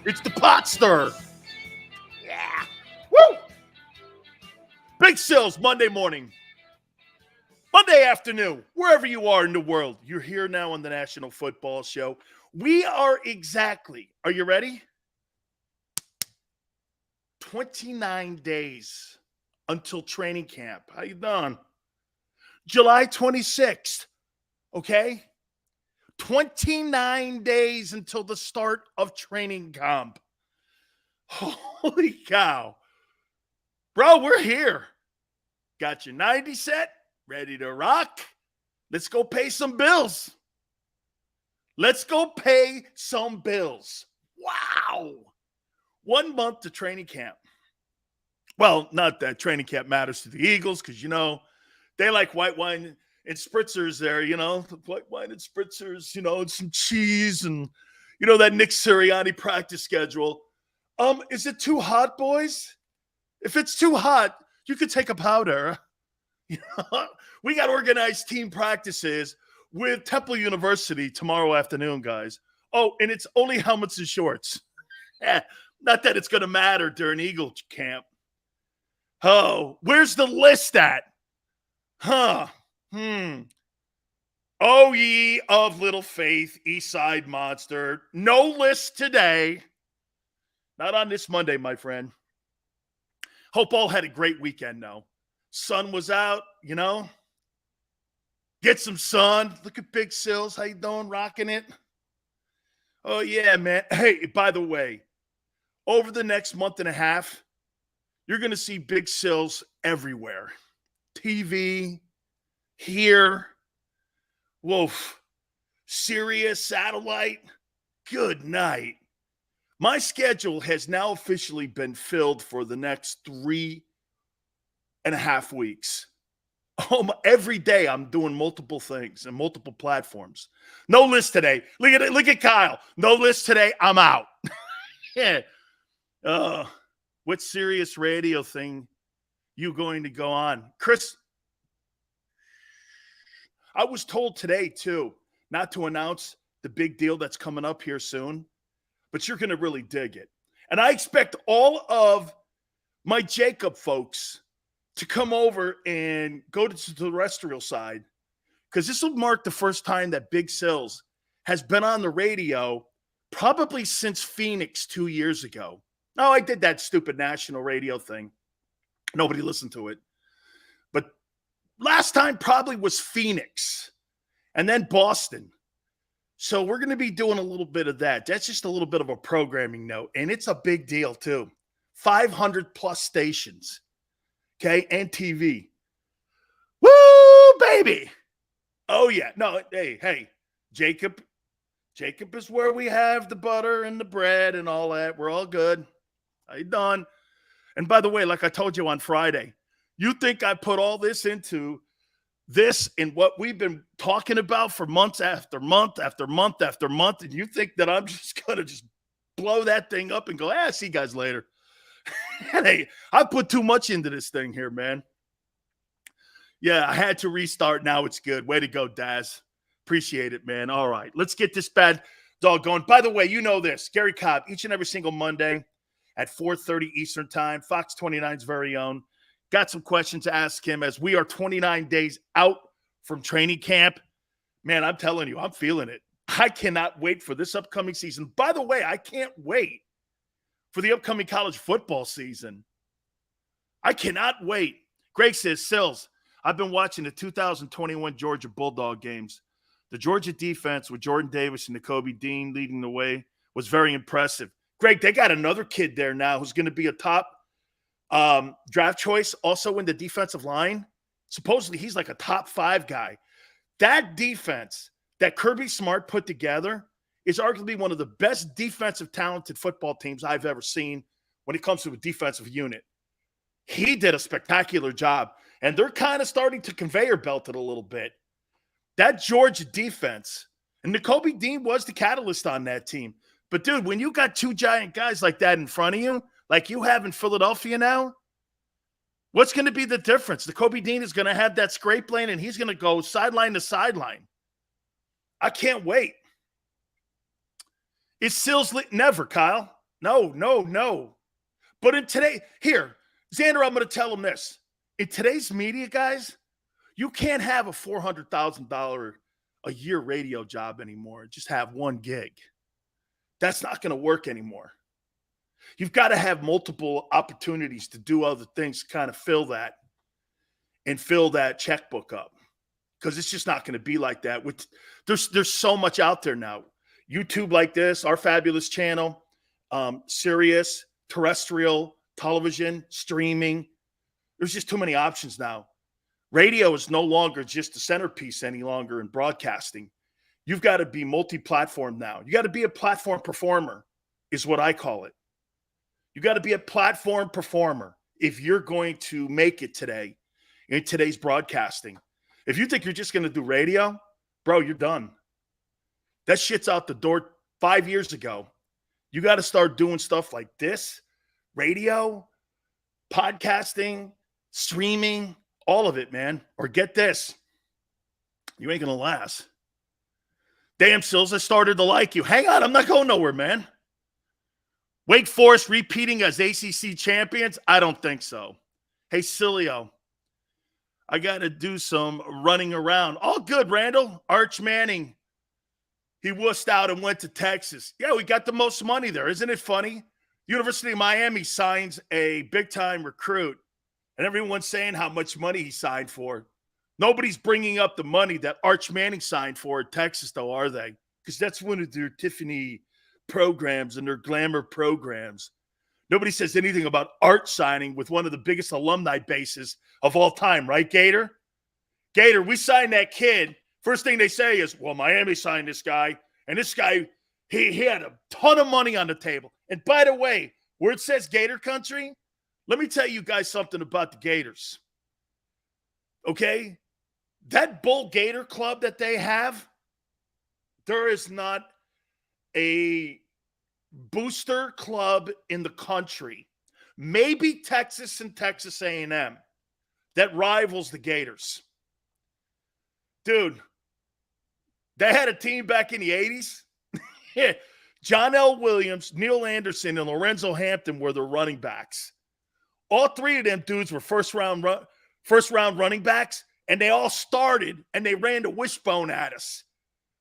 It's the pot stir. Yeah. Woo! Big Sills, Monday morning. Monday afternoon, wherever you are in the world. You're here now on the National Football Show. We are exactly, are you ready? 29 days until training camp. How you doing? July 26th, okay? 29 days until the start of training camp. Holy cow. Bro, we're here. Got your 90 set, ready to rock. Let's go pay some bills. Let's go pay some bills. Wow. 1 month to training camp. Well, not that training camp matters to the Eagles because, you know, they like white wine and spritzers there, you know, white wine and spritzers, you know, and some cheese and, you know, that Nick Sirianni practice schedule. Is it too hot, boys? If it's too hot, you could take a powder. You know, we got organized team practices with Temple University tomorrow afternoon, guys. Oh, and it's only helmets and shorts. Not that it's going to matter during Eagle camp. Oh, where's the list at? Oh, ye of little faith, East Side Monster. No list today. Not on this Monday, my friend. Hope all had a great weekend, though. Sun was out, you know. Get some sun. Look at Big Sills. How you doing? Rocking it? Oh, yeah, man. Hey, by the way, over the next month and a half, you're going to see Big Sills everywhere. TV, here, woof, Sirius, satellite, good night. My schedule has now officially been filled for the next 3.5 weeks. Every day I'm doing multiple things and multiple platforms. No list today. Look at Kyle. No list today. I'm out. Yeah. What Sirius radio thing you going to go on? Chris, I was told today, too, not to announce the big deal that's coming up here soon, but you're going to really dig it. And I expect all of my JAKIB folks to come over and go to the terrestrial side, because this will mark the first time that Big Sills has been on the radio probably since Phoenix 2 years ago. No, I did that stupid national radio thing. Nobody listened to it. But last time probably was Phoenix and then Boston. So we're going to be doing a little bit of that. That's just a little bit of a programming note. And it's a big deal, too. 500 plus stations. Okay, and TV. Woo, baby. Oh, yeah. No, hey, JAKIB is where we have the butter and the bread and all that. We're all good. How you doing? And by the way, like I told you on Friday, you think I put all this into this and what we've been talking about for months after month after month after month, and you think that I'm just going to just blow that thing up and go, see you guys later. Hey, I put too much into this thing here, man. Yeah, I had to restart. Now it's good. Way to go, Daz. Appreciate it, man. All right, let's get this bad dog going. By the way, you know this. Gary Cobb, each and every single Monday at 4:30 Eastern Time, Fox 29's very own. Got some questions to ask him as we are 29 days out from training camp. Man, I'm telling you, I'm feeling it. I cannot wait for this upcoming season. By the way, I can't wait for the upcoming college football season. I cannot wait. Greg says, Sills, I've been watching the 2021 Georgia Bulldog games. The Georgia defense with Jordan Davis and Nakobe Dean leading the way was very impressive. Greg, they got another kid there now who's going to be a top draft choice also in the defensive line. Supposedly he's like a top 5 guy. That defense that Kirby Smart put together is arguably one of the best defensive talented football teams I've ever seen when it comes to a defensive unit. He did a spectacular job, and they're kind of starting to conveyor belt it a little bit. That Georgia defense, and Nakobe Dean was the catalyst on that team. But, dude, when you got 2 giant guys like that in front of you, like you have in Philadelphia now, what's going to be the difference? Nakobe Dean is going to have that scrape lane, and he's going to go sideline to sideline. I can't wait. Is Sills never, Kyle? No. But in today, here, Xander, I'm going to tell him this. In today's media, guys, you can't have a $400,000 a year radio job anymore. Just have one gig. That's not going to work anymore. You've got to have multiple opportunities to do other things to kind of fill that checkbook up, because it's just not going to be like that. There's so much out there now. YouTube like this, our fabulous channel, Sirius, terrestrial, television, streaming. There's just too many options now. Radio is no longer just the centerpiece any longer in broadcasting. You've got to be multi-platform now. You got to be a platform performer, is what I call it. You got to be a platform performer if you're going to make it today in today's broadcasting. If you think you're just going to do radio, bro, you're done. That shit's out the door 5 years ago. You got to start doing stuff like this, radio, podcasting, streaming, all of it, man. Or get this. You ain't going to last. Damn, Sills, I started to like you. Hang on, I'm not going nowhere, man. Wake Forest repeating as ACC champions? I don't think so. Hey, Sileo, I got to do some running around. All good, Randall. Arch Manning, he wussed out and went to Texas. Yeah, we got the most money there. Isn't it funny? University of Miami signs a big-time recruit, and everyone's saying how much money he signed for. Nobody's bringing up the money that Arch Manning signed for at Texas, though, are they? Because that's one of their Tiffany programs and their glamour programs. Nobody says anything about Arch signing with one of the biggest alumni bases of all time, right, Gator? Gator, we signed that kid. First thing they say is, well, Miami signed this guy, and this guy, he had a ton of money on the table. And by the way, where it says Gator Country, let me tell you guys something about the Gators. Okay? That Bull Gator Club that they have, there is not a booster club in the country, maybe Texas and Texas A&M, that rivals the Gators. Dude, they had a team back in the 80s. John L. Williams, Neil Anderson, and Lorenzo Hampton were the running backs. All three of them dudes were first round running backs, and they all started, and they ran the wishbone at us.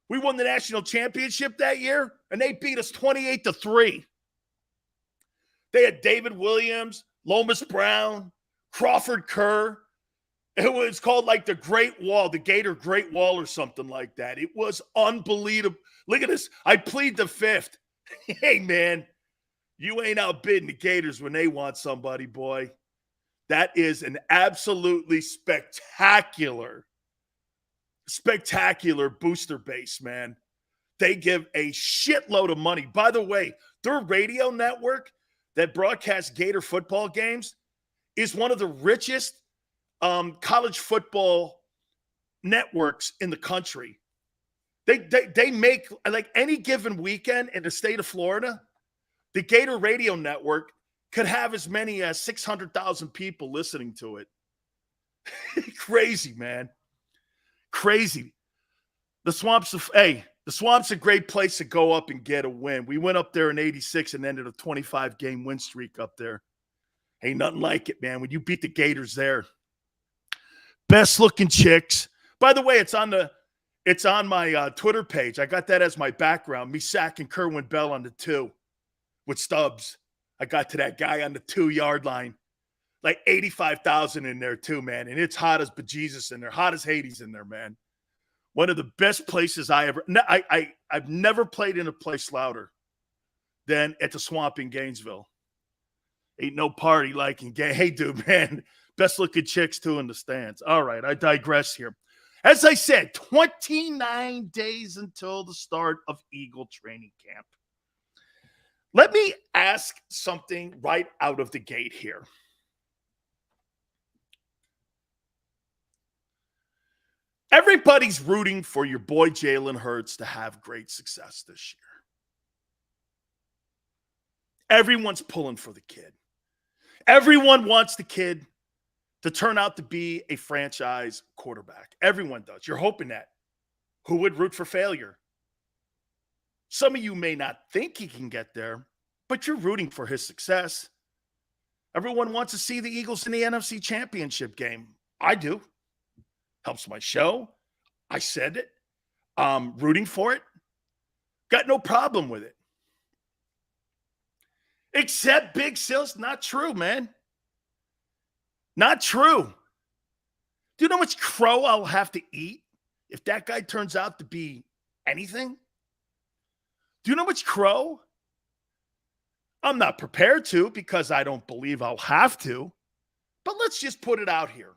We won the national championship that year, and they beat us 28-3. They had David Williams, Lomas Brown, Crawford Kerr. It was called like the Great Wall, the Gator Great Wall or something like that. It was unbelievable. Look at this. I plead the fifth. Hey, man, you ain't outbidding the Gators when they want somebody, boy. That is an absolutely spectacular booster base, man. They give a shitload of money. By the way, their radio network that broadcasts Gator football games is one of the richest college football networks in the country. They make, like, any given weekend in the state of Florida, the Gator radio network could have as many as 600,000 people listening to it. Crazy, man. Crazy. The Swamp's a great place to go up and get a win. We went up there in 86 and ended a 25-game win streak up there. Ain't nothing like it, man. When you beat the Gators there. Best looking chicks. By the way, it's on my Twitter page. I got that as my background. Me sacking Kerwin Bell on the 2 with Stubbs. I got to that guy on the 2-yard line. Like 85,000 in there too, man. And it's hot as bejesus in there. Hot as Hades in there, man. One of the best places I've never played in a place louder than at the Swamp in Gainesville. Ain't no party like in Hey, dude, man. Best looking chicks too in the stands. All right, I digress here. As I said, 29 days until the start of Eagle training camp. Let me ask something right out of the gate here. Everybody's rooting for your boy Jalen Hurts to have great success this year. Everyone's pulling for the kid. Everyone wants the kid to turn out to be a franchise quarterback. Everyone does. You're hoping that. Who would root for failure? Some of you may not think he can get there, but you're rooting for his success. Everyone wants to see the Eagles in the NFC Championship game. I do. Helps my show. I said it. Rooting for it. Got no problem with it. Except Big Sil's not true, man. Not true. Do you know how much crow I'll have to eat if that guy turns out to be anything? Do you know how much crow? I'm not prepared to because I don't believe I'll have to. But let's just put it out here.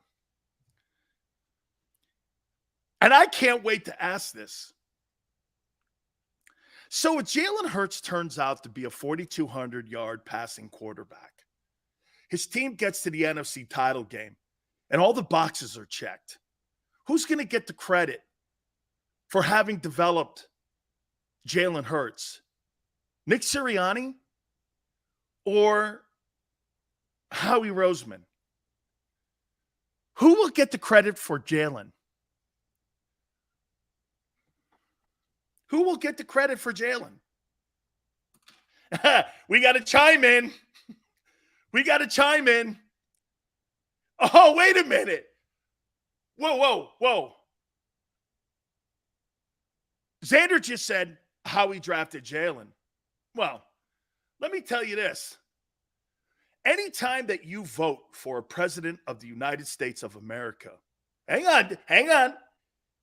And I can't wait to ask this. So if Jalen Hurts turns out to be a 4,200-yard passing quarterback, his team gets to the NFC title game, and all the boxes are checked, who's going to get the credit for having developed Jalen Hurts? Nick Sirianni or Howie Roseman? Who will get the credit for Jalen? Who will get the credit for Jalen? We got to chime in. We got to chime in. Oh, wait a minute. Whoa. Xander just said how he drafted Jalen. Well, let me tell you this. Anytime that you vote for a president of the United States of America, hang on.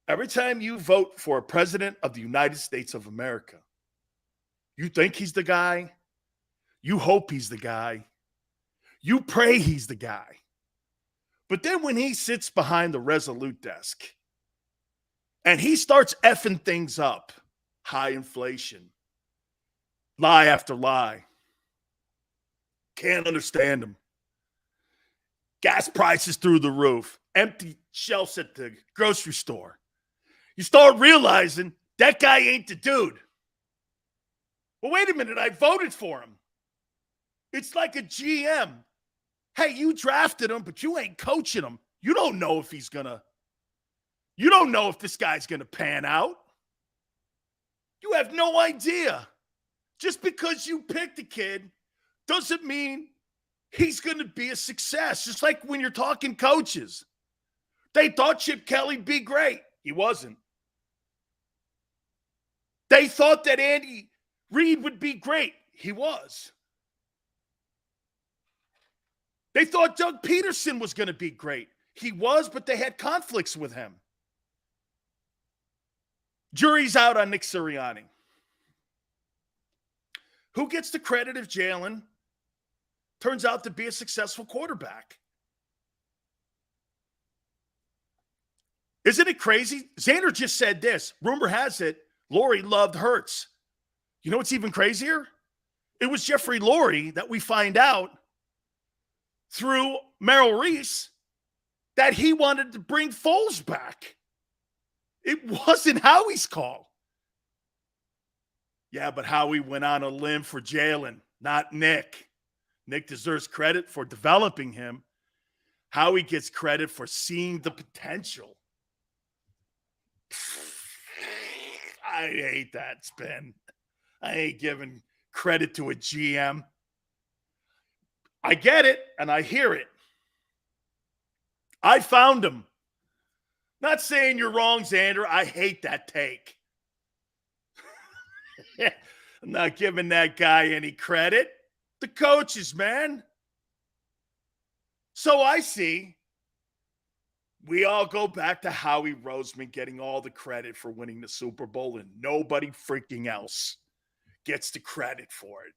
Every time you vote for a president of the United States of America, you think he's the guy. You hope he's the guy. You pray he's the guy. But then when he sits behind the Resolute desk and he starts effing things up, high inflation, lie after lie, can't understand him. Gas prices through the roof, empty shelves at the grocery store. You start realizing that guy ain't the dude. Well, wait a minute. I voted for him. It's like a GM. Hey, you drafted him, but you ain't coaching him. You don't know if this guy's going to pan out. You have no idea. Just because you picked a kid doesn't mean he's going to be a success. Just like when you're talking coaches. They thought Chip Kelly'd be great. He wasn't. They thought that Andy Reid would be great. He was. They thought Doug Peterson was going to be great. He was, but they had conflicts with him. Jury's out on Nick Sirianni. Who gets the credit if Jalen turns out to be a successful quarterback? Isn't it crazy? Xander just said this. Rumor has it, Lurie loved Hurts. You know what's even crazier? It was Jeffrey Lurie that we find out through Merrill Reese that he wanted to bring Foles back. It wasn't Howie's call. Yeah, but Howie went on a limb for Jalen, not Nick. Nick deserves credit for developing him. Howie gets credit for seeing the potential. I hate that spin. I ain't giving credit to a GM. I get it, and I hear it. I found him. Not saying you're wrong, Xander. I hate that take. I'm not giving that guy any credit. The coaches, man. So I see. We all go back to Howie Roseman getting all the credit for winning the Super Bowl, and nobody freaking else gets the credit for it.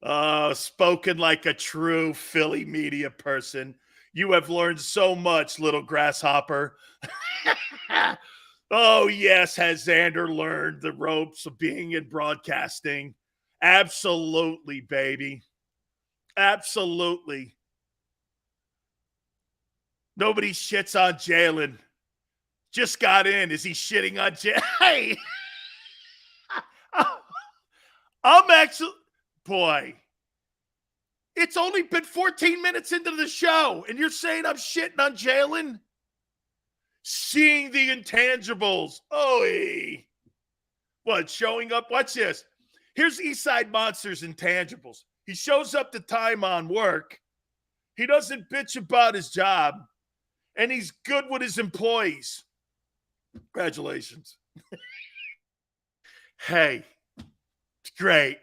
Oh, spoken like a true Philly media person. You have learned so much, little grasshopper. Oh, yes, has Xander learned the ropes of being in broadcasting? Absolutely, baby. Absolutely. Nobody shits on Jalen. Just got in. Is he shitting on Jalen? Hey! I'm actually... Boy. It's only been 14 minutes into the show, and you're saying I'm shitting on Jalen? Seeing the intangibles. Oy. What, showing up? Watch this. Here's Eastside Monsters Intangibles. He shows up to time on work. He doesn't bitch about his job. And he's good with his employees. Congratulations. Hey, it's great.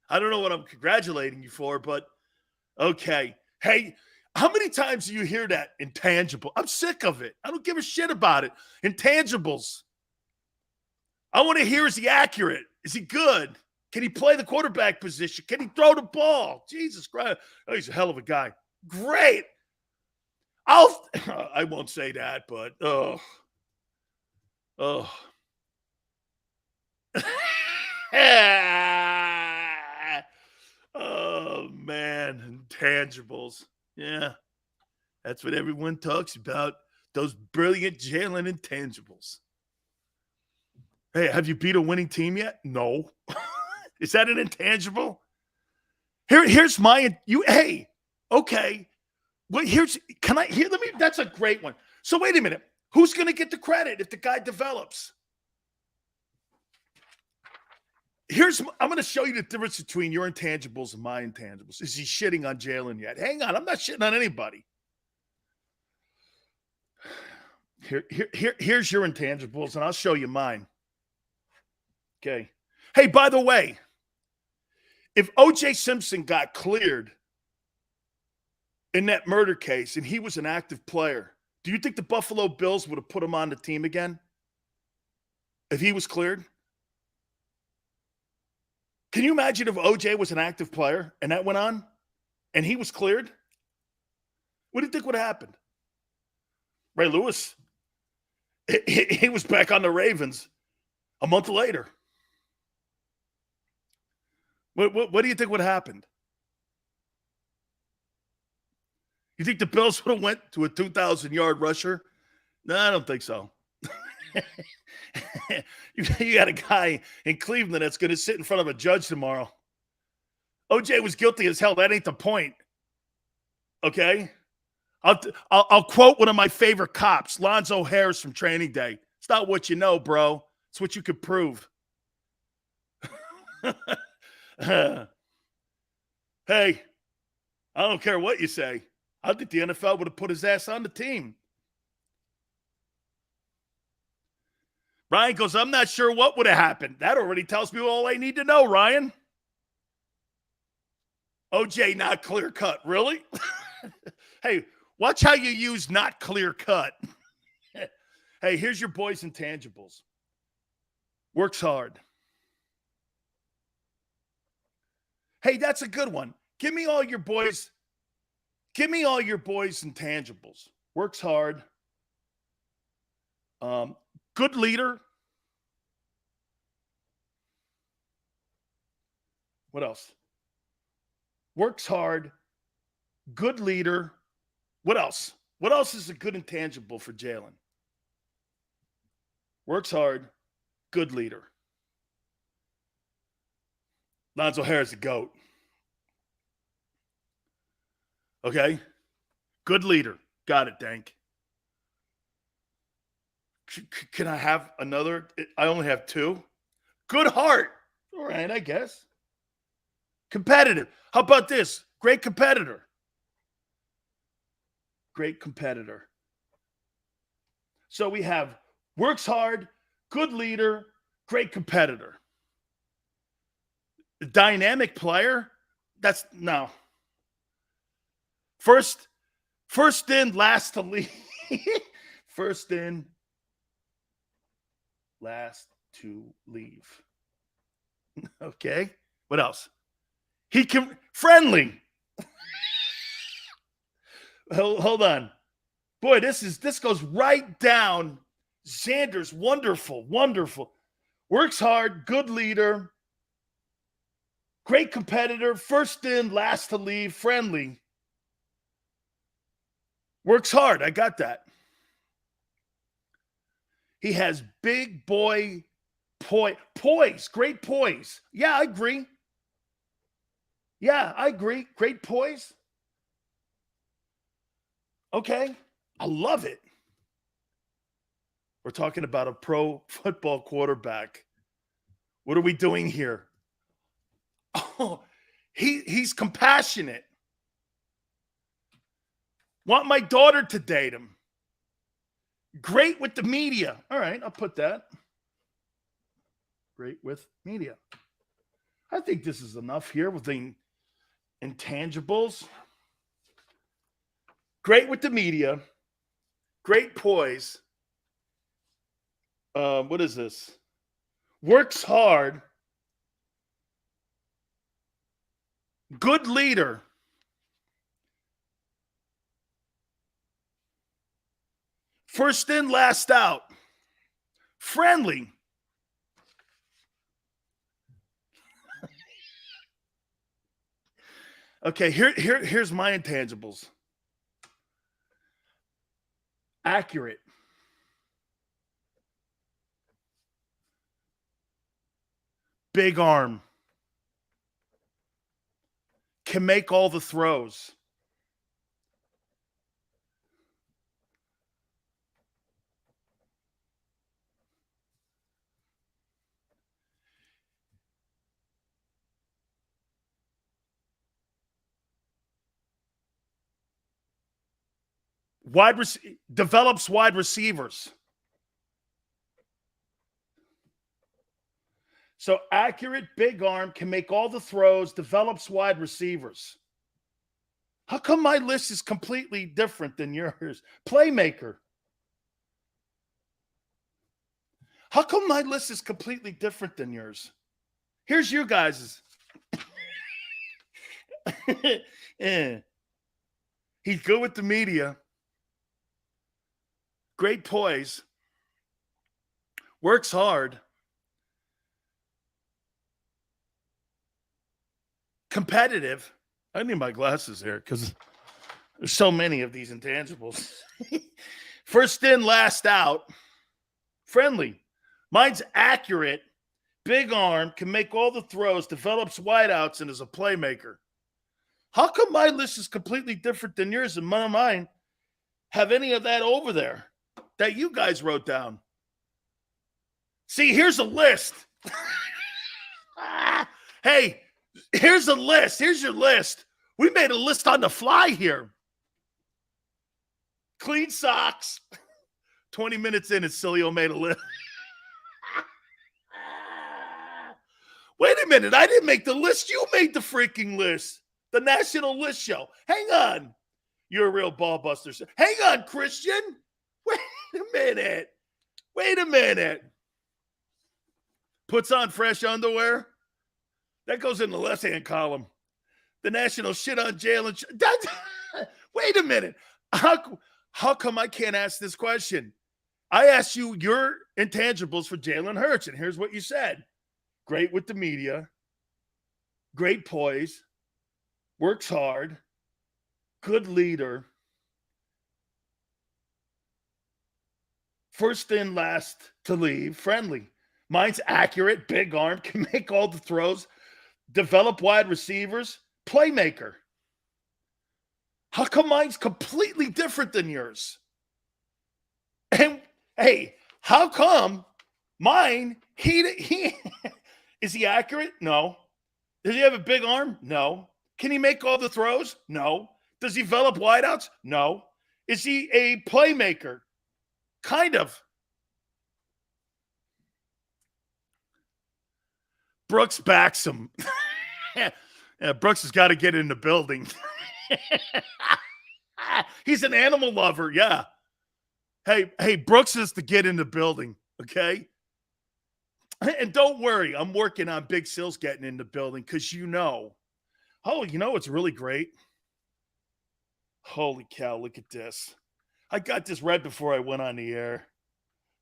I don't know what I'm congratulating you for, but okay. Hey, how many times do you hear that? Intangible. I'm sick of it. I don't give a shit about it. Intangibles. I want to hear, is he accurate? Is he good? Can he play the quarterback position? Can he throw the ball? Jesus Christ. Oh, he's a hell of a guy. Great. I won't say that, but oh. Oh, man. Intangibles. Yeah. That's what everyone talks about. Those brilliant Jalen intangibles. Hey, have you beat a winning team yet? No. Is that an intangible? Here's my hey, okay. Well, that's a great one. So wait a minute. Who's going to get the credit if the guy develops? I'm going to show you the difference between your intangibles and my intangibles. Is he shitting on Jalen yet? Hang on. I'm not shitting on anybody. Here's your intangibles, and I'll show you mine. Okay. Hey, by the way, if O.J. Simpson got cleared in that murder case and he was an active player, do you think the Buffalo Bills would have put him on the team again if he was cleared? Can you imagine if O.J. was an active player and that went on and he was cleared? What do you think would have happened? Ray Lewis, he was back on the Ravens a month later. What do you think would have happened? You think the Bills would have went to a 2,000-yard rusher? No, I don't think so. You got a guy in Cleveland that's going to sit in front of a judge tomorrow. OJ was guilty as hell. That ain't the point. Okay? I'll quote one of my favorite cops, Lonzo Harris from Training Day. It's not what you know, bro. It's what you could prove. Hey, I don't care what you say. I think the NFL would have put his ass on the team. Ryan goes, I'm not sure what would have happened. That already tells me all I need to know, Ryan. OJ, not clear cut. Really? Hey, watch how you use not clear cut. Hey, here's your boys' intangibles. Works hard. Hey, that's a good one. Give me all your boys' intangibles. Works hard. Good leader. What else? Works hard. Good leader. What else? What else is a good intangible for Jalen? Works hard. Good leader. Lonzo Harris, the GOAT. Okay? Good leader. Got it, Dank. Can I have another? I only have two. Good heart. All right, I guess. Competitive. How about this? Great competitor. Great competitor. So we have works hard, good leader, great competitor. Dynamic player? That's no. First in, last to leave. First in, last to leave. Okay. What else? He can friendly. Hold on. Boy, this goes right down. Xander's wonderful. Works hard, good leader, great competitor, first in, last to leave, friendly. Works hard. I got that. He has big boy poise, great poise. Yeah, I agree. Great poise. Okay. I love it. We're talking about a pro football quarterback What are we doing here? Oh, he's compassionate. Want my daughter to date him. Great with the media. All right, I'll put that. Great with media. I think this is enough here with the intangibles. Great with the media. Great poise. What is this? Works hard. Good leader. First in, last out. Friendly. Okay, here's my intangibles. Accurate. Big arm. Can make all the throws. Develops wide receivers. So accurate, big arm, can make all the throws, develops wide receivers. How come my list is completely different than yours? Playmaker. How come my list is completely different than yours? Here's you guys'. Yeah. He's good with the media. Great poise. Works hard. Competitive. I need my glasses here because there's so many of these intangibles. First in, last out. Friendly. Mine's accurate. Big arm. Can make all the throws. Develops wideouts and is a playmaker. How come my list is completely different than yours and none of mine have any of that over there that you guys wrote down? See, here's a list. Hey, here's a list. Here's your list. We made a list on the fly here. Clean socks. 20 minutes in and Sileo made a list. Wait a minute. I didn't make the list. You made the freaking list. The national list show. Hang on. You're a real ball buster. Hang on, Christian. Wait a minute. Wait a minute. Puts on fresh underwear. That goes in the left-hand column. The national shit on Jalen. Wait a minute. How come I can't ask this question? I asked you your intangibles for Jalen Hurts, and here's what you said. Great with the media. Great poise. Works hard. Good leader. First in, last to leave. Friendly. Mine's accurate. Big arm. Can make all the throws. Develop wide receivers. Playmaker. How come mine's completely different than yours? And hey, how come mine, he is he accurate? No. Does he have a big arm? No. Can he make all the throws? No. Does he develop wideouts? No. Is he a playmaker? Kind of. Brooks backs him. Yeah, Brooks has got to get in the building. He's an animal lover, yeah. Hey, Brooks is to get in the building, okay? And don't worry, I'm working on Big Sills getting in the building because you know what's really great? Holy cow, look at this. I got this right before I went on the air.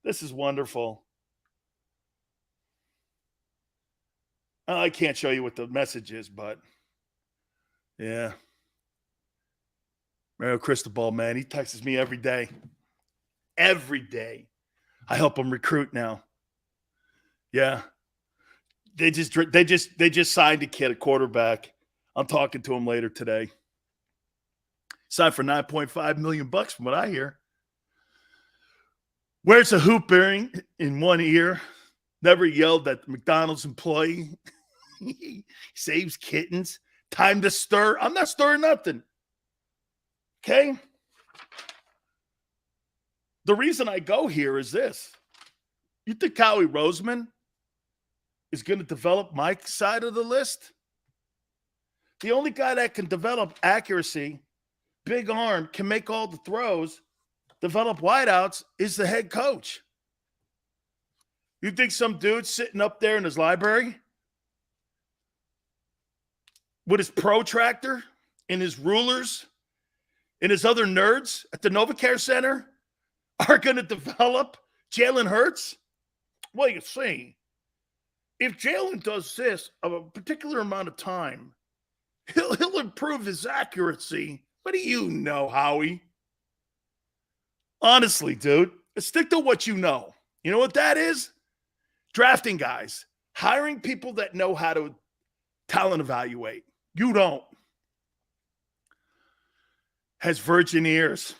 This is wonderful. I can't show you what the message is, but yeah. Mario Cristobal, man, he texts me every day. Every day. I help him recruit now. Yeah. They just signed a kid, a quarterback. I'm talking to him later today. Signed for $9.5 million from what I hear. Wears a hoop earring in one ear. Never yelled at the McDonald's employee. He saves kittens. Time to stir. I'm not stirring nothing. Okay? The reason I go here is this. You think Howie Roseman is going to develop my side of the list? The only guy that can develop accuracy, big arm, can make all the throws, develop wideouts, is the head coach. You think some dude sitting up there in his library with his protractor and his rulers and his other nerds at the NovaCare Center are going to develop Jalen Hurts? Well, you see, if Jalen does this of a particular amount of time, he'll improve his accuracy. What do you know, Howie? Honestly, dude, stick to what you know. You know what that is? Drafting guys, hiring people that know how to talent evaluate. You don't. Has virgin ears.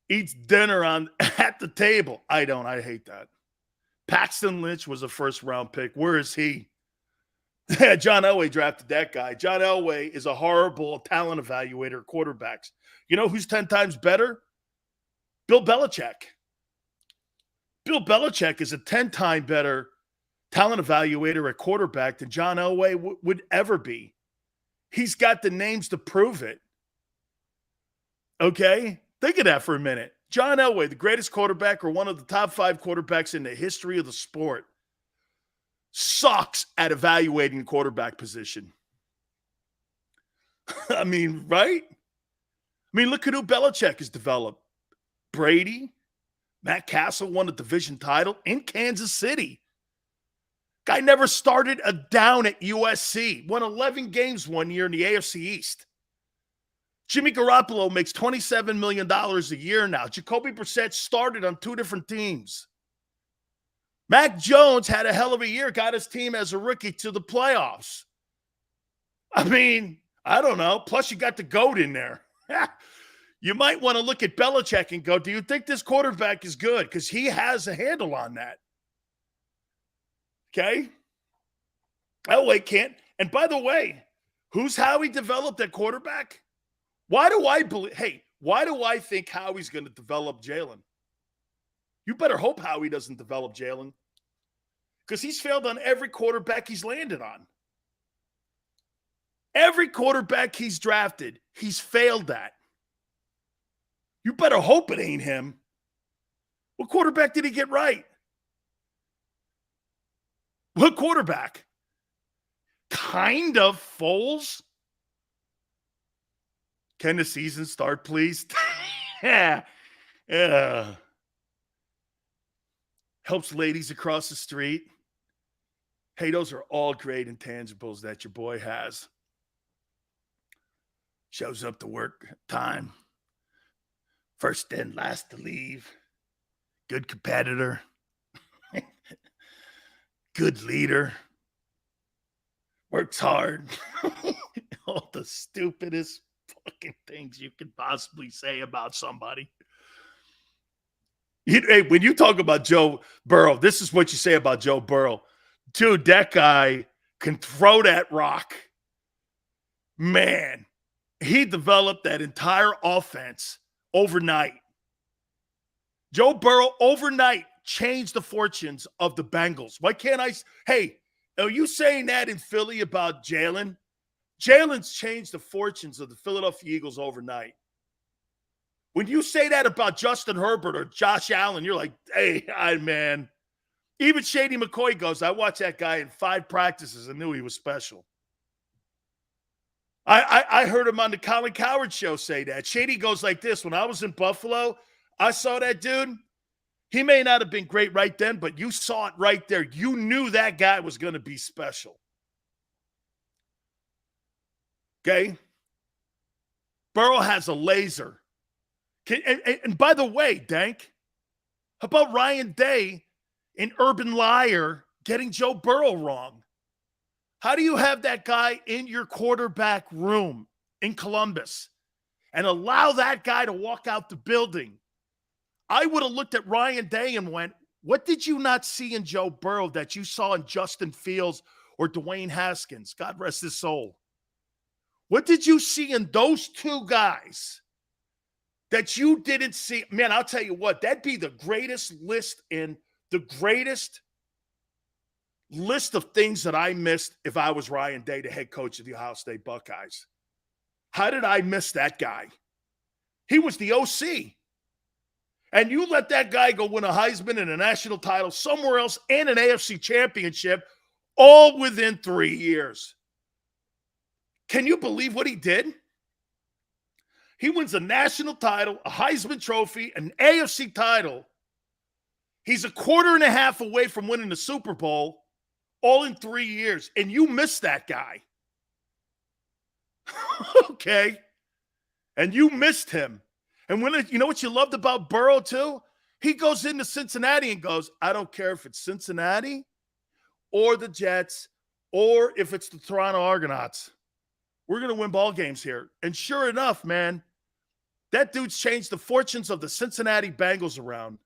Eats dinner at the table. I don't. I hate that. Paxton Lynch was a first-round pick. Where is he? John Elway drafted that guy. John Elway is a horrible talent evaluator of quarterbacks. You know who's 10 times better? Bill Belichick. Bill Belichick is a 10-time better talent evaluator at quarterback than John Elway would ever be. He's got the names to prove it. Okay? Think of that for a minute. John Elway, the greatest quarterback or one of the top 5 quarterbacks in the history of the sport, sucks at evaluating the quarterback position. I mean, right? I mean, look at who Belichick has developed. Brady, Matt Castle won a division title in Kansas City. Guy never started a down at USC. Won 11 games one year in the AFC East. Jimmy Garoppolo makes $27 million a year now. Jacoby Brissett started on 2 different teams. Mac Jones had a hell of a year, got his team as a rookie to the playoffs. I mean, I don't know. Plus, you got the GOAT in there. You might want to look at Belichick and go, do you think this quarterback is good? Because he has a handle on that. Okay? Elway can't. And by the way, who's Howie developed at quarterback? Why do I think Howie's going to develop Jalen? You better hope Howie doesn't develop Jalen, because he's failed on every quarterback he's landed on. Every quarterback he's drafted, he's failed at. You better hope it ain't him. What quarterback did he get right? What quarterback? Kind of Foles? Can the season start, please? Yeah. Helps ladies across the street. Hey, those are all great intangibles that your boy has. Shows up to work time. First in, last to leave. Good competitor. Good leader. Works hard. All the stupidest fucking things you could possibly say about somebody. Hey, when you talk about Joe Burrow, this is what you say about Joe Burrow. Dude, that guy can throw that rock. Man, he developed that entire offense overnight. Joe Burrow overnight changed the fortunes of the Bengals. Why can't I? Hey, are you saying that in Philly about Jalen? Jalen's changed the fortunes of the Philadelphia Eagles overnight. When you say that about Justin Herbert or Josh Allen, you're like, hey, man. Even Shady McCoy goes, I watched that guy in 5 practices and knew he was special. I heard him on the Colin Cowherd show say that. Shady goes like this, when I was in Buffalo, I saw that dude. He may not have been great right then, but you saw it right there. You knew that guy was going to be special. Okay? Burrow has a laser. And by the way, Dank, how about Ryan Day in Urban Liar getting Joe Burrow wrong? How do you have that guy in your quarterback room in Columbus and allow that guy to walk out the building? I would have looked at Ryan Day and went, What did you not see in Joe Burrow that you saw in Justin Fields or Dwayne Haskins? God rest his soul. What did you see in those two guys that you didn't see? Man, I'll tell you what, that'd be the greatest list of things that I missed if I was Ryan Day, the head coach of the Ohio State Buckeyes. How did I miss that guy? He was the OC. And you let that guy go win a Heisman and a national title somewhere else and an AFC championship all within 3 years. Can you believe what he did? He wins a national title, a Heisman Trophy, an AFC title. He's a quarter and a half away from winning the Super Bowl all in 3 years, and you missed that guy. Okay. And you missed him. And you know what you loved about Burrow too? He goes into Cincinnati and goes, I don't care if it's Cincinnati or the Jets or if it's the Toronto Argonauts. We're going to win ball games here. And sure enough, man, that dude's changed the fortunes of the Cincinnati Bengals around.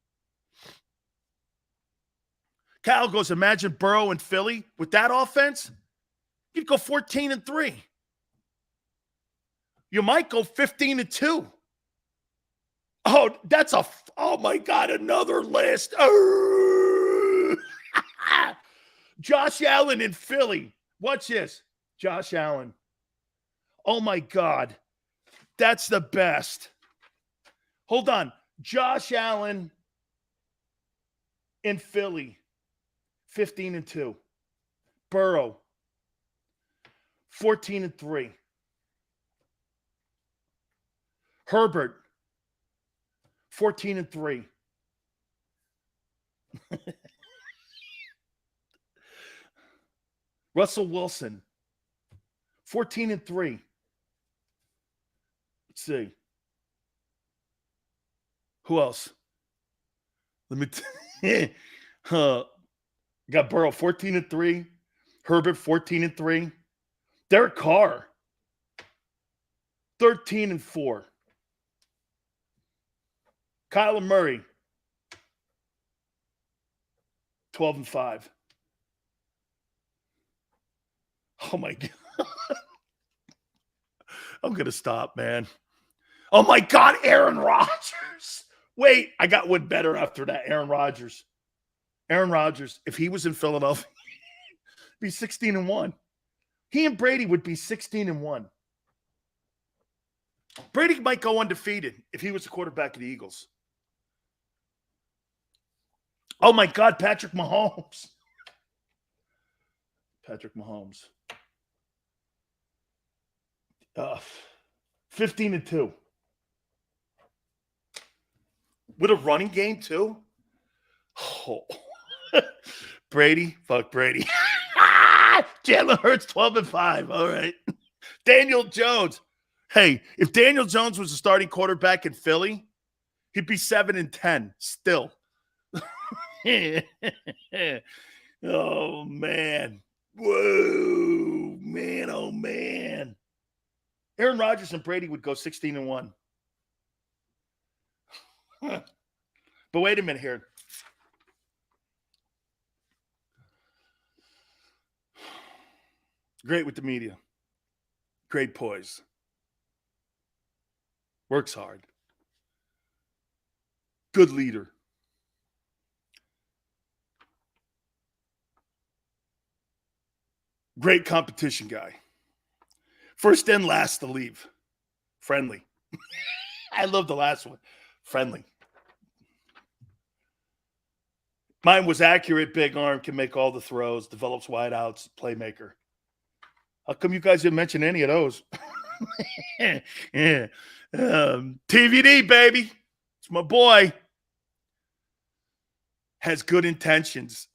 Cal goes, imagine Burrow in Philly with that offense. You'd go 14-3. You might go 15-2. Oh my God, another list. Oh. Josh Allen in Philly. Watch this. Josh Allen. Oh my God. That's the best. Hold on. Josh Allen in Philly. 15-2. Burrow. 14-3. Herbert. 14-3. Russell Wilson. 14-3. Let's see. Who else? Let me got Burrow 14-3. Herbert 14-3. Derek Carr 13-4. Kyler Murray 12-5. Oh my God. I'm going to stop, man. Oh my God, Aaron Rodgers. Wait, I got one better after that. Aaron Rodgers. Aaron Rodgers, if he was in Philadelphia, be 16-1. He and Brady would be 16-1. Brady might go undefeated if he was the quarterback of the Eagles. Oh my God, Patrick Mahomes. Patrick Mahomes. 15-2. With a running game too? Oh. Brady, fuck Brady. Jalen Hurts 12-5. All right. Daniel Jones. Hey, if Daniel Jones was a starting quarterback in Philly, he'd be 7-10 still. Oh man. Whoa, man, oh man. Aaron Rodgers and Brady would go 16-1. But wait a minute here. Great with the media. Great poise. Works hard. Good leader. Great competition guy. First in, last to leave. Friendly. I love the last one. Friendly. Mine was accurate, big arm, can make all the throws, develops wideouts, playmaker. How come you guys didn't mention any of those? Yeah. TVD, baby. It's my boy. Has good intentions.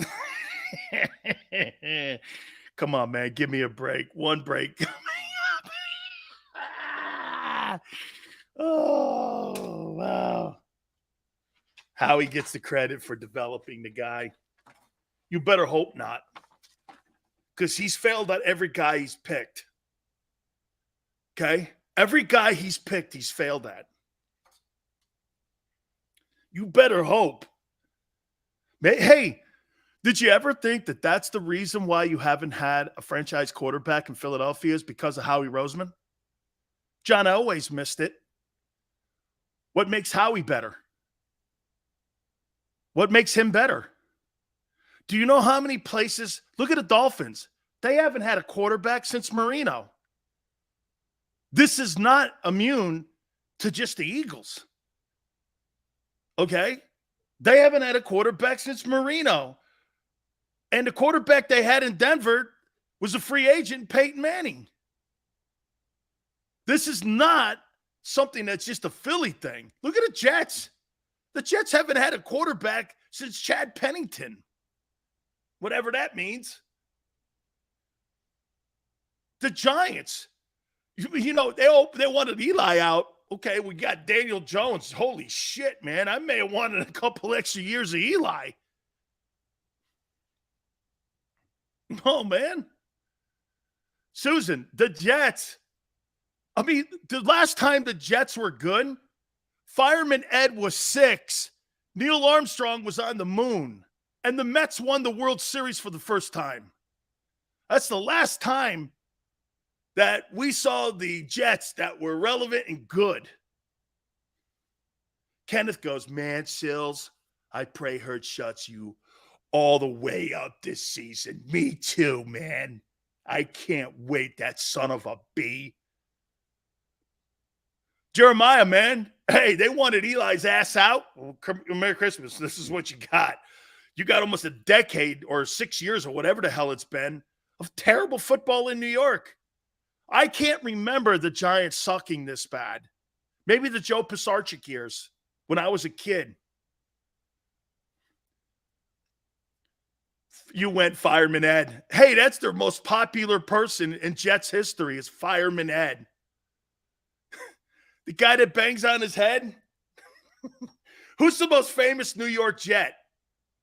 Come on, man. Give me a break. One break. Oh, wow. Howie gets the credit for developing the guy. You better hope not. Because he's failed at every guy he's picked. Okay? Every guy he's picked, he's failed at. You better hope. Hey, did you ever think that that's the reason why you haven't had a franchise quarterback in Philadelphia is because of Howie Roseman? John Elway's missed it. What makes Howie better? What makes him better? Do you know how many places? Look at the Dolphins. They haven't had a quarterback since Marino. This is not immune to just the Eagles. Okay? They haven't had a quarterback since Marino. And the quarterback they had in Denver was a free agent, Peyton Manning. This is not something that's just a Philly thing. Look at the Jets. The Jets haven't had a quarterback since Chad Pennington. Whatever that means. The Giants, you know, they wanted Eli out. Okay, we got Daniel Jones. Holy shit, man. I may have wanted a couple extra years of Eli. Oh, man. Susan, the Jets. I mean, the last time the Jets were good, Fireman Ed was 6. Neil Armstrong was on the moon. And the Mets won the World Series for the first time. That's the last time that we saw the Jets that were relevant and good. Kenneth goes, man, Sills, I pray Hurts shuts you all the way up this season. Me too, man. I can't wait, that son of a B. Jeremiah, man. Hey, they wanted Eli's ass out. Well, Merry Christmas. This is what you got. You got almost a decade or 6 years or whatever the hell it's been of terrible football in New York. I can't remember the Giants sucking this bad. Maybe the Joe Pisarcik years when I was a kid. You went Fireman Ed. Hey, that's their most popular person in Jets history is Fireman Ed. The guy that bangs on his head? Who's the most famous New York Jet?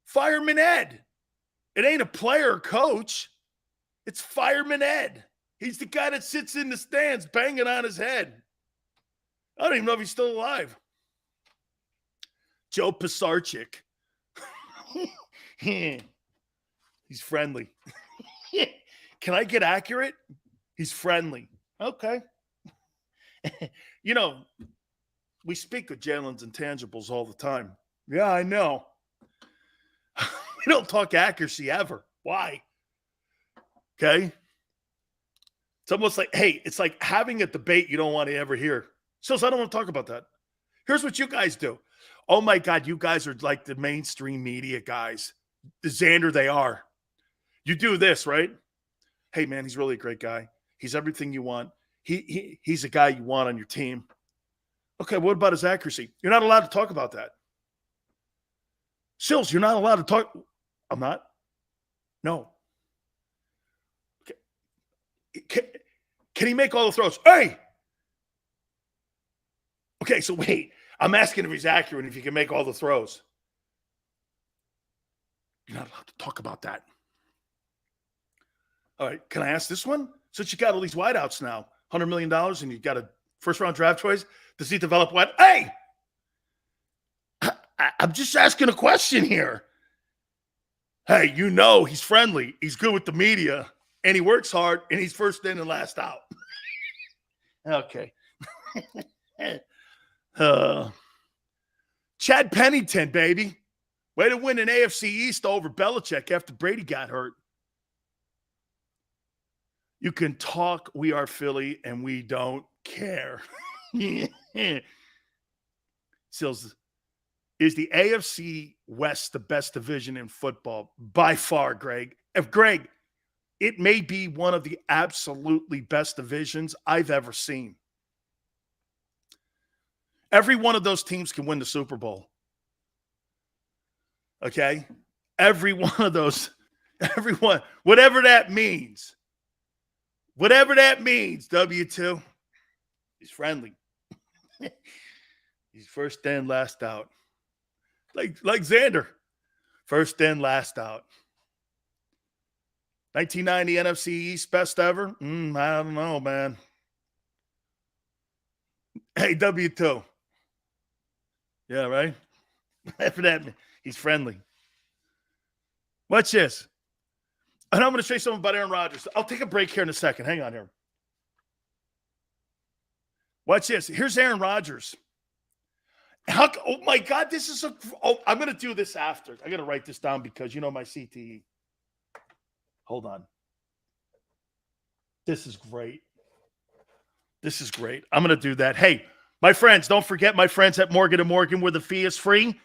Fireman Ed. It ain't a player or coach. It's Fireman Ed. He's the guy that sits in the stands banging on his head. I don't even know if he's still alive. Joe Pisarcik. He's friendly. Can I get accurate? He's friendly. Okay. You know, we speak of Jalen's intangibles all the time. Yeah, I know. We don't talk accuracy ever. Why? Okay. It's almost like, hey, it's like having a debate you don't want to ever hear. So I don't want to talk about that. Here's what you guys do. Oh, my God, you guys are like the mainstream media guys. The Xander they are. You do this, right? Hey, man, he's really a great guy. He's everything you want. He's a guy you want on your team. Okay, what about his accuracy? You're not allowed to talk about that. Sills, you're not allowed to talk. I'm not. No. Can he make all the throws? Hey! Okay, so wait. I'm asking if he's accurate, if he can make all the throws. You're not allowed to talk about that. All right, can I ask this one? Since you got all these wideouts now, $100 million, and you got a first-round draft choice, does he develop wide? Hey! I'm just asking a question here. Hey, you know he's friendly. He's good with the media, and he works hard, and he's first in and last out. Okay. Chad Pennington, baby. Way to win an AFC East over Belichick after Brady got hurt. You can talk, we are Philly, and we don't care. Sills, is the AFC West the best division in football? By far, Greg. Greg, it may be one of the absolutely best divisions I've ever seen. Every one of those teams can win the Super Bowl. Okay? Every one of those, everyone, whatever that means. Whatever that means, W2. He's friendly. He's first in, last out. Like Xander. First in, last out. 1990 NFC East best ever? I don't know, man. Hey, W2. Yeah, right? Whatever that means. He's friendly. Watch this. And I'm going to show you something about Aaron Rodgers. I'll take a break here in a second. Hang on here. Watch this. Here's Aaron Rodgers. Oh, my God. This is I'm going to do this after. I got to write this down because you know my CTE. Hold on. This is great. This is great. I'm going to do that. Hey, my friends, don't forget my friends at Morgan & Morgan where the fee is free.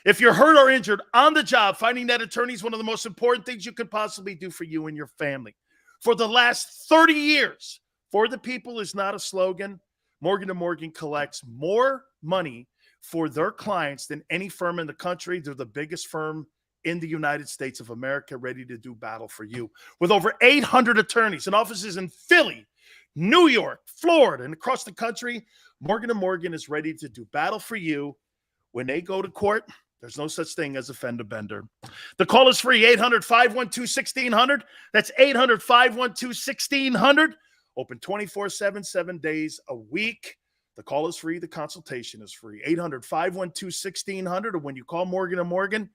If you're hurt or injured on the job, finding that attorney is one of the most important things you could possibly do for you and your family. For the last 30 years, for the people is not a slogan. Morgan & Morgan collects more money for their clients than any firm in the country. They're the biggest firm in the United States of America, ready to do battle for you. With over 800 attorneys and offices in Philly, New York, Florida, and across the country, Morgan & Morgan is ready to do battle for you. When they go to court, there's no such thing as a fender bender. The call is free, 800-512-1600. That's 800-512-1600. Open 24/7, 7 days a week. The call is free. The consultation is free. 800-512-1600. Or when you call Morgan & Morgan,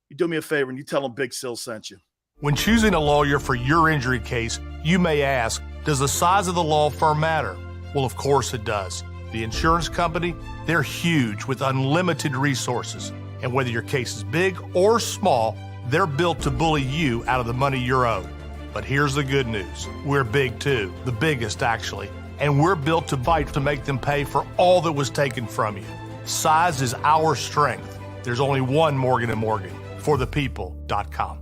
you do me a favor and you tell them Big Sil sent you. When choosing a lawyer for your injury case, you may ask, does the size of the law firm matter? Well, of course it does. The insurance company, they're huge with unlimited resources. And whether your case is big or small, they're built to bully you out of the money you're owed. But here's the good news. We're big too, the biggest actually. And we're built to fight to make them pay for all that was taken from you. Size is our strength. There's only one Morgan & Morgan, forthepeople.com.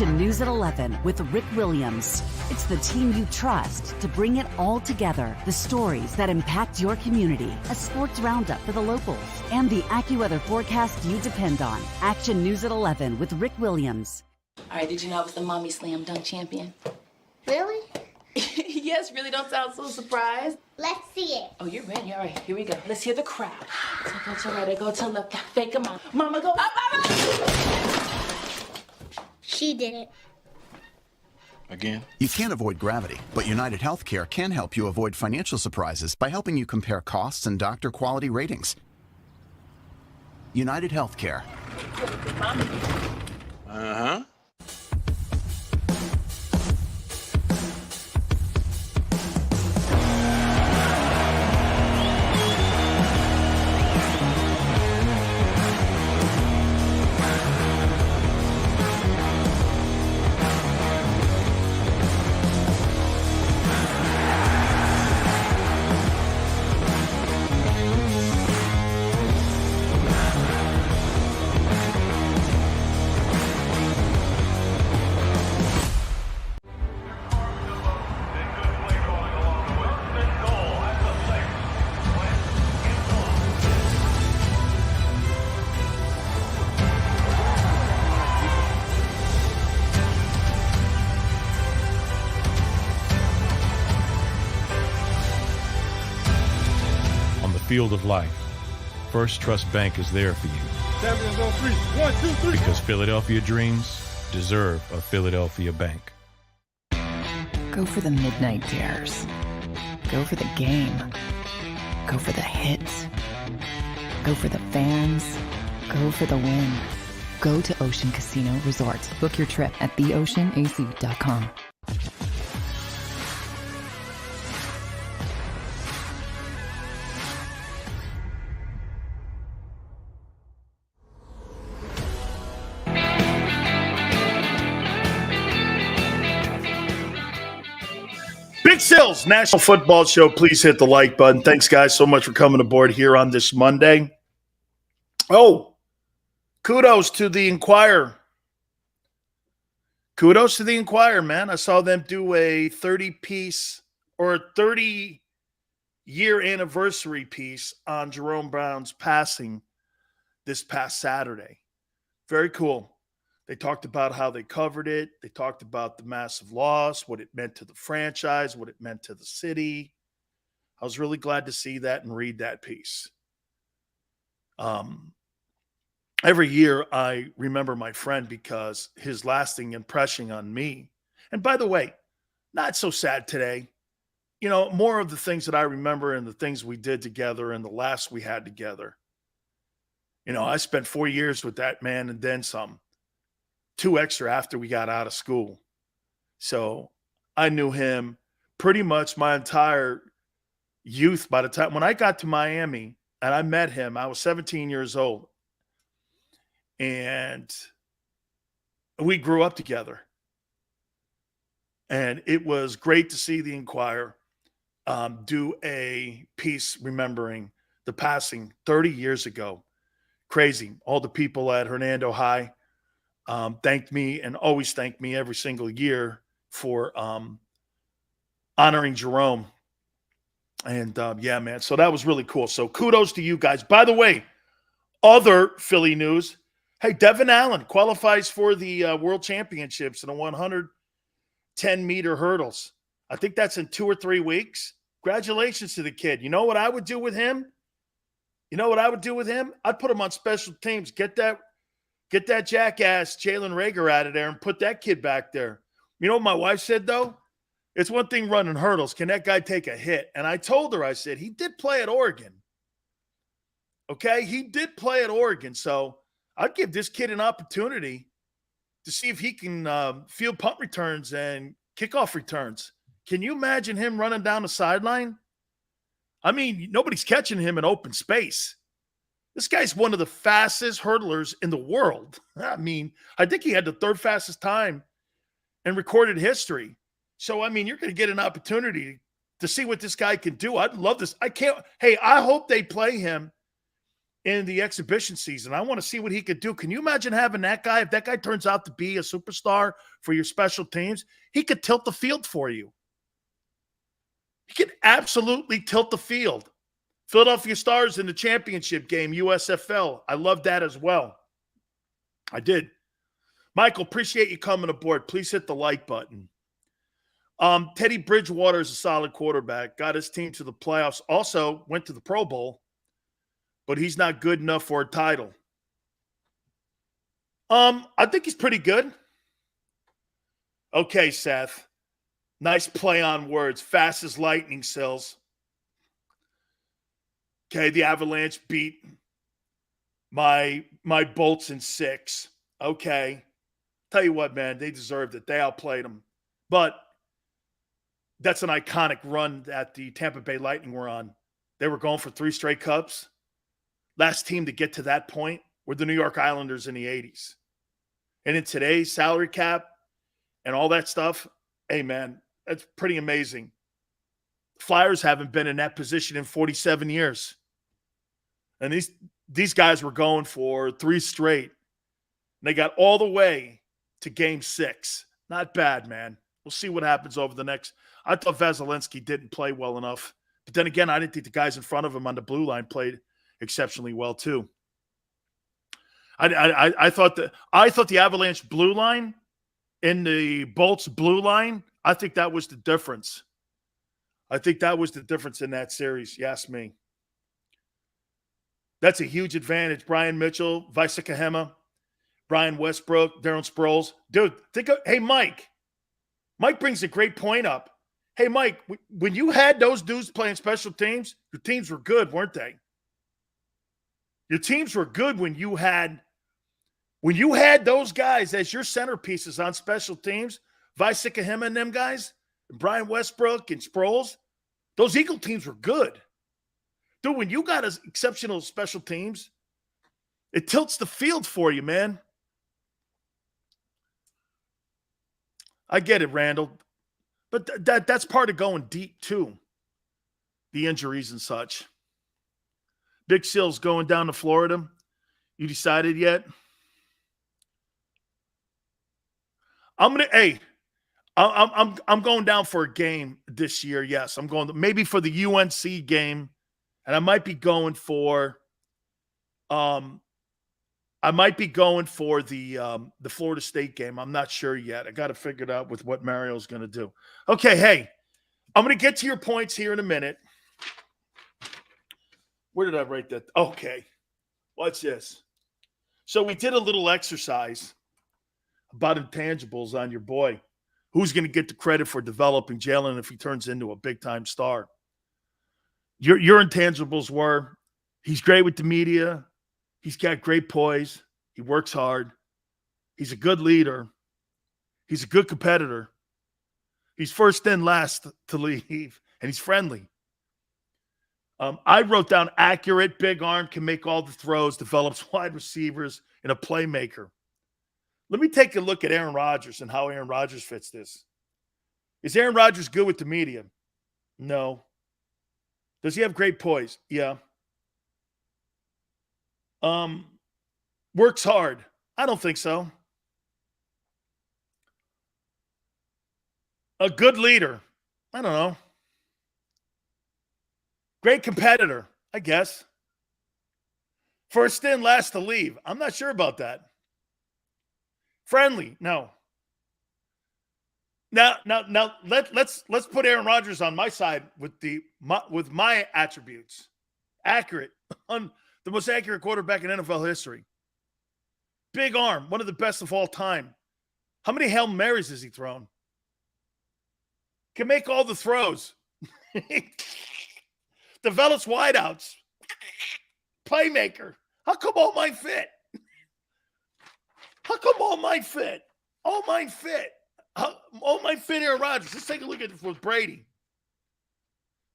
News at 11 with Rick Williams. It's the team you trust to bring it all together. The stories that impact your community, a sports roundup for the locals, and the AccuWeather forecast you depend on. Action News at 11 with Rick Williams. All right, did you know I was the Mommy Slam Dunk Champion? Really? Yes, really, don't sound so surprised. Let's see it. Oh, you're ready. All right, here we go. Let's hear the crowd. So go to right, I go to left, fake 'em out. Mama, go up, up, up. She did it. Again? You can't avoid gravity, but United Healthcare can help you avoid financial surprises by helping you compare costs and doctor quality ratings. United Healthcare. Uh-huh. Field of life, First Trust Bank is there for you. Champions on three. 1, 2, 3. Because Philadelphia dreams deserve a Philadelphia bank. Go for the midnight dares. Go for the game. Go for the hits. Go for the fans. Go for the win. Go to Ocean Casino Resort. Book your trip at theoceanac.com. Big Sil's National Football Show. Please hit the like button. Thanks, guys, so much for coming aboard here on this Monday. Oh, kudos to the Inquirer. Kudos to the Inquirer, man. I saw them do a 30-piece or a 30-year anniversary piece on Jerome Brown's passing this past Saturday. Very cool. They talked about how they covered it. They talked about the massive loss, what it meant to the franchise, what it meant to the city. I was really glad to see that and read that piece. Every year I remember my friend because his lasting impression on me. And by the way, not so sad today. You know, more of the things that I remember and the things we did together and the laughs we had together. You know, I spent 4 years with that man and then some. 2 extra after we got out of school. So I knew him pretty much my entire youth. By the time when I got to Miami and I met him, I was 17 years old. And we grew up together. And it was great to see the Inquirer do a piece remembering the passing 30 years ago. Crazy. All the people at Hernando High thanked me and always thank me every single year for honoring Jerome. And yeah, man, so that was really cool. So kudos to you guys. By the way, other Philly news. Hey, Devon Allen qualifies for the World Championships in the 110-meter hurdles. I think that's in 2 or 3 weeks. Congratulations to the kid. You know what I would do with him? I'd put him on special teams. Get that jackass Jalen Reagor out of there and put that kid back there. You know what my wife said, though? It's one thing running hurdles. Can that guy take a hit? And I told her, I said, he did play at Oregon. Okay? He did play at Oregon. So I'd give this kid an opportunity to see if he can field punt returns and kickoff returns. Can you imagine him running down the sideline? I mean, nobody's catching him in open space. This guy's one of the fastest hurdlers in the world. I mean, I think he had the 3rd fastest time in recorded history. So, I mean, you're going to get an opportunity to see what this guy can do. I'd love this. I hope they play him in the exhibition season. I want to see what he could do. Can you imagine having that guy? If that guy turns out to be a superstar for your special teams, he could tilt the field for you. He could absolutely tilt the field. Philadelphia Stars in the championship game, USFL. I love that as well. I did. Michael, appreciate you coming aboard. Please hit the like button. Teddy Bridgewater is a solid quarterback. Got his team to the playoffs. Also went to the Pro Bowl. But he's not good enough for a title. I think he's pretty good. Okay, Seth. Nice play on words. Fast as lightning, Sills. Okay, the Avalanche beat my Bolts in 6. Okay. Tell you what, man, they deserved it. They outplayed them. But that's an iconic run that the Tampa Bay Lightning were on. They were going for 3 straight cups. Last team to get to that point were the New York Islanders in the 80s. And in today's salary cap and all that stuff, hey, man, that's pretty amazing. Flyers haven't been in that position in 47 years. And these guys were going for 3 straight. And they got all the way to game 6. Not bad, man. We'll see what happens over the next. I thought Vasilevsky didn't play well enough. But then again, I didn't think the guys in front of him on the blue line played exceptionally well too. I thought the Avalanche blue line and the Bolts blue line, I think that was the difference. I think that was the difference in that series. You ask me. That's a huge advantage. Brian Mitchell, Vaisakahema, Brian Westbrook, Darren Sproles. Dude, hey, Mike. Mike brings a great point up. Hey, Mike, when you had those dudes playing special teams, your teams were good, weren't they? Your teams were good when you had those guys as your centerpieces on special teams, Vaisakahema and them guys, and Brian Westbrook and Sproles. Those Eagle teams were good. Dude, when you got exceptional special teams, it tilts the field for you, man. I get it, Randall. But that's part of going deep, too. The injuries and such. Big Sills going down to Florida. You decided yet? I'm going down for a game this year. Yes, I'm going maybe for the UNC game, and I might be going for the Florida State game. I'm not sure yet. I got to figure it out with what Mario's going to do. Okay, hey, I'm going to get to your points here in a minute. Where did I write that? Okay, watch this. So we did a little exercise about intangibles on your boy. Who's going to get the credit for developing Jalen if he turns into a big-time star? Your intangibles were he's great with the media. He's got great poise. He works hard. He's a good leader. He's a good competitor. He's first in, last to leave, and he's friendly. I wrote down accurate, big arm, can make all the throws, develops wide receivers, and a playmaker. Let me take a look at Aaron Rodgers and how Aaron Rodgers fits this. Is Aaron Rodgers good with the media? No. Does he have great poise? Yeah. Works hard? I don't think so. A good leader? I don't know. Great competitor? I guess. First in, last to leave? I'm not sure about that. Friendly? No. Now, let's put Aaron Rodgers on my side with my attributes. Accurate, the most accurate quarterback in NFL history. Big arm, one of the best of all time. How many Hail Marys has he thrown? Can make all the throws. Develops wideouts. Playmaker. How come all mine fit? How come all mine fit? All mine fit. All mine fit Aaron Rodgers. Let's take a look at it with Brady.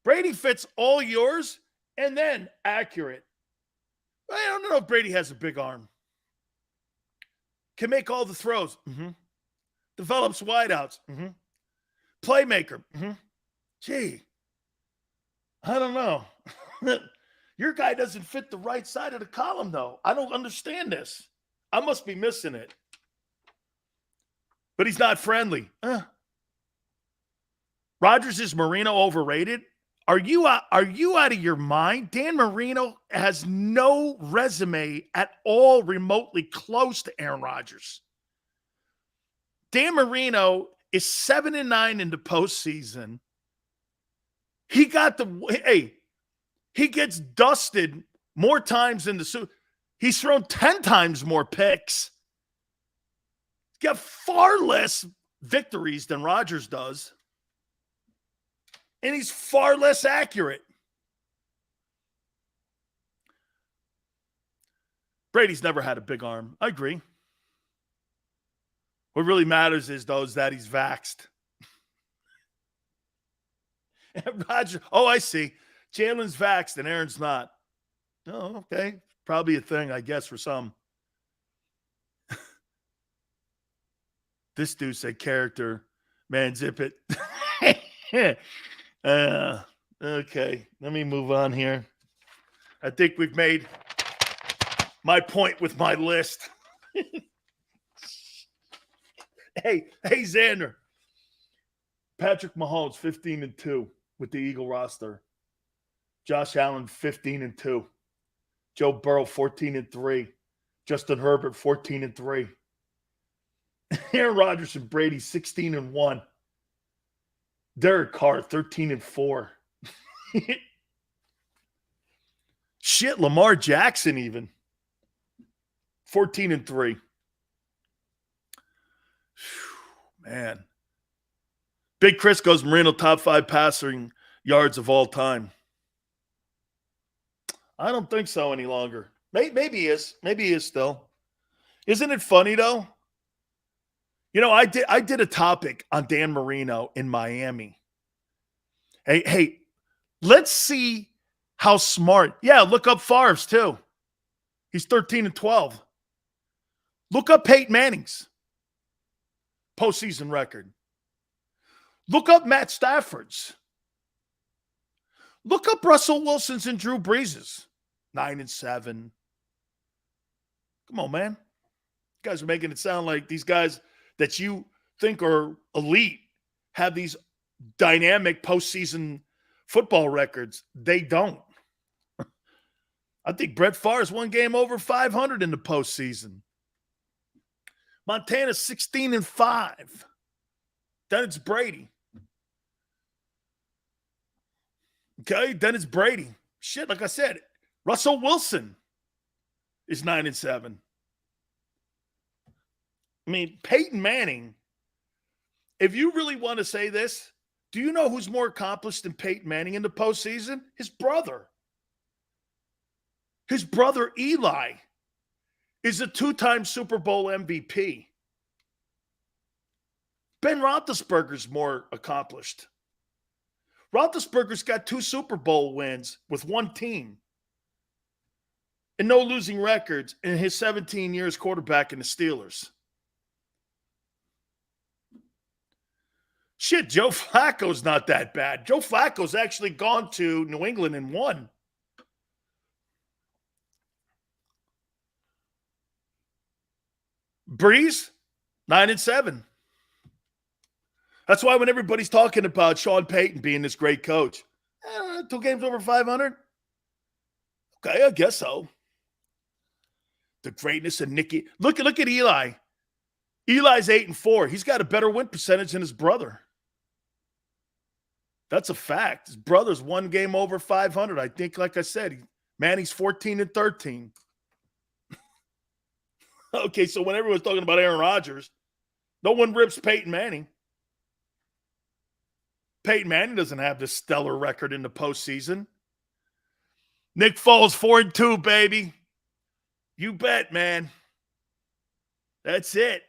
Brady fits all yours and then accurate. I don't know if Brady has a big arm. Can make all the throws. Mm-hmm. Develops wideouts. Mm-hmm. Playmaker. Mm-hmm. Gee, I don't know. Your guy doesn't fit the right side of the column, though. I don't understand this. I must be missing it. But he's not friendly. Rodgers is Marino overrated? Are you out of your mind? Dan Marino has no resume at all remotely close to Aaron Rodgers. Dan Marino is 7-9 in the postseason. He gets dusted more times in the Super. He's thrown 10 times more picks. He's got far less victories than Rodgers does. And he's far less accurate. Brady's never had a big arm. I agree. What really matters is that he's vaxxed. And Rodgers, I see. Jalen's vaxxed and Aaron's not. Oh, okay. Probably a thing, I guess, for some. This dude said character. Man, zip it. Okay, let me move on here. I think we've made my point with my list. Hey, Xander. Patrick Mahomes, 15-2 with the Eagle roster. Josh Allen, 15-2. Joe Burrow, 14-3. Justin Herbert, 14-3. Aaron Rodgers and Brady, 16-1. Derek Carr, 13-4. Shit, Lamar Jackson even. 14-3. Man. Big Chris goes Marino, top 5 passing yards of all time. I don't think so any longer. Maybe he is. Maybe he is still. Isn't it funny, though? You know, I did a topic on Dan Marino in Miami. Hey, let's see how smart. Yeah, look up Favre's, too. He's 13-12. Look up Peyton Manning's postseason record. Look up Matt Stafford's. Look up Russell Wilson's and Drew Brees's. 9-7. Come on, man. You guys are making it sound like these guys that you think are elite have these dynamic postseason football records. They don't. I think Brett Favre's one game over 500 in the postseason. Montana's 16-5. Then it's Brady. Okay, then it's Brady. Shit, like I said, Russell Wilson is 9-7. I mean, Peyton Manning, if you really want to say this, do you know who's more accomplished than Peyton Manning in the postseason? His brother. His brother Eli is a 2-time Super Bowl MVP. Ben Roethlisberger's more accomplished. Roethlisberger's got 2 Super Bowl wins with one team and no losing records in his 17 years quarterbacking the Steelers. Shit, Joe Flacco's not that bad. Joe Flacco's actually gone to New England and won. Breeze, 9-7. That's why when everybody's talking about Sean Payton being this great coach, 2 games over 500? Okay, I guess so. The greatness of Nicky. Look at Eli. Eli's 8-4. He's got a better win percentage than his brother. That's a fact. His brother's 1 game over 500. I think, like I said, Manning's 14-13. Okay, so when everyone's talking about Aaron Rodgers, no one rips Peyton Manning. Peyton Manning doesn't have this stellar record in the postseason. Nick Foles, 4-2, baby. You bet, man. That's it.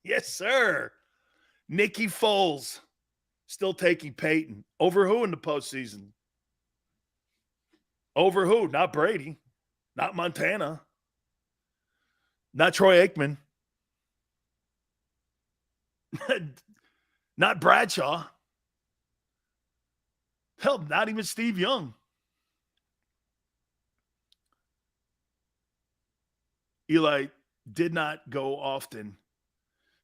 Yes, sir. Nicky Foles still taking Peyton. Over who in the postseason? Over who? Not Brady. Not Montana. Not Troy Aikman. Not Bradshaw. Hell, not even Steve Young. Eli did not go often.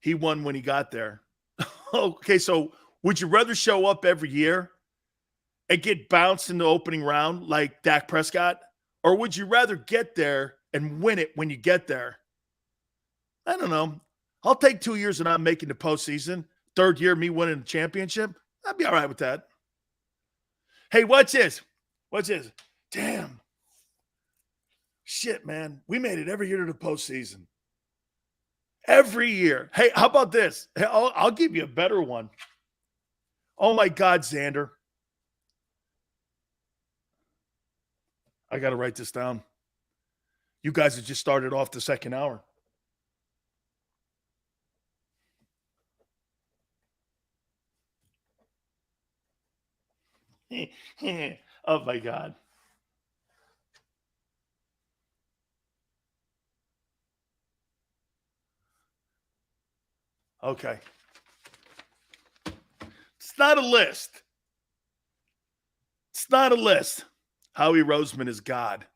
He won when he got there. Okay, so would you rather show up every year and get bounced in the opening round like Dak Prescott? Or would you rather get there and win it when you get there? I don't know. I'll take 2 years and I'm making the postseason. 3rd year, me winning the championship. I'd be all right with that. Hey, watch this. Watch this. Damn. Shit, man. We made it every year to the postseason. Every year. Hey, how about this? Hey, I'll give you a better one. Oh, my God, Xander. I got to write this down. You guys have just started off the second hour. Oh, my God. Okay. It's not a list. It's not a list. Howie Roseman is God.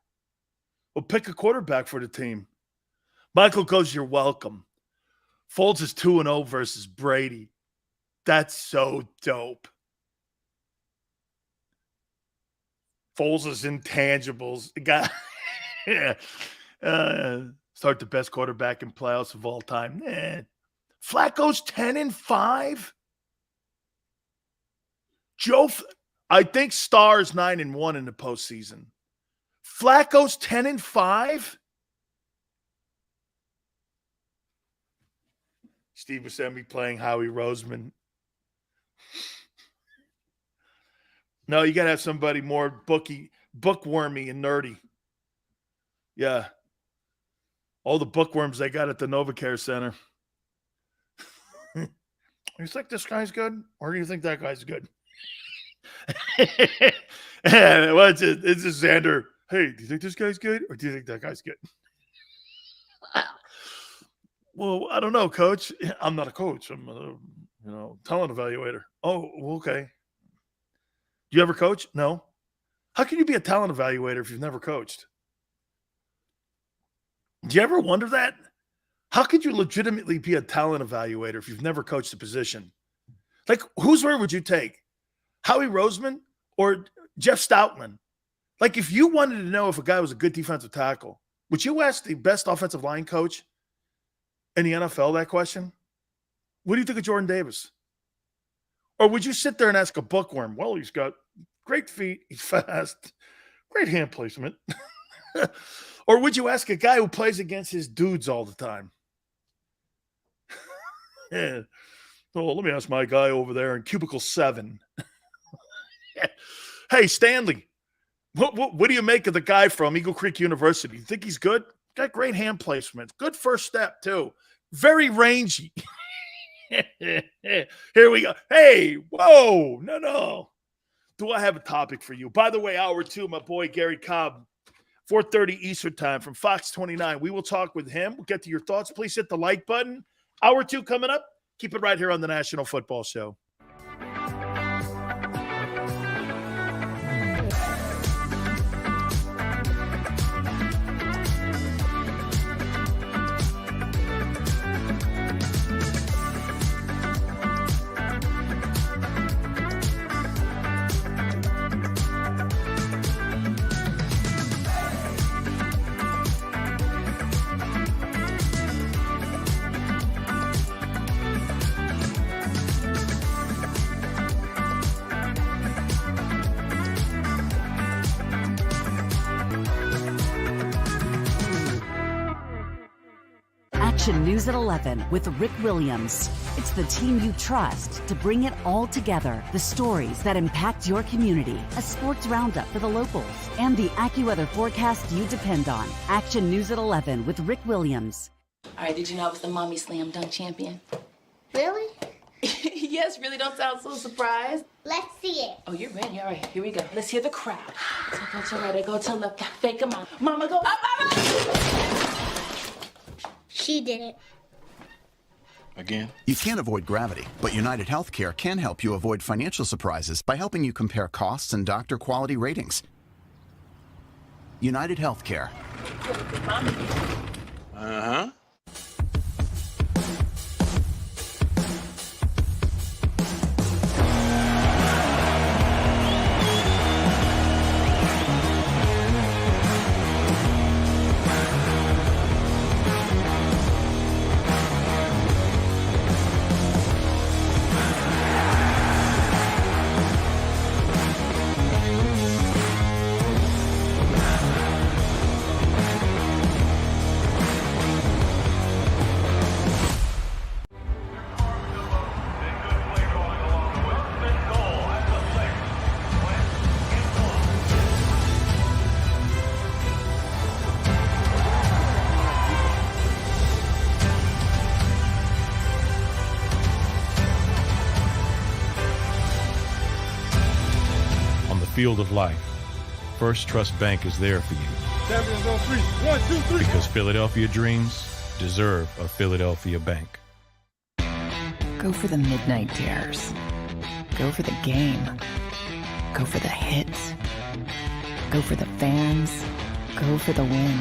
Well, pick a quarterback for the team. Michael goes, you're welcome. Foles is 2-0 versus Brady. That's so dope. Foles' intangibles. Got start the best quarterback in playoffs of all time. Flacco's 10-5. I think Starr's 9-1 in the postseason. Flacco's 10-5. Steve Buscemi playing Howie Roseman. No, you got to have somebody more bookwormy and nerdy. Yeah. All the bookworms they got at the NovaCare Center. You think this guy's good? Or do you think that guy's good? Well, it's just Xander. Hey, do you think this guy's good? Or do you think that guy's good? Well, I don't know, coach. I'm not a coach. I'm a talent evaluator. Oh, okay. Do you ever coach? No. How can you be a talent evaluator if you've never coached? Do you ever wonder that? How could you legitimately be a talent evaluator if you've never coached a position? Like, whose word would you take? Howie Roseman or Jeff Stoutland? Like, if you wanted to know if a guy was a good defensive tackle, would you ask the best offensive line coach in the NFL that question? What do you think of Jordan Davis? Or would you sit there and ask a bookworm? Well, he's got great feet, he's fast, great hand placement. Or would you ask a guy who plays against his dudes all the time? Yeah. Oh, let me ask my guy over there in cubicle 7. Hey, Stanley, what do you make of the guy from Eagle Creek University? You think he's good? Got great hand placement. Good first step, too. Very rangy. Here we go. Hey, whoa, no. Do I have a topic for you? By the way, hour 2, my boy Gary Cobb, 4:30 Eastern time from Fox 29. We will talk with him. We'll get to your thoughts. Please hit the like button. Hour 2 coming up. Keep it right here on the National Football Show. News at 11 with Rick Williams. It's the team you trust to bring it all together. The stories that impact your community, a sports roundup for the locals, and the AccuWeather forecast you depend on. Action News at 11 with Rick Williams. All right, did you know I was the mommy slam dunk champion? Really? Yes, really, don't sound so surprised. Let's see it. Oh, you're ready. All right, here we go. Let's hear the crowd. So go to right, I go to left, fake 'em out. Mama go up, She did it. Again? You can't avoid gravity, but United Healthcare can help you avoid financial surprises by helping you compare costs and doctor quality ratings. United Healthcare. Uh-huh. Field of life, First Trust Bank is there for you. Champions on 3. 1, 2, 3. Because Philadelphia dreams deserve a Philadelphia bank. Go for the midnight dares. Go for the game. Go for the hits. Go for the fans. Go for the win.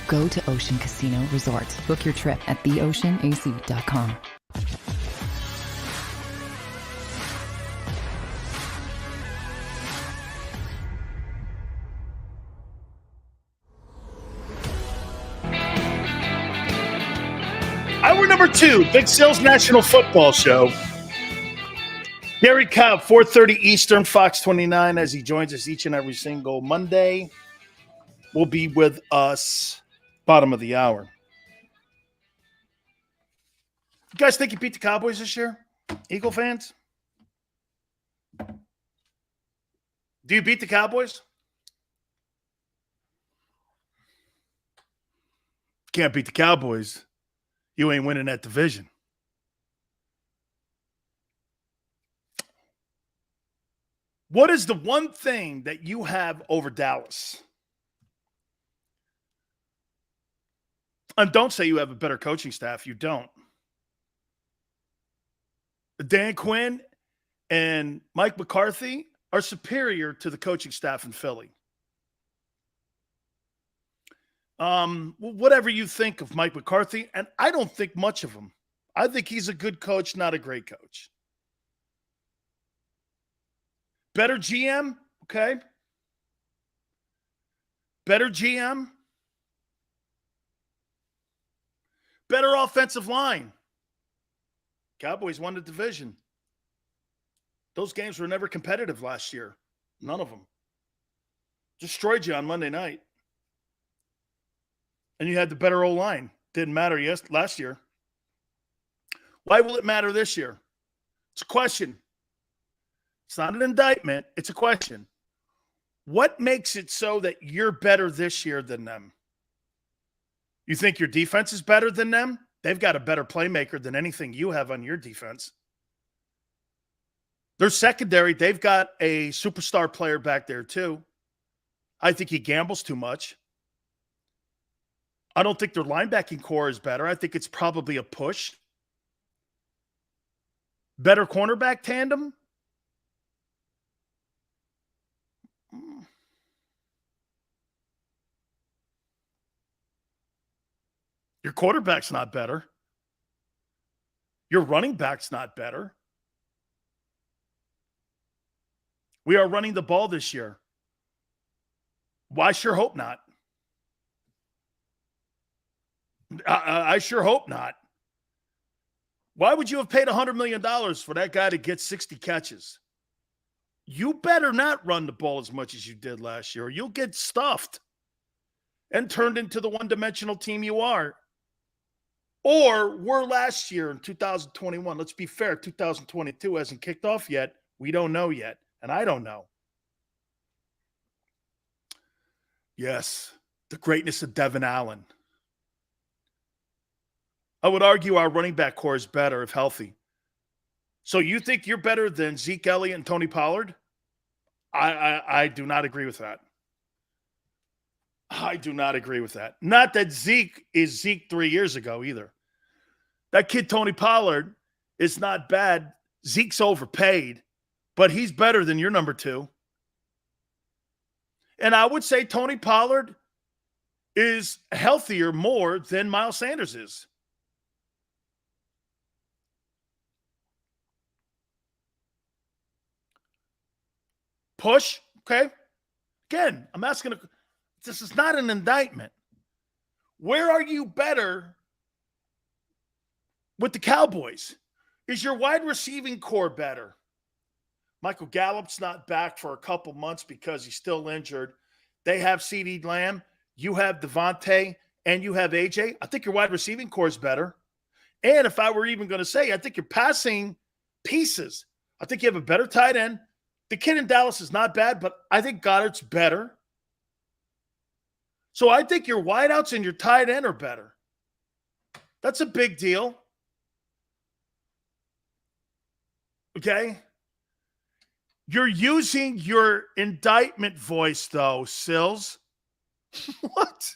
Go to Ocean Casino Resort. Book your trip at theoceanac.com. Hour number 2, Big Sales National Football Show. Gary Cobb, 4:30 Eastern, Fox 29, as he joins us each and every single Monday, will be with us bottom of the hour. You guys think you beat the Cowboys this year? Eagle fans? Do you beat the Cowboys? Can't beat the Cowboys. You ain't winning that division. What is the one thing that you have over Dallas? And don't say you have a better coaching staff. You don't. Dan Quinn and Mike McCarthy are superior to the coaching staff in Philly. Whatever you think of Mike McCarthy, and I don't think much of him. I think he's a good coach, not a great coach. Better GM, okay. Better GM. Better offensive line. Cowboys won the division. Those games were never competitive last year. None of them. Destroyed you on Monday night. And you had the better O-line. Didn't matter last year. Why will it matter this year? It's a question. It's not an indictment. It's a question. What makes it so that you're better this year than them? You think your defense is better than them? They've got a better playmaker than anything you have on your defense. Their secondary, they've got a superstar player back there too. I think he gambles too much. I don't think their linebacking core is better. I think it's probably a push. Better cornerback tandem? Your quarterback's not better. Your running back's not better. We are running the ball this year. Well, I sure hope not. I sure hope not. Why would you have paid $100 million for that guy to get 60 catches? You better not run the ball as much as you did last year, or you'll get stuffed and turned into the one-dimensional team you are. Or were last year in 2021. Let's be fair, 2022 hasn't kicked off yet. We don't know yet, and I don't know. Yes, the greatness of Devon Allen. I would argue our running back core is better if healthy. So you think you're better than Zeke Elliott and Tony Pollard? I do not agree with that. I do not agree with that. Not that Zeke is Zeke 3 years ago either. That kid Tony Pollard is not bad. Zeke's overpaid, but he's better than your number two. And I would say Tony Pollard is healthier more than Miles Sanders is. Push, okay? Again, I'm asking, this is not an indictment. Where are you better with the Cowboys? Is your wide receiving core better? Michael Gallup's not back for a couple months because he's still injured. They have CeeDee Lamb. You have Devontae, and you have AJ. I think your wide receiving core is better. And if I were even going to say, I think your passing pieces, I think you have a better tight end. The kid in Dallas is not bad, but I think Goddard's better. So I think your wideouts and your tight end are better. That's a big deal. Okay? You're using your indictment voice, though, Sills. What?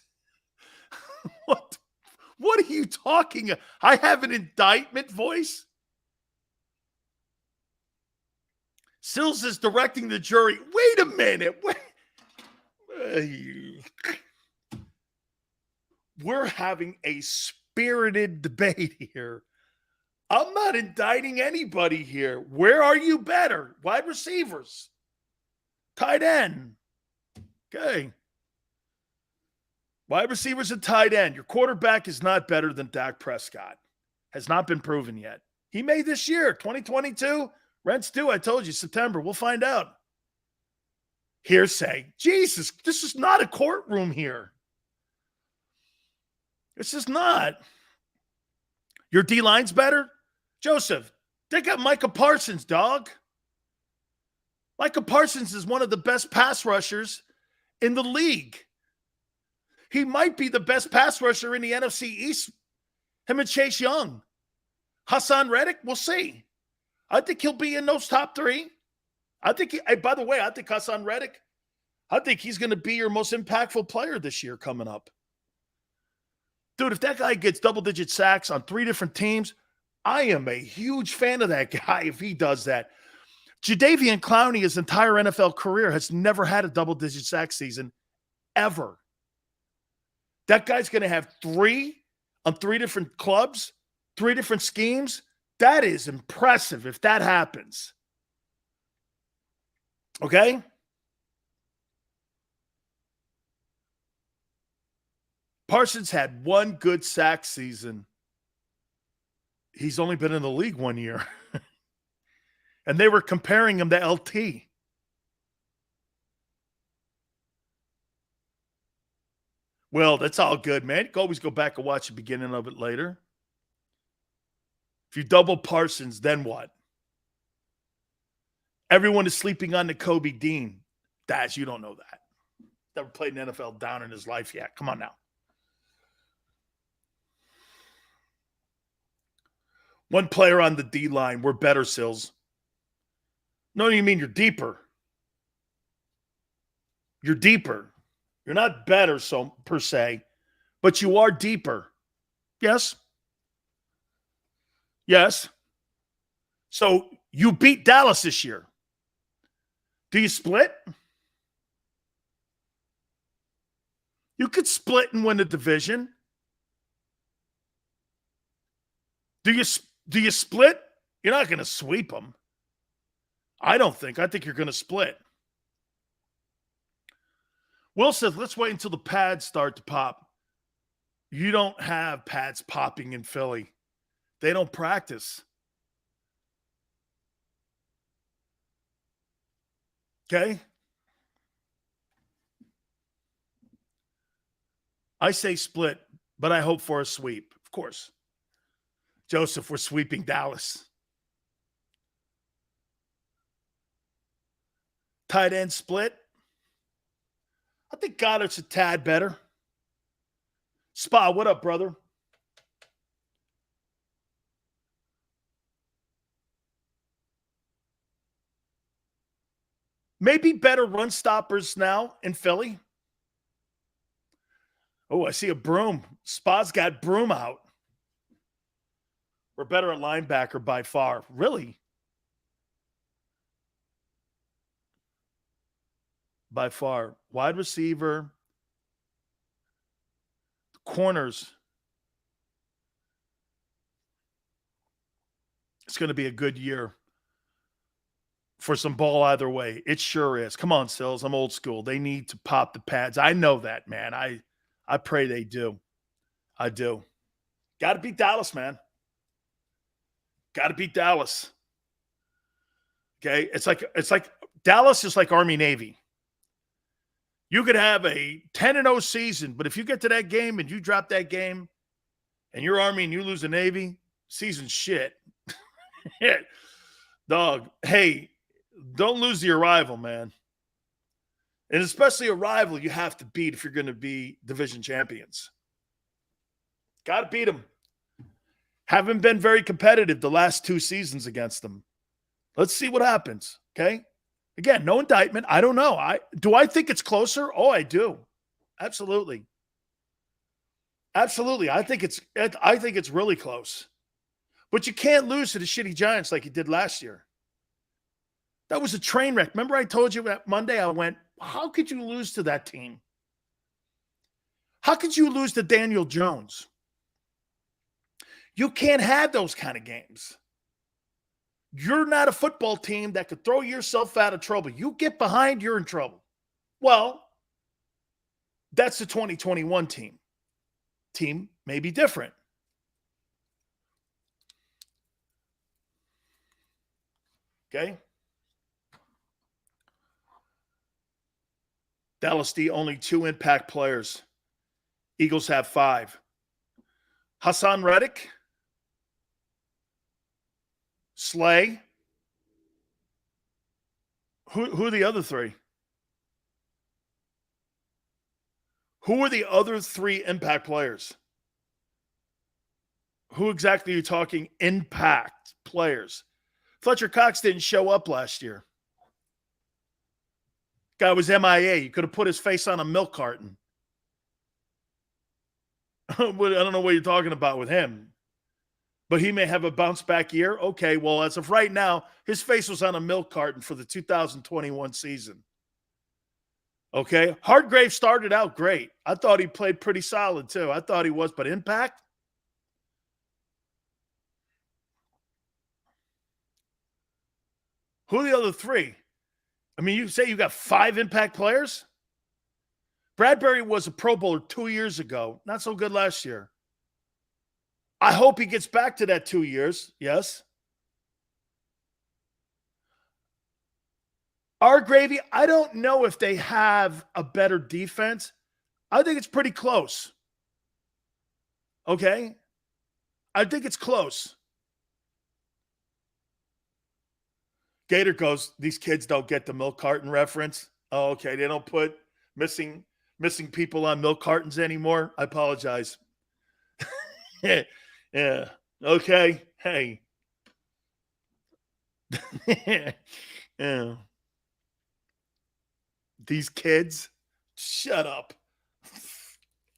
What are you talking about? I have an indictment voice? Sills is directing the jury. Wait a minute. We're having a spirited debate here. I'm not indicting anybody here. Where are you better? Wide receivers. Tight end. Okay. Wide receivers and tight end. Your quarterback is not better than Dak Prescott. Has not been proven yet. He may this year, 2022. Rents due, I told you, September. We'll find out. Hearsay. Jesus, this is not a courtroom here. This is not. Your D-line's better? Joseph, they got Micah Parsons, dog. Micah Parsons is one of the best pass rushers in the league. He might be the best pass rusher in the NFC East. Him and Chase Young. Hassan Reddick, we'll see. I think he'll be in those top three. I think, by the way, I think Hassan Reddick, I think he's going to be your most impactful player this year coming up. Dude, if that guy gets double-digit sacks on 3 different teams, I am a huge fan of that guy if he does that. Jadeveon Clowney, his entire NFL career, has never had a double-digit sack season, ever. That guy's going to have 3 on 3 different clubs, 3 different schemes. That is impressive if that happens. Okay? Parsons had 1 good sack season. He's only been in the league 1 year. And they were comparing him to LT. Well, that's all good, man. You can always go back and watch the beginning of it later. If you double Parsons, then what? Everyone is sleeping on the Kobe Dean. Daz, you don't know that. Never played an NFL down in his life yet. Come on now. One player on the D line. We're better, Sills. No, you mean you're deeper. You're deeper. You're not better, so per se, but you are deeper. Yes. Yes. So you beat Dallas this year. Do you split? You could split and win the division. Do you split? You're not going to sweep them. I don't think. I think you're going to split. Will says, let's wait until the pads start to pop. You don't have pads popping in Philly. They don't practice. Okay? I say split, but I hope for a sweep, of course. Joseph, we're sweeping Dallas. Tight end split. I think Goddard's a tad better. Spa, what up, brother? Maybe better run stoppers now in Philly. Oh, I see a broom. Spa's got broom out. We're better at linebacker by far. Really? By far. Wide receiver. Corners. It's going to be a good year for some ball either way. It sure is. Come on, Sills. I'm old school. They need to pop the pads. I know that, man. I pray they do. I do. Got to beat Dallas, man. Got to beat Dallas. Okay? It's like Dallas is like Army Navy. You could have a 10-0 season, but if you get to that game and you drop that game and you're Army and you lose the Navy, season's shit. Dog, hey, don't lose the arrival, man. And especially a rival you have to beat if you're going to be division champions. Got to beat them. Haven't been very competitive the last 2 seasons against them. Let's see what happens, okay? Again, no indictment. I don't know. Do I think it's closer? Oh, I do. Absolutely. Absolutely. I think it's really close. But you can't lose to the shitty Giants like you did last year. That was a train wreck. Remember I told you that Monday I went, how could you lose to that team? How could you lose to Daniel Jones? You can't have those kind of games. You're not a football team that could throw yourself out of trouble. You get behind, you're in trouble. Well, that's the 2021 team. Team may be different. Okay? Dallas D, only 2 impact players. Eagles have 5. Hassan Reddick. Slay. Who are the other 3? Who are the other 3 impact players? Who exactly are you talking impact players? Fletcher Cox didn't show up last year. Guy was MIA. You could have put his face on a milk carton. I don't know what you're talking about with him. But he may have a bounce back year. Okay, well, as of right now, his face was on a milk carton for the 2021 season. Okay. Hargrave started out great. I thought he played pretty solid too. I thought he was, but impact? Who are the other three? I mean, you say you got 5 impact players? Bradbury was a Pro Bowler 2 years ago. Not so good last year. I hope he gets back to that 2 years. Yes. Our Gravy, I don't know if they have a better defense. I think it's pretty close. Okay? I think it's close. Gator goes, these kids don't get the milk carton reference. Oh, okay. They don't put missing people on milk cartons anymore. I apologize. Yeah. Okay. Hey. Yeah. These kids, shut up.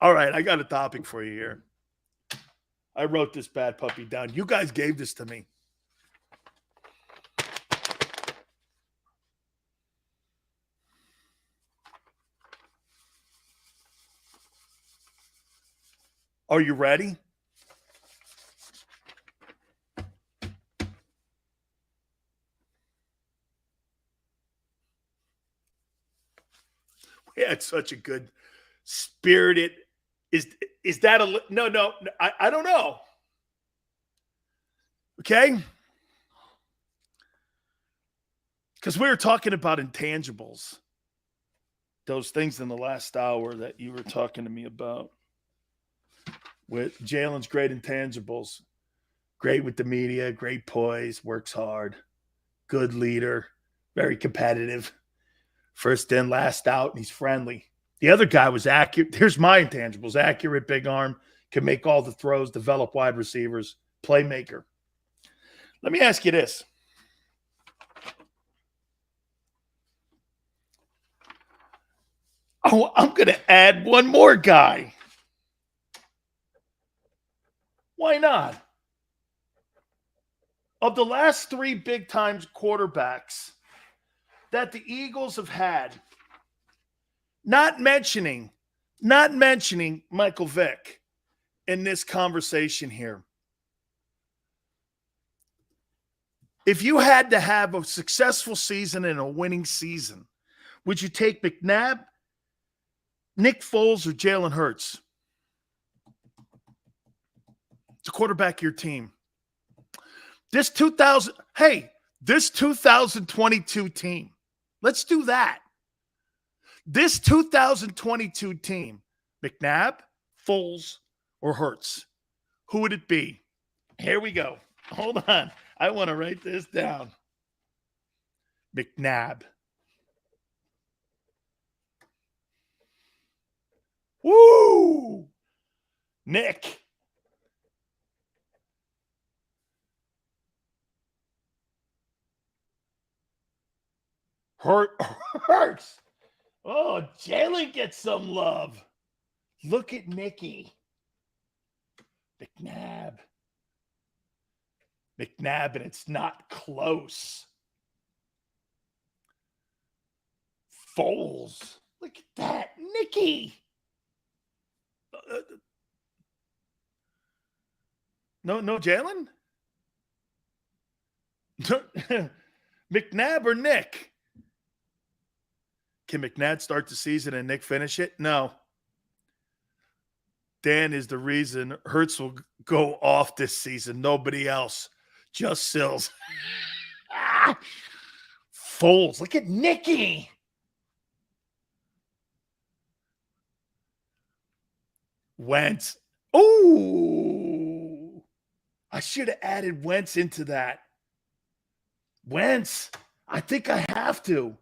All right, I got a topic for you here. I wrote this bad puppy down. You guys gave this to me. Are you ready? We had such a good spirited. Is that a no? I don't know. Okay, because we were talking about intangibles, those things in the last hour that you were talking to me about. With Jalen's great intangibles, great with the media, great poise, works hard, good leader, very competitive. First in, last out, and he's friendly. The other guy was accurate. Here's my intangibles. Accurate, big arm, can make all the throws, develop wide receivers, playmaker. Let me ask you this. Oh, I'm going to add one more guy. Why not? Of the last 3 big-time quarterbacks that the Eagles have had, not mentioning Michael Vick in this conversation here. If you had to have a successful season and a winning season, would you take McNabb, Nick Foles, or Jalen Hurts? It's a quarterback of your team. This 2022 team. Let's do that. This 2022 team, McNabb, Foles, or Hurts, who would it be? Here we go. Hold on. I want to write this down. McNabb. Woo! Nick. Hurts. Oh, Jalen gets some love. Look at Nicky. McNabb, and it's not close. Foles. Look at that. Nicky. No, Jalen? McNabb or Nick? Can McNabb start the season and Nick finish it? No. Dan is the reason Hurts will go off this season. Nobody else. Just Sills. Foles. Look at Nicky. Wentz. Oh, I should have added Wentz into that. Wentz. I think I have to.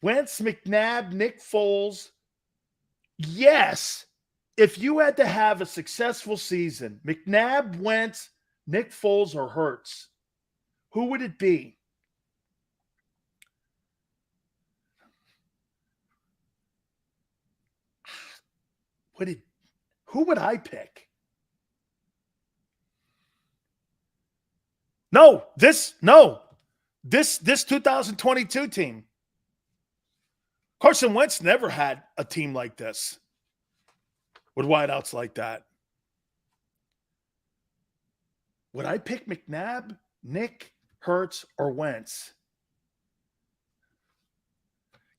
Wentz, McNabb, Nick Foles. Yes. If you had to have a successful season, McNabb, Wentz, Nick Foles, or Hurts, who would it be? Who would I pick? This 2022 team. Carson Wentz never had a team like this with wideouts like that. Would I pick McNabb, Nick, Hurts, or Wentz?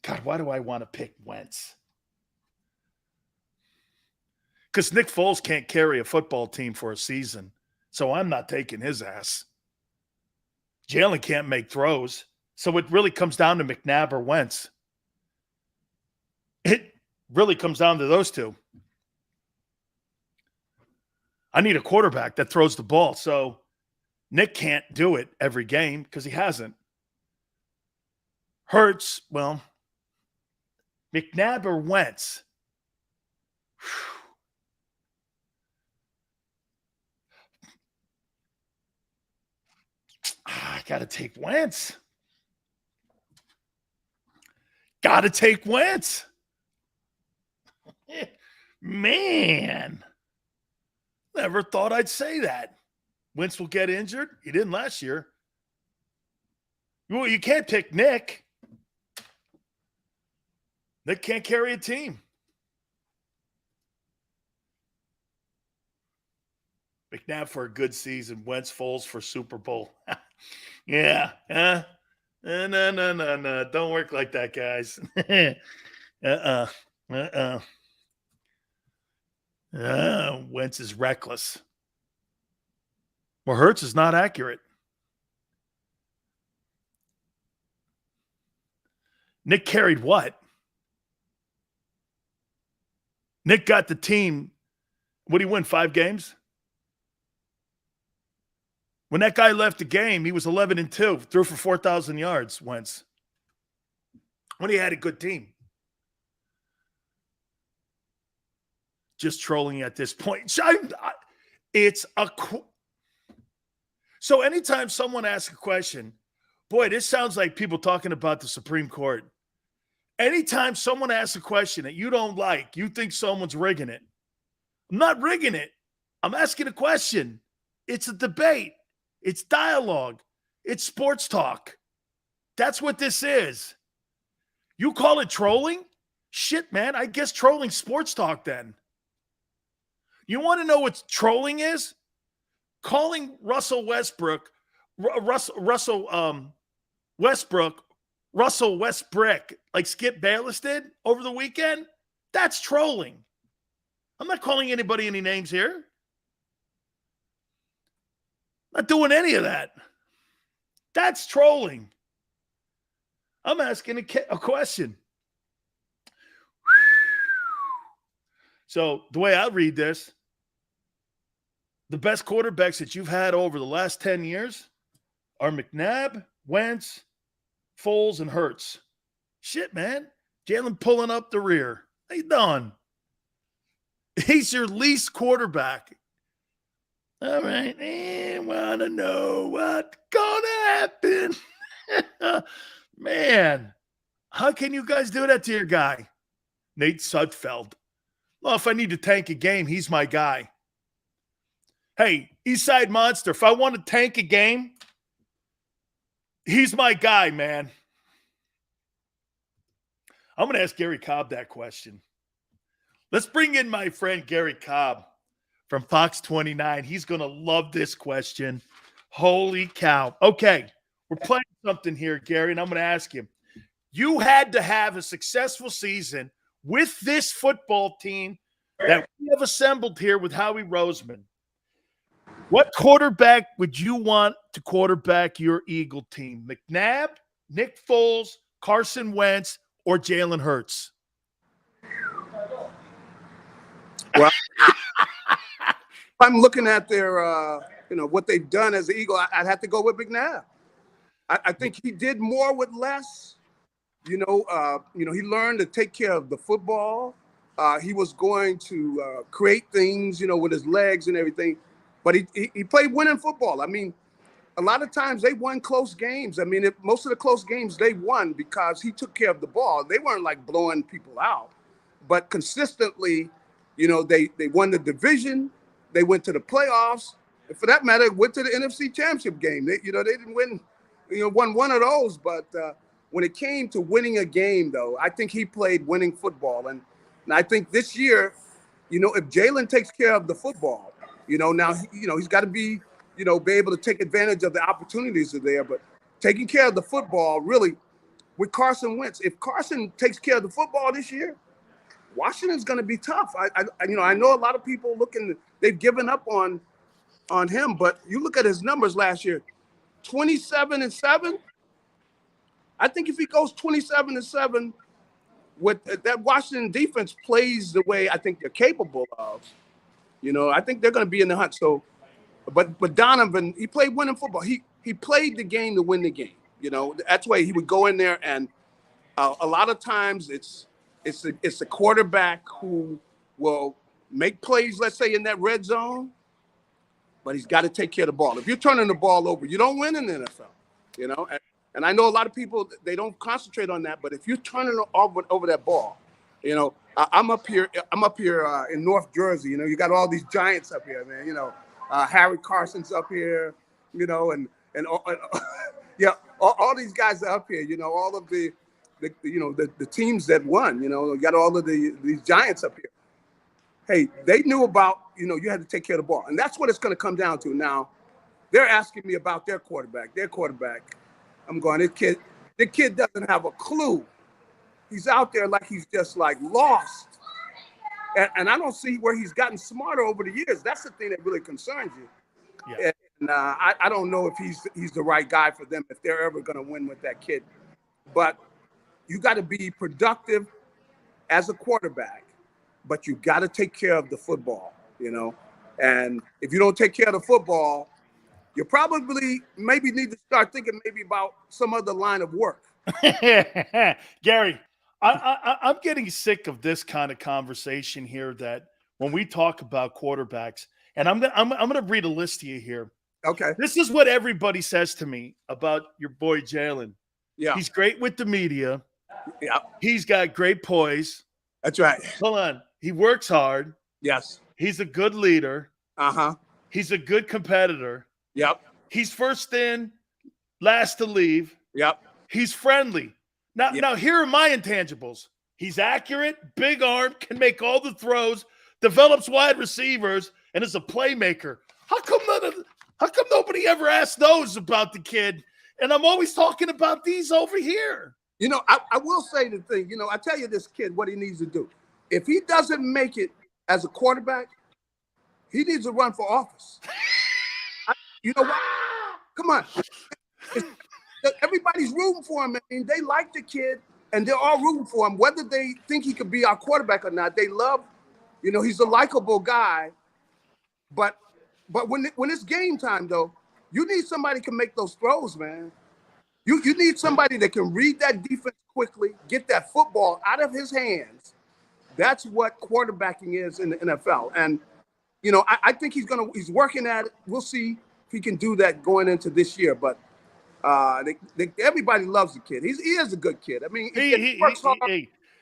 God, why do I want to pick Wentz? Because Nick Foles can't carry a football team for a season, so I'm not taking his ass. Jalen can't make throws, so it really comes down to McNabb or Wentz. It really comes down to those two. I need a quarterback that throws the ball, so Nick can't do it every game because he hasn't. Hurts, well, McNabb or Wentz? I got to take Wentz. Got to take Wentz. Man, never thought I'd say that. Wentz will get injured. He didn't last year. Well, you can't pick Nick. Nick can't carry a team. McNabb for a good season. Wentz, Foles for Super Bowl. Yeah. No. Don't work like that, guys. Wentz is reckless. Well, Hurts is not accurate. Nick carried what? Nick got the team. What did he win, 5 games? When that guy left the game, he was 11-2, threw for 4,000 yards, Wentz. When he had a good team. Just trolling at this point. So anytime someone asks a question, boy, this sounds like people talking about the Supreme Court. Anytime someone asks a question that you don't like, you think someone's rigging it. I'm not rigging it. I'm asking a question. It's a debate. It's dialogue. It's sports talk. That's what this is. You call it trolling? Shit, man. I guess trolling sports talk then. You want to know what trolling is? Calling Russell Westbrook, like Skip Bayless did over the weekend? That's trolling. I'm not calling anybody any names here. Not doing any of that. That's trolling. I'm asking a question. So the way I read this, the best quarterbacks that you've had over the last 10 years are McNabb, Wentz, Foles, and Hurts. Shit, man. Jalen pulling up the rear. How you doing? He's your least quarterback. All right. Want to know what's going to happen? Man, how can you guys do that to your guy? Nate Sudfeld. Well, if I need to tank a game, he's my guy. Hey, Eastside Monster, if I want to tank a game, he's my guy, man. I'm going to ask Gary Cobb that question. Let's bring in my friend Gary Cobb from Fox 29. He's going to love this question. Holy cow. Okay, we're playing something here, Gary, and I'm going to ask you. You had to have a successful season with this football team that we have assembled here with Howie Roseman. What quarterback would you want to quarterback your Eagle team? McNabb, Nick Foles, Carson Wentz, or Jalen Hurts? Well, I'm looking at their, what they've done as the Eagle. I'd have to go with McNabb. I think he did more with less. He learned to take care of the football. He was going to create things, with his legs and everything. But he played winning football. I mean, a lot of times they won close games. I mean, most of the close games they won because he took care of the ball. They weren't like blowing people out. But consistently, they won the division. They went to the playoffs. And for that matter, went to the NFC Championship game. They didn't win, won one of those. But when it came to winning a game, though, I think he played winning football. And I think this year, if Jalen takes care of the football, now, he's got to be able to take advantage of the opportunities that are there. But taking care of the football, really, with Carson Wentz, if Carson takes care of the football this year, Washington's going to be tough. I know a lot of people they've given up on him, but you look at his numbers last year, 27-7. I think if he goes 27-7 with that Washington defense plays the way I think they're capable of, I think they're going to be in the hunt. So, but Donovan, he played winning football. He played the game to win the game. That's why he would go in there, and a lot of times it's the quarterback who will make plays, let's say in that red zone, but he's got to take care of the ball. If you're turning the ball over, you don't win in the NFL. And I know a lot of people, they don't concentrate on that, but if you're turning over that ball, I'm up here in North Jersey. You got all these giants up here, man. Harry Carson's up here, and yeah, all these guys are up here. All of the teams that won. You got all of these giants up here. Hey, they knew about you had to take care of the ball, and that's what it's going to come down to. Now, they're asking me about their quarterback. I'm going, the kid doesn't have a clue. He's out there like he's just like lost. And I don't see where he's gotten smarter over the years. That's the thing that really concerns you. Yeah. And I don't know if he's the right guy for them, if they're ever going to win with that kid. But you got to be productive as a quarterback, but you got to take care of the football, And if you don't take care of the football, you probably maybe need to start thinking maybe about some other line of work. Gary, I'm getting sick of this kind of conversation here that when we talk about quarterbacks, and I'm gonna read a list to you here. Okay. This is what everybody says to me about your boy Jalen. Yeah. He's great with the media. Yeah. He's got great poise. That's right. Hold on. He works hard. Yes. He's a good leader. Uh-huh. He's a good competitor. Yep. He's first in, last to leave. Yep. He's friendly. Now here are my intangibles. He's accurate, big arm, can make all the throws, develops wide receivers, and is a playmaker. How come nobody ever asked those about the kid? And I'm always talking about these over here. I will say the thing. I tell you this kid what he needs to do. If he doesn't make it as a quarterback, he needs to run for office. You know what? Come on. Everybody's rooting for him. I mean, they like the kid, and they're all rooting for him, whether they think he could be our quarterback or not. They love, he's a likable guy. But when it's game time, though, you need somebody who can make those throws, man. You need somebody that can read that defense quickly, get that football out of his hands. That's what quarterbacking is in the NFL. And, I think he's working at it. We'll see if he can do that going into this year. But everybody loves the kid. He is a good kid. I mean, he works hard.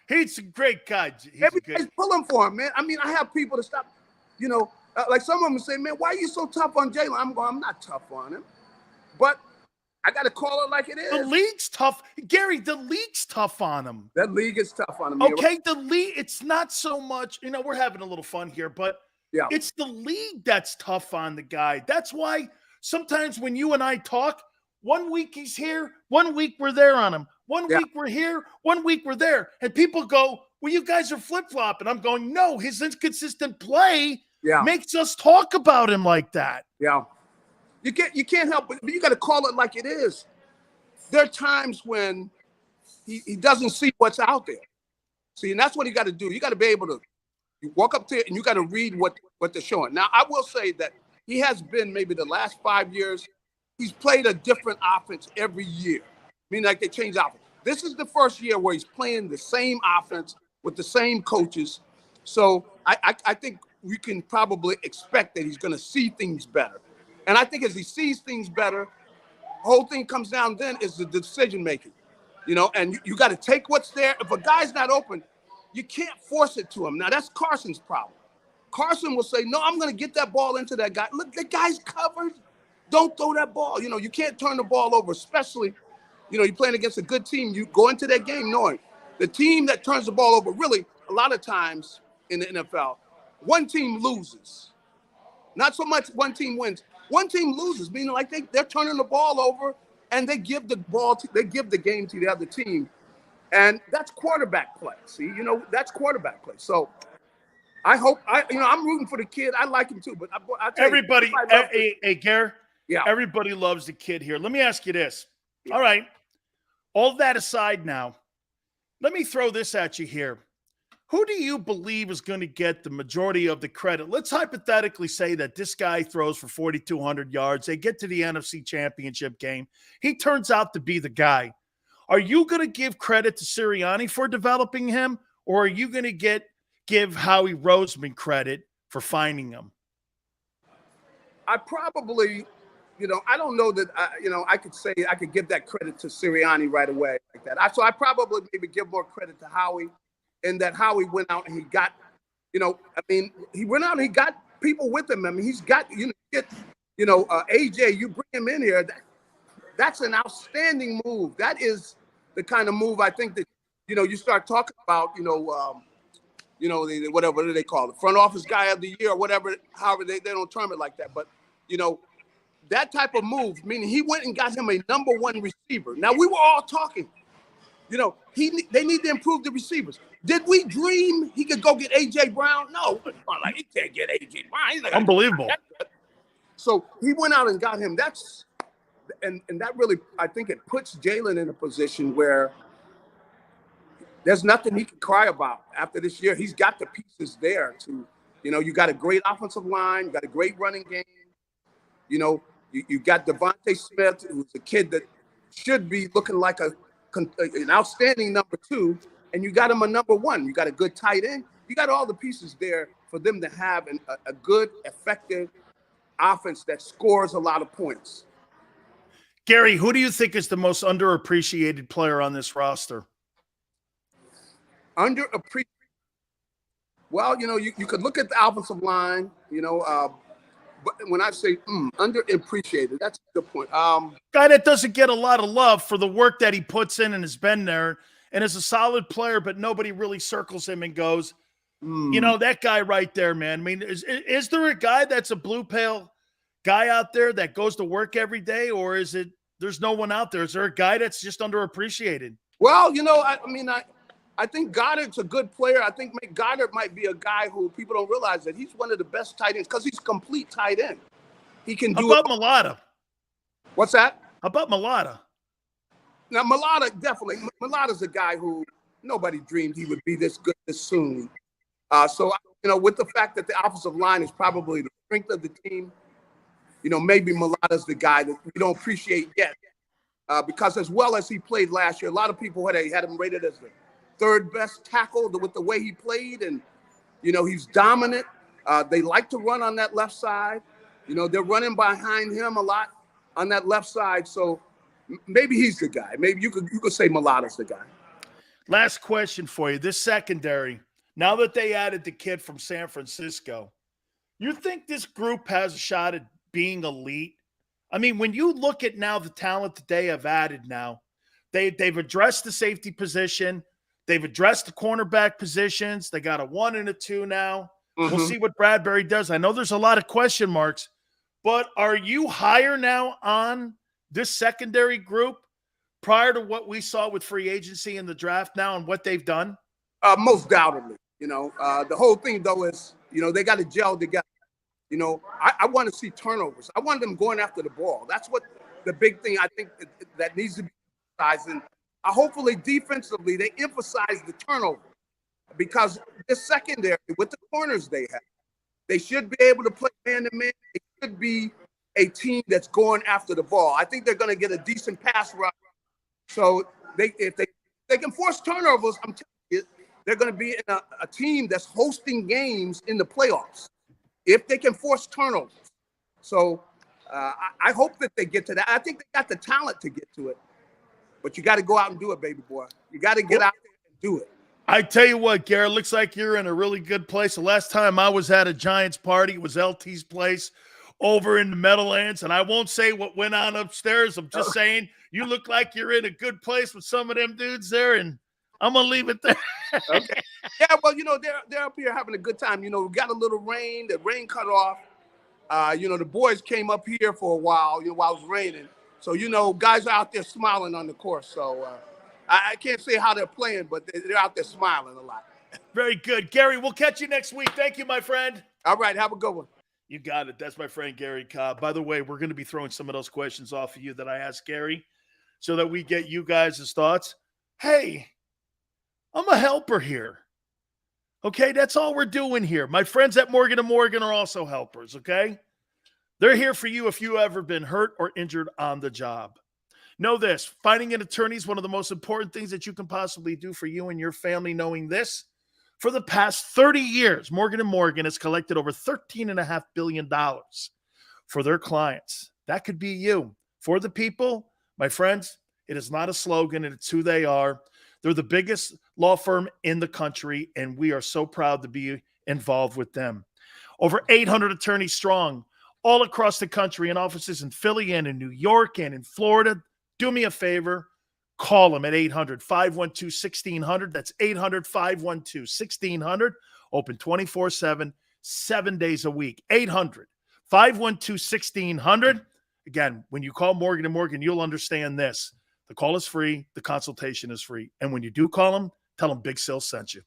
He's a great guy. Everybody's pulling for him, man. I mean, I have people to stop, like some of them say, man, why are you so tough on Jalen? I'm not tough on him. But I got to call it like it is. The league's tough. Gary, the league's tough on him. That league is tough on him. Okay, the league, it's not so much, we're having a little fun here, but yeah, it's the league that's tough on the guy. That's why sometimes when you and I talk, 1 week he's here, 1 week we're there on him. 1 week we're here, 1 week we're there. And people go, well, you guys are flip-flopping. I'm going, no, his inconsistent play makes us talk about him like that. Yeah. You can't help it, but you got to call it like it is. There are times when he doesn't see what's out there. See, and that's what you got to do. You got to be able to walk up to it, and you got to read what they're showing. Now, I will say that he has been maybe the last 5 years, he's played a different offense every year. Meaning like they change offense. This is the first year where he's playing the same offense with the same coaches. So I think we can probably expect that he's going to see things better. And I think as he sees things better, the whole thing comes down then is the decision making, and you got to take what's there. If a guy's not open, you can't force it to him. Now that's Carson's problem. Carson will say, no, I'm going to get that ball into that guy. Look, the guy's covered. Don't throw that ball. You can't turn the ball over, especially You know, you're playing against a good team. You go into that game knowing the team that turns the ball over, really, a lot of times in the NFL, one team loses. Not so much one team wins. One team loses, meaning like they're turning the ball over and they give the game to the other team. And that's quarterback play. See, you know, that's quarterback play. So I hope I'm rooting for the kid. I like him too, but I tell everybody, you, hey, Gare, yeah, everybody loves the kid here. Let me ask you this. All right. All that aside now, let me throw this at you here. Who do you believe is going to get the majority of the credit? Let's hypothetically say that this guy throws for 4,200 yards. They get to the NFC Championship game. He turns out to be the guy. Are you going to give credit to Sirianni for developing him, or are you going to give Howie Roseman credit for finding him? I probably, I don't know that, I could give that credit to Sirianni right away like that. So I probably maybe give more credit to Howie, and that Howie went out and he got, he went out and he got people with him. I mean, he's got, AJ, you bring him in here. That's an outstanding move. That is the kind of move I think that, you start talking about, whatever do they call it, front office guy of the year or whatever, however they don't term it like that. But, that type of move, meaning he went and got him a number one receiver. Now, we were all talking, they need to improve the receivers. Did we dream he could go get A.J. Brown? No, like he can't get A.J. Brown. He's like, unbelievable. So he went out and got him. And that really, I think it puts Jalen in a position where there's nothing he can cry about after this year. He's got the pieces there to, you got a great offensive line, you got a great running game. You got Devontae Smith, who's a kid that should be looking like an outstanding number two, and you got him a number one. You got a good tight end. You got all the pieces there for them to have a good, effective offense that scores a lot of points. Gary, who do you think is the most underappreciated player on this roster? Underappreciated? Well, you could look at the offensive line, but when I say underappreciated, that's a good point. Guy that doesn't get a lot of love for the work that he puts in and has been there and is a solid player, but nobody really circles him and goes, that guy right there, man. I mean, is there a guy that's a blue pale guy out there that goes to work every day, or is it there's no one out there? Is there a guy that's just underappreciated? Well, I think Goddard's a good player. I think Goddard might be a guy who people don't realize that he's one of the best tight ends because he's complete tight end. He can do How about Mulata? What's that? How about Mulata? Now, Mulata, definitely. Mulata's a guy who nobody dreamed he would be this good this soon. So, with the fact that the offensive line is probably the strength of the team, maybe Mulata's the guy that we don't appreciate yet. Because as well as he played last year, a lot of people had him rated as the third best tackle with the way he played. And, he's dominant. They like to run on that left side. They're running behind him a lot on that left side. So maybe he's the guy. Maybe you could say Mulata's the guy. Last question for you. This secondary, now that they added the kid from San Francisco, you think this group has a shot at being elite? I mean, when you look at now the talent that they have added now, they've addressed the safety position. They've addressed the cornerback positions. They got a 1 and a 2 now. We'll see what Bradbury does. I know there's a lot of question marks, but are you higher now on this secondary group prior to what we saw with free agency in the draft now and what they've done? Most doubtedly. The whole thing, though, is, they got to gel together. I want to see turnovers. I want them going after the ball. That's what the big thing I think that needs to be emphasized. And hopefully defensively they emphasize the turnover, because this secondary with the corners they have, they should be able to play man-to-man. It should be a team that's going after the ball. I think they're going to get a decent pass rush. So if they can force turnovers, I'm telling you, they're going to be in a team that's hosting games in the playoffs if they can force turnovers. So I hope that they get to that. I think they got the talent to get to it. But you got to go out and do it, baby boy. You got to get out there and do it. I tell you what, Garrett, looks like you're in a really good place. The last time I was at a Giants party, it was LT's place over in the Meadowlands. And I won't say what went on upstairs. I'm just saying you look like you're in a good place with some of them dudes there, and I'm going to leave it there. Okay. Yeah, well, they're up here having a good time. We got a little rain. The rain cut off. The boys came up here for a while, while it was raining. So, guys are out there smiling on the course. So I can't say how they're playing, but they're out there smiling a lot. Very good. Gary, we'll catch you next week. Thank you, my friend. All right. Have a good one. You got it. That's my friend Gary Cobb. By the way, we're going to be throwing some of those questions off of you that I asked Gary so that we get you guys' thoughts. Hey, I'm a helper here. Okay, that's all we're doing here. My friends at Morgan & Morgan are also helpers, okay? They're here for you if you've ever been hurt or injured on the job. Know this, finding an attorney is one of the most important things that you can possibly do for you and your family. Knowing this, for the past 30 years, Morgan & Morgan has collected over $13.5 billion for their clients. That could be you. For the people, my friends, it is not a slogan, and it's who they are. They're the biggest law firm in the country, and we are so proud to be involved with them. Over 800 attorneys strong, all across the country, in offices in Philly and in New York and in Florida. Do me a favor. Call them at 800-512-1600. That's 800-512-1600. Open 24/7, 7 days a week. 800-512-1600. Again, when you call Morgan & Morgan, you'll understand this. The call is free. The consultation is free. And when you do call them, tell them Big Sil sent you.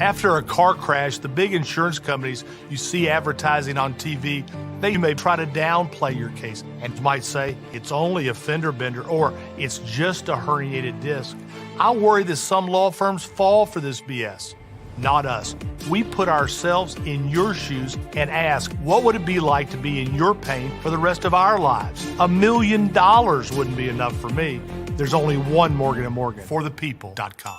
After a car crash, the big insurance companies you see advertising on TV, they may try to downplay your case and might say it's only a fender bender or it's just a herniated disc. I worry that some law firms fall for this BS. Not us. We put ourselves in your shoes and ask, what would it be like to be in your pain for the rest of our lives? $1 million wouldn't be enough for me. There's only one Morgan & Morgan. ForThePeople.com.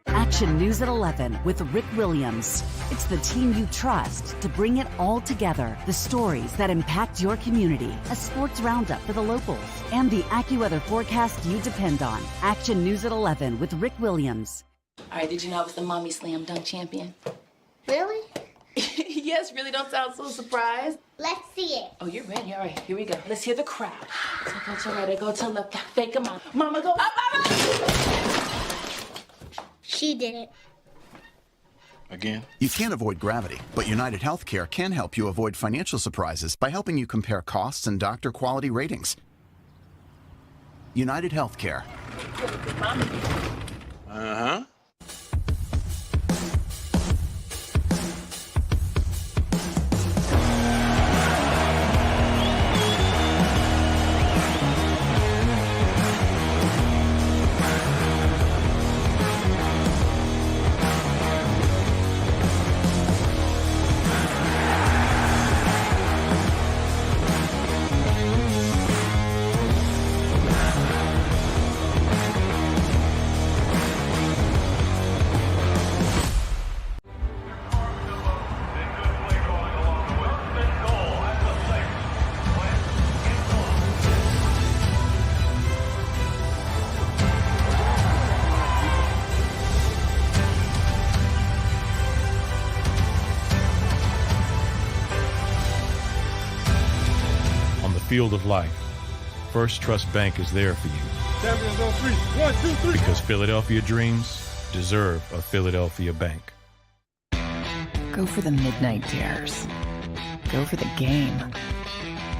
Action News at 11 with Rick Williams. It's the team you trust to bring it all together. The stories that impact your community, a sports roundup for the locals, and the AccuWeather forecast you depend on. Action News at 11 with Rick Williams. All right, did you know I was the mommy slam dunk champion? Really? Yes, really, don't sound so surprised. Let's see it. Oh, you're ready. All right, here we go. Let's hear the crowd. So go to right, I go to left, fake 'em out. Mama, go up, up, up. She did it. Again? You can't avoid gravity, but United Healthcare can help you avoid financial surprises by helping you compare costs and doctor quality ratings. United Healthcare. Uh-huh. Field of life, First Trust Bank is there for you. Champions on three. 1, 2, 3. Because Philadelphia dreams deserve a Philadelphia bank. Go for the midnight dares. Go for the game.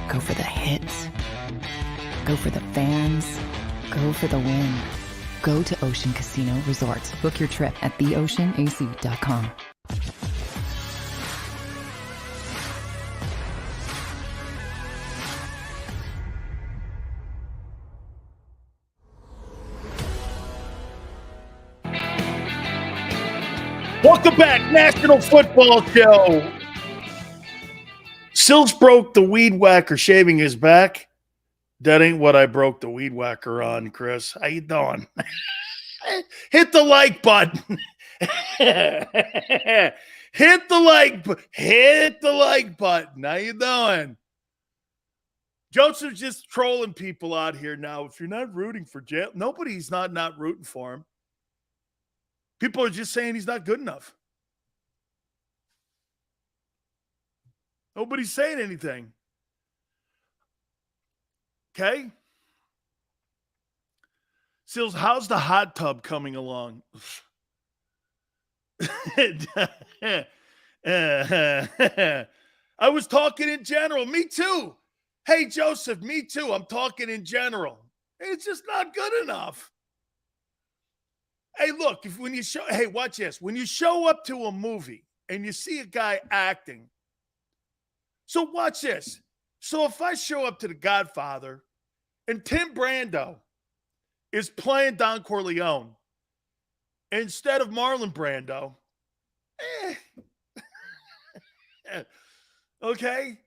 Go for the hits. Go for the fans. Go for the win. Go to Ocean Casino Resort. Book your trip at theoceanac.com. Welcome back, National Football Show. Sills broke the weed whacker shaving his back. That ain't what I broke the weed whacker on, Chris. How you doing? Hit the like button. Hit the like button. How you doing? Joseph's just trolling people out here now. If you're not rooting for Jalen, nobody's not rooting for him. People are just saying he's not good enough. Nobody's saying anything. Okay? Sills, how's the hot tub coming along? I was talking in general. Me too. Hey, Joseph, me too. I'm talking in general. It's just not good enough. Hey, look, watch this. When you show up to a movie and you see a guy acting, so watch this. So if I show up to The Godfather and Tim Brando is playing Don Corleone instead of Marlon Brando, okay?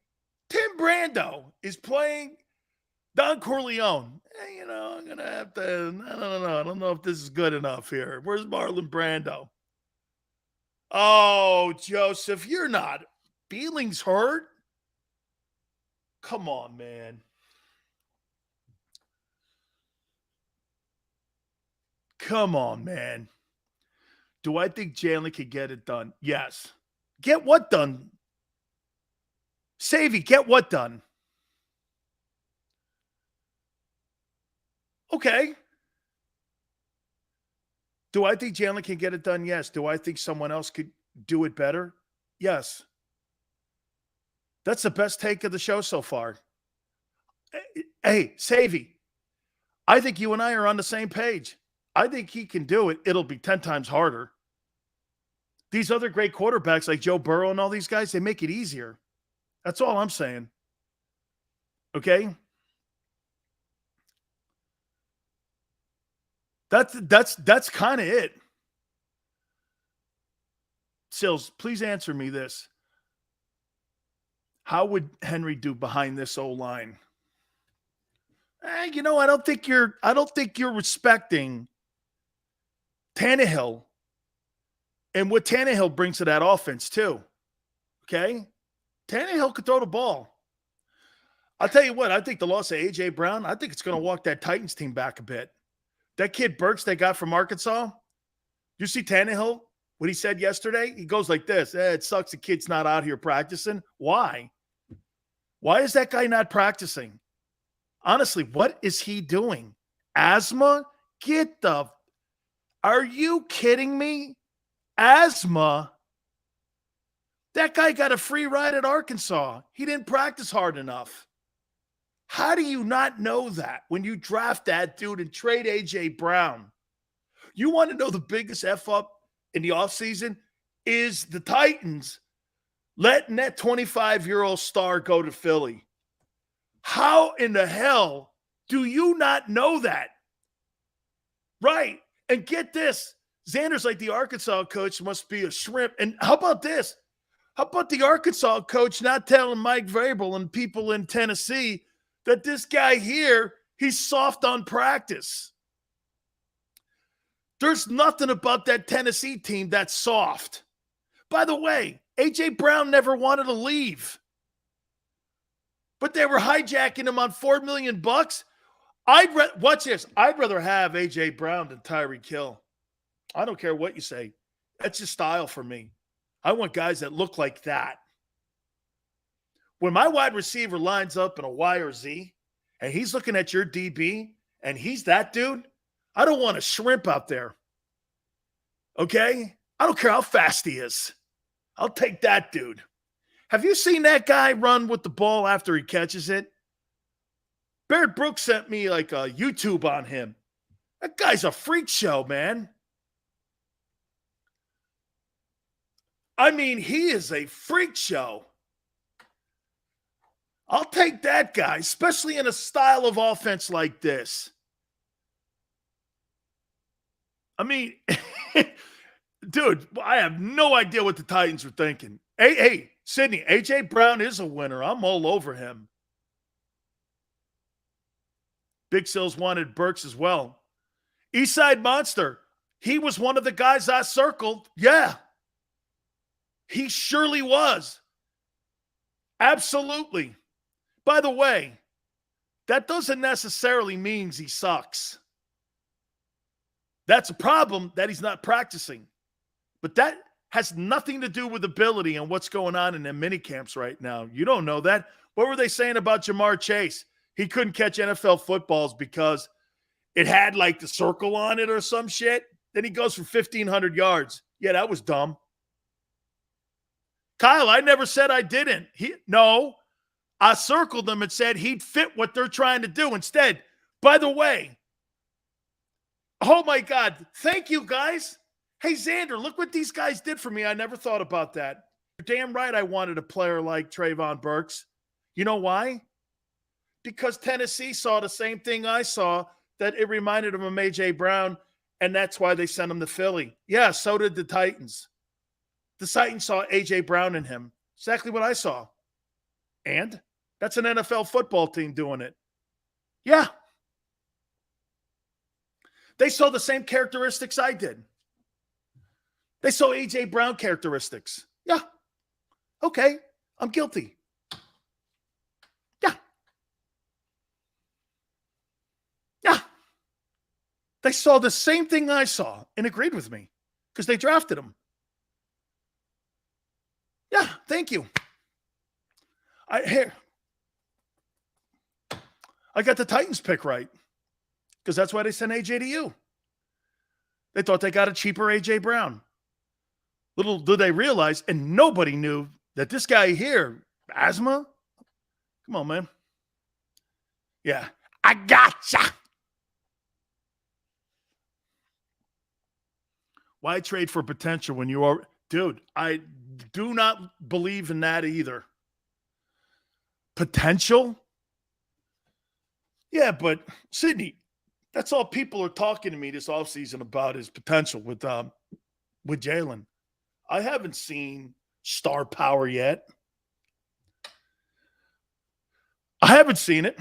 Tim Brando is playing Don Corleone. I'm going to have to, I don't know if this is good enough here. Where's Marlon Brando? Oh, Joseph, you're not. Feelings hurt? Come on, man. Come on, man. Do I think Jalen could get it done? Yes. Get what done? Savvy, get what done? Okay. Do I think Jalen can get it done? Yes. Do I think someone else could do it better? Yes. That's the best take of the show so far. Hey, Savvy, I think you and I are on the same page. I think he can do it. It'll be 10 times harder. These other great quarterbacks like Joe Burrow and all these guys, they make it easier. That's all I'm saying. Okay? That's kind of it. Sills, please answer me this. How would Henry do behind this O-line? I don't think you're respecting Tannehill and what Tannehill brings to that offense too. Okay? Tannehill could throw the ball. I'll tell you what, I think the loss of A.J. Brown, I think it's going to walk that Titans team back a bit. That kid Burks they got from Arkansas, you see Tannehill, what he said yesterday? He goes like this, it sucks the kid's not out here practicing. Why? Why is that guy not practicing? Honestly, what is he doing? Asthma? Are you kidding me? Asthma? That guy got a free ride at Arkansas. He didn't practice hard enough. How do you not know that when you draft that dude and trade A.J. Brown? You want to know the biggest F-up in the offseason is the Titans letting that 25-year-old star go to Philly. How in the hell do you not know that? Right. And get this. Xander's like the Arkansas coach must be a shrimp. And how about this? How about the Arkansas coach not telling Mike Vrabel and people in Tennessee that this guy here, he's soft on practice? There's nothing about that Tennessee team that's soft. By the way, A.J. Brown never wanted to leave. But they were hijacking him on $4 million. Watch this. I'd rather have A.J. Brown than Tyreek Hill. I don't care what you say. That's just style for me. I want guys that look like that. When my wide receiver lines up in a Y or Z, and he's looking at your DB, and he's that dude, I don't want a shrimp out there. Okay? I don't care how fast he is. I'll take that dude. Have you seen that guy run with the ball after he catches it? Barrett Brooks sent me like a YouTube on him. That guy's a freak show, man. I mean, he is a freak show. I'll take that guy, especially in a style of offense like this. I mean, Dude, I have no idea what the Titans were thinking. Hey, Sydney, A.J. Brown is a winner. I'm all over him. Big Sills wanted Burks as well. Eastside Monster, he was one of the guys I circled. Yeah. He surely was. Absolutely. By the way, that doesn't necessarily mean he sucks. That's a problem that he's not practicing. But that has nothing to do with ability and what's going on in the mini camps right now. You don't know that. What were they saying about Jamar Chase? He couldn't catch NFL footballs because it had like the circle on it or some shit. Then he goes for 1,500 yards. Yeah, that was dumb. Kyle, I never said I didn't. No, I circled him and said he'd fit what they're trying to do. Instead, by the way, oh my God, thank you guys. Hey, Xander, look what these guys did for me. I never thought about that. You're damn right I wanted a player like Trayvon Burks. You know why? Because Tennessee saw the same thing I saw, that it reminded them of A.J. Brown, and that's why they sent him to Philly. Yeah, so did the Titans. The Titans saw A.J. Brown in him. Exactly what I saw. And that's an NFL football team doing it. Yeah. They saw the same characteristics I did. They saw A.J. Brown characteristics. Yeah. Okay. I'm guilty. Yeah. Yeah. They saw the same thing I saw and agreed with me because they drafted him. Yeah. Thank you. I got the Titans pick right because that's why they sent A.J. to you. They thought they got a cheaper A.J. Brown. Little did they realize, and nobody knew, that this guy here, asthma? Come on, man. Yeah. I gotcha. Why trade for potential when you are... Dude, I do not believe in that either. Potential? Yeah, but Sydney, that's all people are talking to me this offseason about is potential with Jalen. I haven't seen star power yet. I haven't seen it.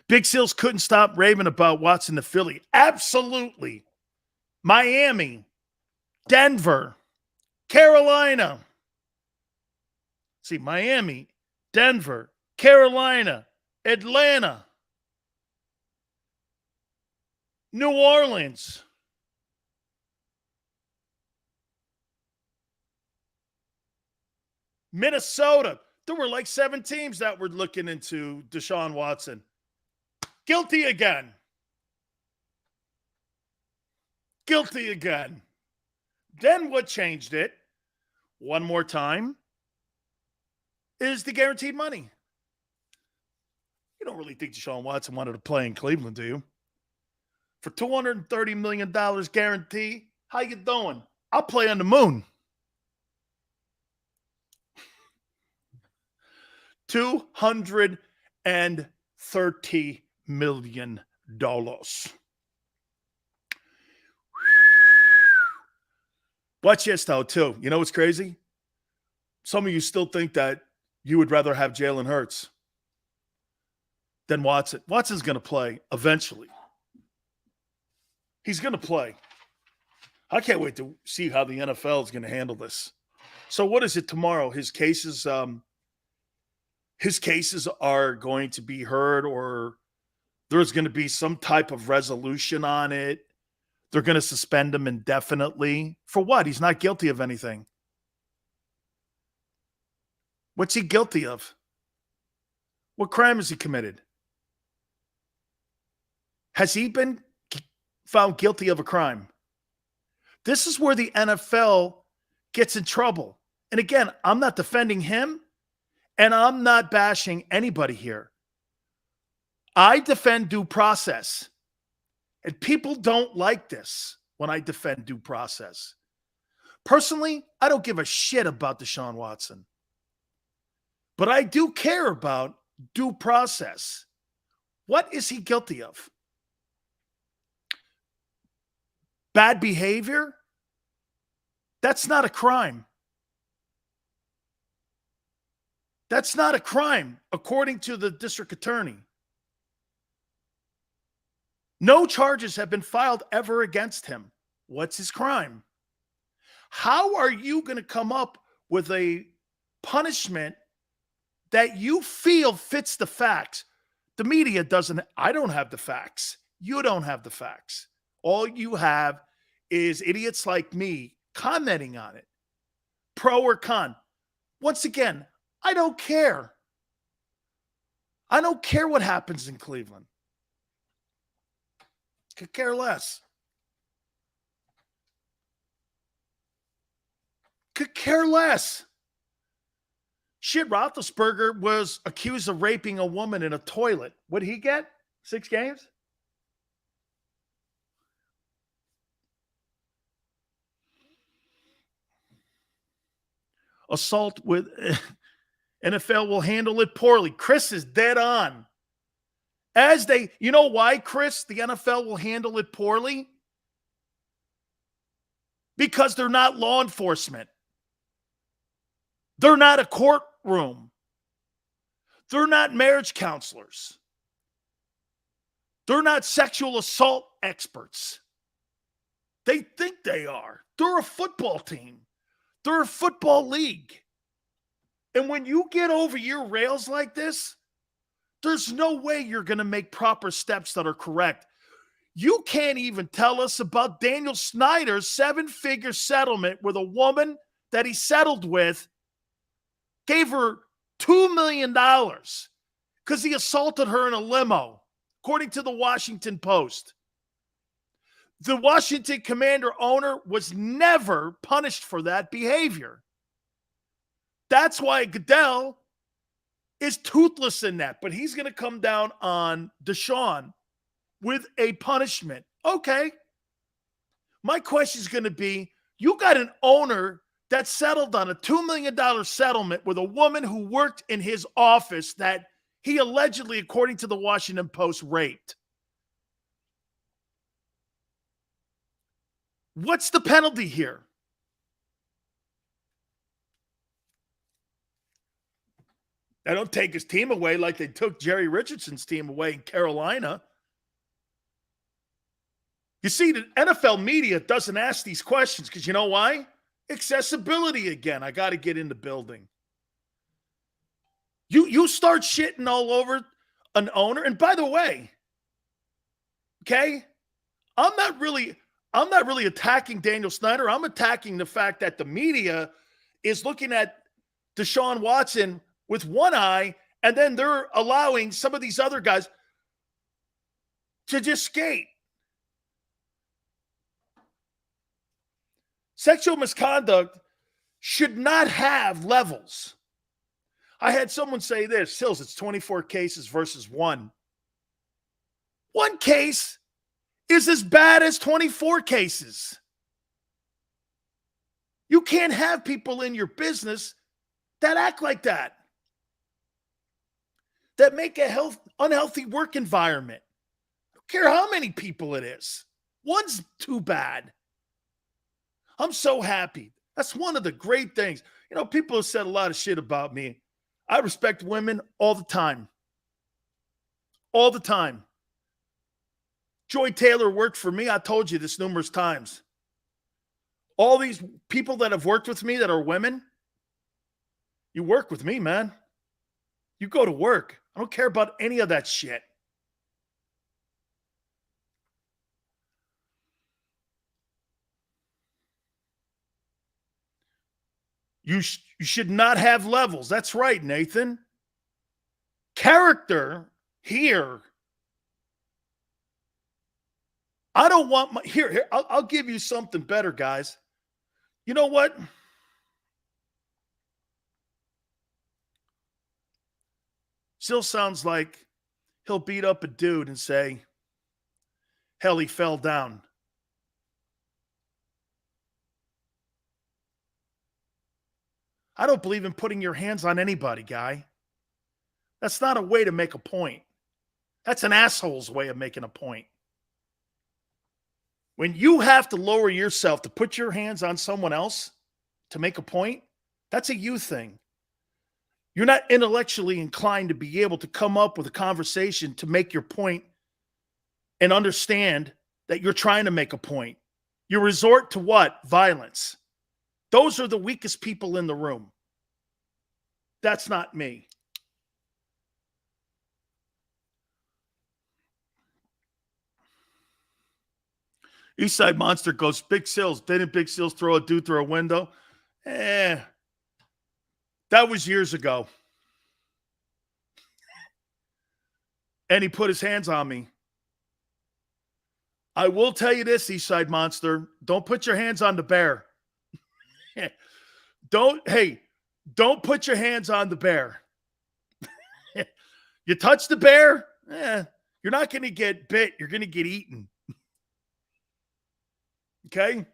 Big Seals couldn't stop raving about Watson to Philly. Absolutely. Miami, Denver, Carolina. See, Miami, Denver, Carolina, Atlanta, New Orleans. Minnesota. There were like 7 teams that were looking into Deshaun Watson. Guilty again. Guilty again. Then what changed it, one more time, is the guaranteed money. You don't really think Deshaun Watson wanted to play in Cleveland, do you? For $230 million guarantee, how you doing? I'll play on the moon. $230 million. Watch this, though, too. You know what's crazy? Some of you still think that you would rather have Jalen Hurts than Watson. Watson's going to play eventually. He's going to play. I can't wait to see how the NFL is going to handle this. So what is it tomorrow? His cases are going to be heard, or there's going to be some type of resolution on it. They're going to suspend him indefinitely. For what? He's not guilty of anything. What's he guilty of? What crime has he committed? Has he been found guilty of a crime? This is where the NFL gets in trouble. And again, I'm not defending him, and I'm not bashing anybody here. I defend due process. And people don't like this when I defend due process. Personally, I don't give a shit about Deshaun Watson. But I do care about due process. What is he guilty of? bad behavior, that's not a crime. That's not a crime, according to the district attorney. No charges have been filed ever against him. What's his crime? How are you going to come up with a punishment that you feel fits the facts? The media doesn't. I don't have the facts. You don't have the facts. All you have is idiots like me commenting on it, pro or con. Once again, I don't care. I don't care what happens in Cleveland. Could care less. Could care less. Shit, Roethlisberger was accused of raping a woman in a toilet. What did he get? 6 games? Assault with NFL will handle it poorly. Chris is dead on. You know why, Chris, the NFL will handle it poorly? Because they're not law enforcement. They're not a courtroom. They're not marriage counselors. They're not sexual assault experts. They think they are. They're a football team. They're a football league. And when you get over your rails like this, there's no way you're going to make proper steps that are correct. You can't even tell us about Daniel Snyder's 7-figure settlement with a woman that he settled with, gave her $2 million because he assaulted her in a limo, according to the Washington Post. The Washington Commander owner was never punished for that behavior. That's why Goodell is toothless in that, but he's going to come down on Deshaun with a punishment. Okay. My question is going to be, you got an owner that settled on a $2 million settlement with a woman who worked in his office that he allegedly, according to the Washington Post, raped. What's the penalty here? They don't take his team away like they took Jerry Richardson's team away in Carolina. You see, the NFL media doesn't ask these questions because you know why? Accessibility again. I got to get in the building. You start shitting all over an owner. And by the way, okay, I'm not really attacking Daniel Snyder. I'm attacking the fact that the media is looking at Deshaun Watson with one eye, and then they're allowing some of these other guys to just skate. Sexual misconduct should not have levels. I had someone say this, Sills, it's 24 cases versus 1. 1 case is as bad as 24 cases. You can't have people in your business that act like that make a unhealthy work environment. I don't care how many people it is. 1's too bad. I'm so happy. That's one of the great things. You know, people have said a lot of shit about me. I respect women all the time. All the time. Joy Taylor worked for me. I told you this numerous times. All these people that have worked with me that are women, you work with me, man. You go to work. I don't care about any of that shit. You should not have levels. That's right, Nathan. Character here. I don't want my here. I'll give you something better, guys. You know what? Still sounds like he'll beat up a dude and say, hell, he fell down. I don't believe in putting your hands on anybody, guy. That's not a way to make a point. That's an asshole's way of making a point. When you have to lower yourself to put your hands on someone else to make a point, that's a you thing. You're not intellectually inclined to be able to come up with a conversation to make your point and understand that you're trying to make a point. You resort to what? Violence. Those are the weakest people in the room. That's not me. Eastside Monster goes, Big Sills. Didn't Big Sills throw a dude through a window? That was years ago. And he put his hands on me. I will tell you this, Eastside Monster. Don't put your hands on the bear. Don't put your hands on the bear. You touch the bear, you're not going to get bit. You're going to get eaten. Okay?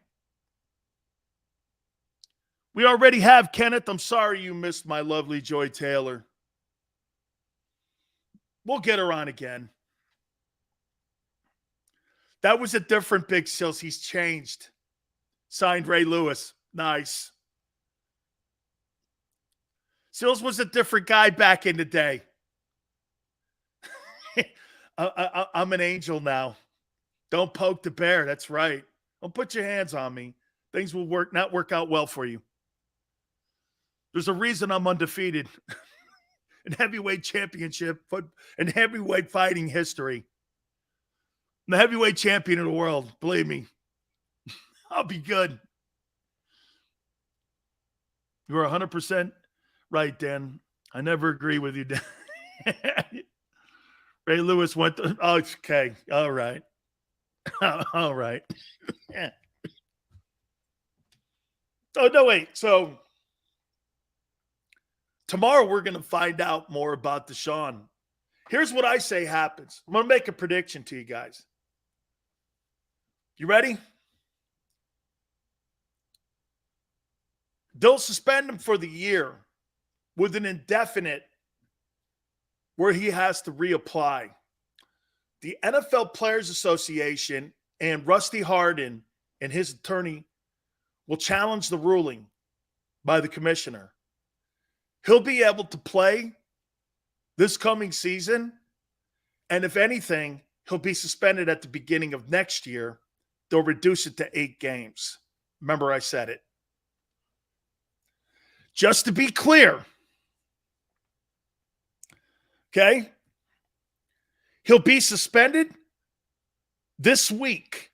We already have Kenneth. I'm sorry you missed my lovely Joy Taylor. We'll get her on again. That was a different Big Sills. He's changed. Signed Ray Lewis. Nice. Sills was a different guy back in the day. I'm an angel now. Don't poke the bear. That's right. Don't put your hands on me. Things will not work out well for you. There's a reason I'm undefeated in heavyweight championship and heavyweight fighting history. I'm the heavyweight champion of the world. Believe me. I'll be good. You are 100% right, Dan. I never agree with you, Dan. Ray Lewis went to, oh, okay. All right. All right. Yeah. Oh, no, wait. So tomorrow we're going to find out more about Deshaun. Here's what I say happens. I'm going to make a prediction to you guys. You ready? They'll suspend him for the year with an indefinite where he has to reapply. The NFL Players Association and Rusty Hardin and his attorney will challenge the ruling by the commissioner. He'll be able to play this coming season, and if anything, he'll be suspended at the beginning of next year. They'll reduce it to 8 games. Remember, I said it. Just to be clear, okay? He'll be suspended this week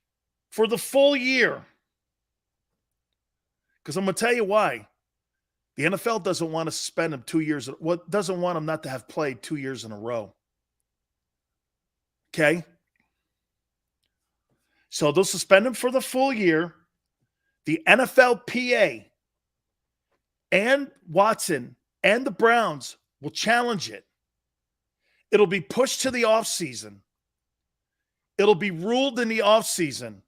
for the full year. Because I'm going to tell you why. The NFL doesn't want to suspend him 2 years. Doesn't want him not to have played 2 years in a row. Okay? So they'll suspend him for the full year. The NFLPA and Watson and the Browns will challenge it. It'll be pushed to the offseason. It'll be ruled in the offseason.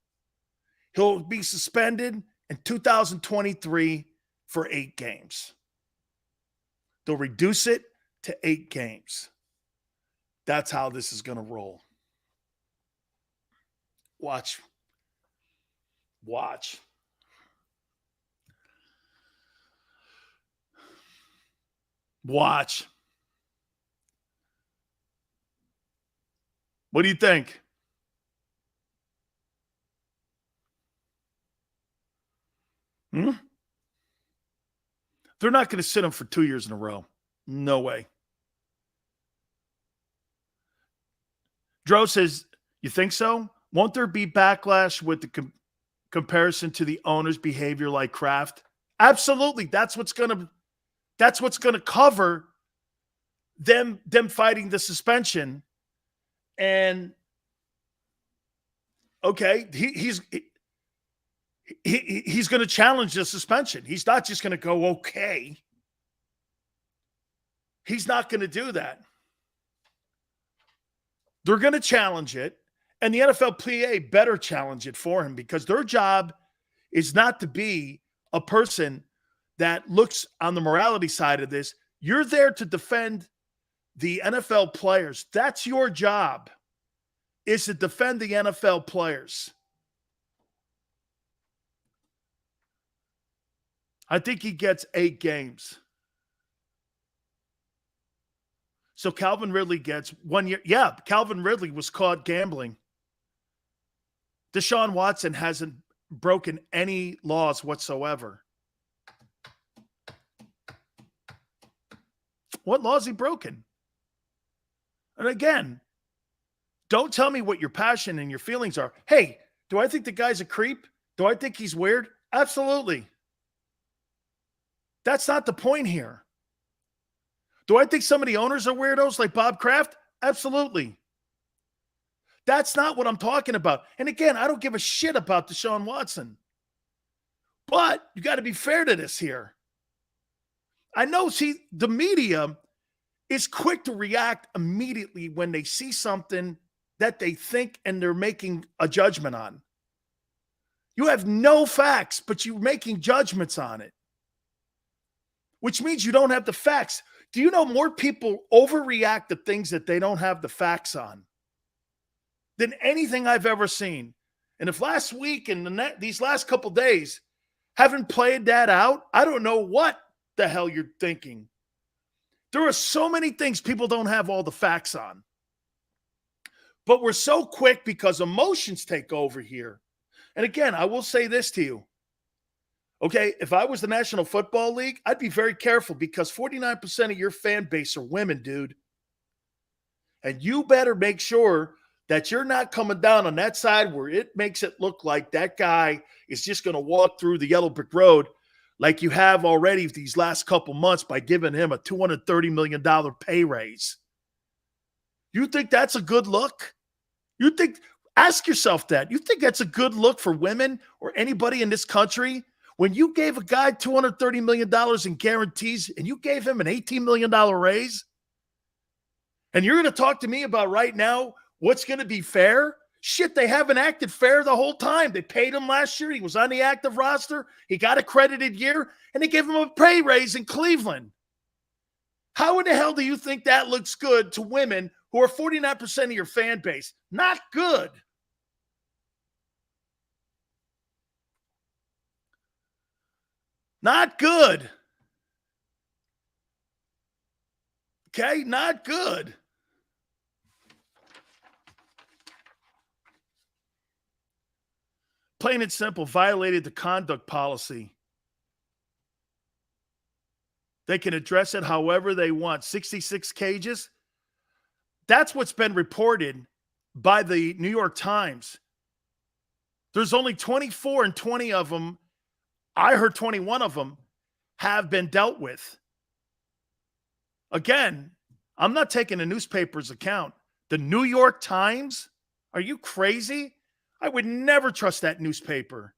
He'll be suspended in 2023 for 8 games. They'll reduce it to 8 games. That's how this is going to roll. Watch. Watch. Watch. What do you think? They're not going to sit him for 2 years in a row. No way. Dro says, you think so? Won't there be backlash with the comparison to the owner's behavior like Kraft? Absolutely. That's what's going to cover them fighting the suspension. And okay, he's going to challenge the suspension. He's not just going to go, okay. He's not going to do that. They're going to challenge it, and the NFLPA better challenge it for him because their job is not to be a person that looks on the morality side of this. You're there to defend the NFL players. That's your job, is to defend the NFL players. I think he gets 8 games. So Calvin Ridley gets 1 year. Yeah, Calvin Ridley was caught gambling. Deshaun Watson hasn't broken any laws whatsoever. What laws he broken? And again, don't tell me what your passion and your feelings are. Hey, do I think the guy's a creep? Do I think he's weird? Absolutely. That's not the point here. Do I think some of the owners are weirdos like Bob Kraft? Absolutely. That's not what I'm talking about. And again, I don't give a shit about Deshaun Watson. But you got to be fair to this here. I know, the media is quick to react immediately when they see something that they think and they're making a judgment on. You have no facts, but you're making judgments on it, which means you don't have the facts. Do you know more people overreact to things that they don't have the facts on than anything I've ever seen? And if last week and these last couple days haven't played that out, I don't know what the hell you're thinking. There are so many things people don't have all the facts on. But we're so quick because emotions take over here. And again, I will say this to you. Okay, if I was the National Football League, I'd be very careful because 49% of your fan base are women, dude. And you better make sure that you're not coming down on that side where it makes it look like that guy is just going to walk through the yellow brick road like you have already these last couple months by giving him a $230 million pay raise. You think that's a good look? Ask yourself that. You think that's a good look for women or anybody in this country? When you gave a guy $230 million in guarantees and you gave him an $18 million raise, and you're going to talk to me about right now what's going to be fair? Shit, they haven't acted fair the whole time. They paid him last year. He was on the active roster. He got a credited year, and they gave him a pay raise in Cleveland. How in the hell do you think that looks good to women who are 49% of your fan base? Not good. Not good. Okay, not good. Plain and simple, violated the conduct policy. They can address it however they want. 66 cages. That's what's been reported by the New York Times. There's only 24 and 20 of them. I heard 21 of them have been dealt with. Again, I'm not taking a newspaper's account. The New York Times? Are you crazy? I would never trust that newspaper.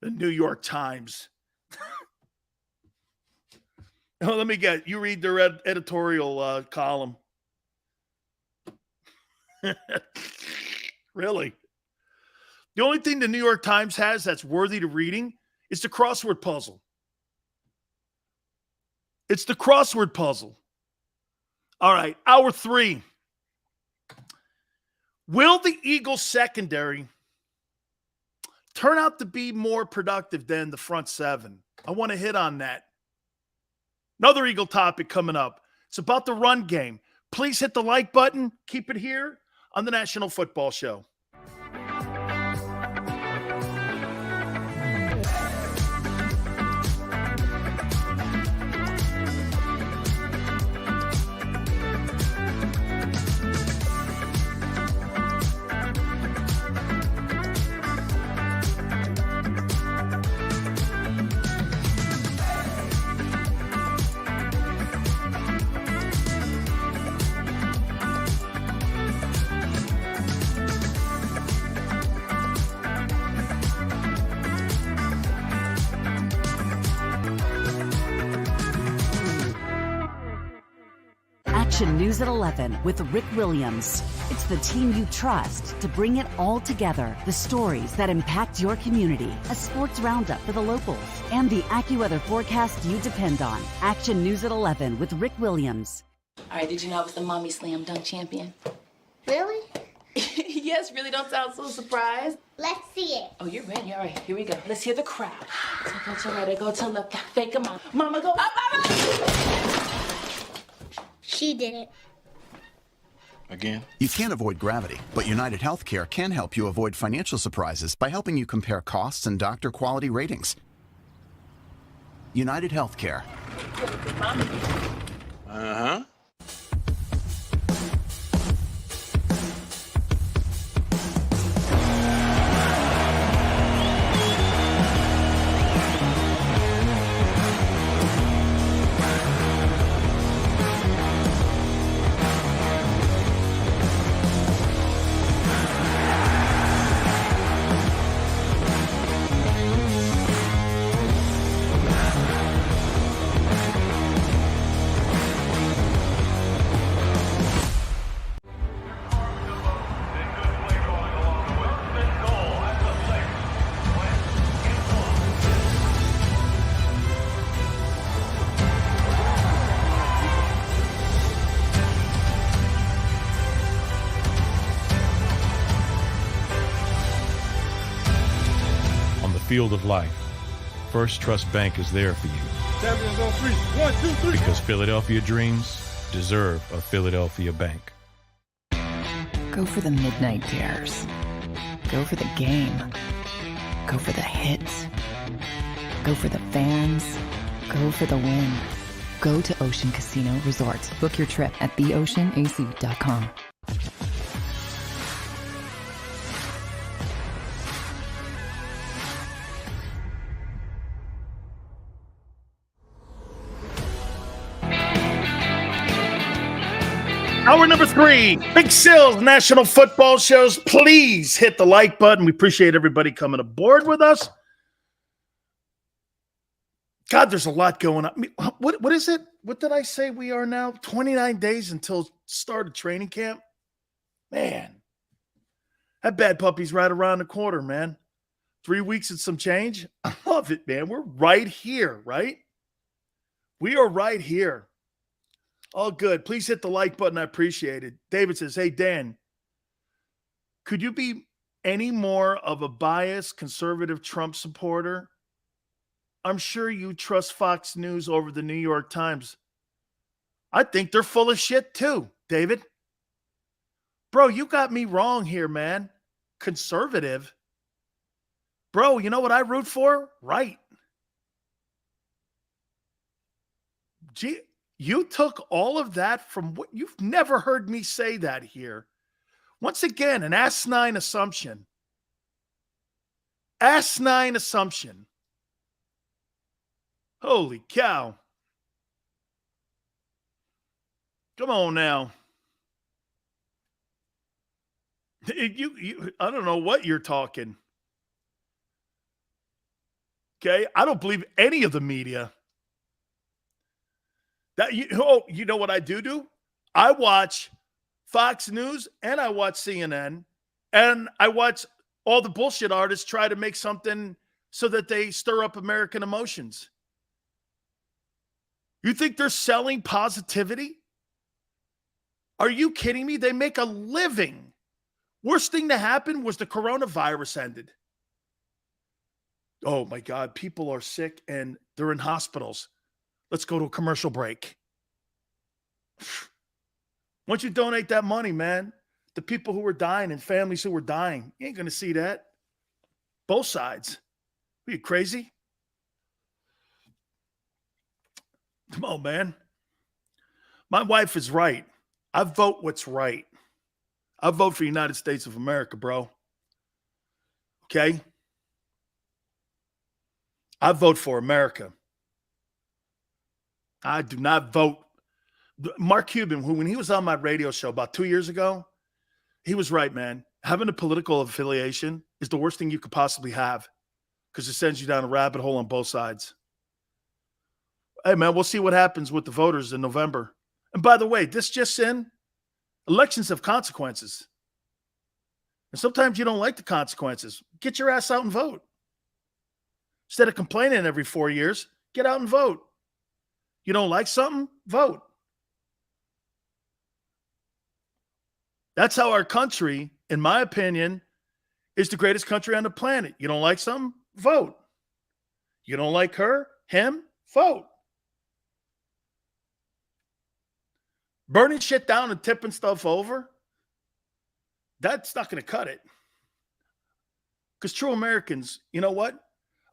The New York Times. Oh, let me get you read their editorial column. Really? The only thing the New York Times has that's worthy to reading is the crossword puzzle. It's the crossword puzzle. All right, hour 3. Will the Eagles secondary turn out to be more productive than the front 7? I want to hit on that. Another Eagle topic coming up. It's about the run game. Please hit the like button. Keep it here on the National Football Show. News at 11 with Rick Williams. It's the team you trust to bring it all together. The stories that impact your community. A sports roundup for the locals. And the AccuWeather forecast you depend on. Action News at 11 with Rick Williams. All right, did you know I was the mommy slam dunk champion? Really? Yes, really don't sound so surprised. Let's see it. Oh, you're ready. All right, here we go. Let's hear the crowd. So go to right, go to left, fake a mom. Mama go up, up, up. She did it. Again? You can't avoid gravity, but United Healthcare can help you avoid financial surprises by helping you compare costs and doctor quality ratings. United Healthcare. Uh-huh. Field of life, First Trust Bank is there for you. Champions on 3. 1, 2, 3. Because Philadelphia dreams deserve a Philadelphia bank. Go for the midnight dares. Go for the game. Go for the hits. Go for the fans. Go for the win. Go to Ocean Casino Resort. Book your trip at theoceanac.com. Hour number 3, Big Sills National Football Shows. Please hit the like button. We appreciate everybody coming aboard with us. God, there's a lot going on. I mean, what is it? What did I say we are now? 29 days until start of training camp? Man, that bad puppy's right around the corner, man. 3 weeks and some change. I love it, man. We're right here, right? We are right here. All good. Please hit the like button. I appreciate it. David says, hey, Dan, could you be any more of a biased conservative Trump supporter? I'm sure you trust Fox News over the New York Times. I think they're full of shit too, David. Bro, you got me wrong here, man. Conservative. Bro, you know what I root for? Right. Gee. You took all of that from what you've never heard me say that here. Once again, an asinine assumption. Asinine assumption. Holy cow. Come on now. I don't know what you're talking. Okay? I don't believe any of the media. You know what I do? I watch Fox News and I watch CNN and I watch all the bullshit artists try to make something so that they stir up American emotions. You think they're selling positivity? Are you kidding me? They make a living. Worst thing to happen was the coronavirus ended. Oh my God, people are sick and they're in hospitals. Let's go to a commercial break. Once you donate that money, man, the people who were dying and families who were dying, you ain't going to see that. Both sides. Are you crazy? Come on, man. My wife is right. I vote what's right. I vote for the United States of America, bro. Okay? I vote for America. I do not vote. Mark Cuban, who when he was on my radio show about 2 years ago, he was right, man. Having a political affiliation is the worst thing you could possibly have because it sends you down a rabbit hole on both sides. Hey, man, we'll see what happens with the voters in November. And by the way, this just in, elections have consequences. And sometimes you don't like the consequences. Get your ass out and vote. Instead of complaining every 4 years, get out and vote. You don't like something? Vote. That's how our country in my opinion, is the greatest country on the planet. You don't like something? Vote. You don't like her, him? Vote. Burning shit down and tipping stuff over, that's not going to cut it. Because true Americans, you know what?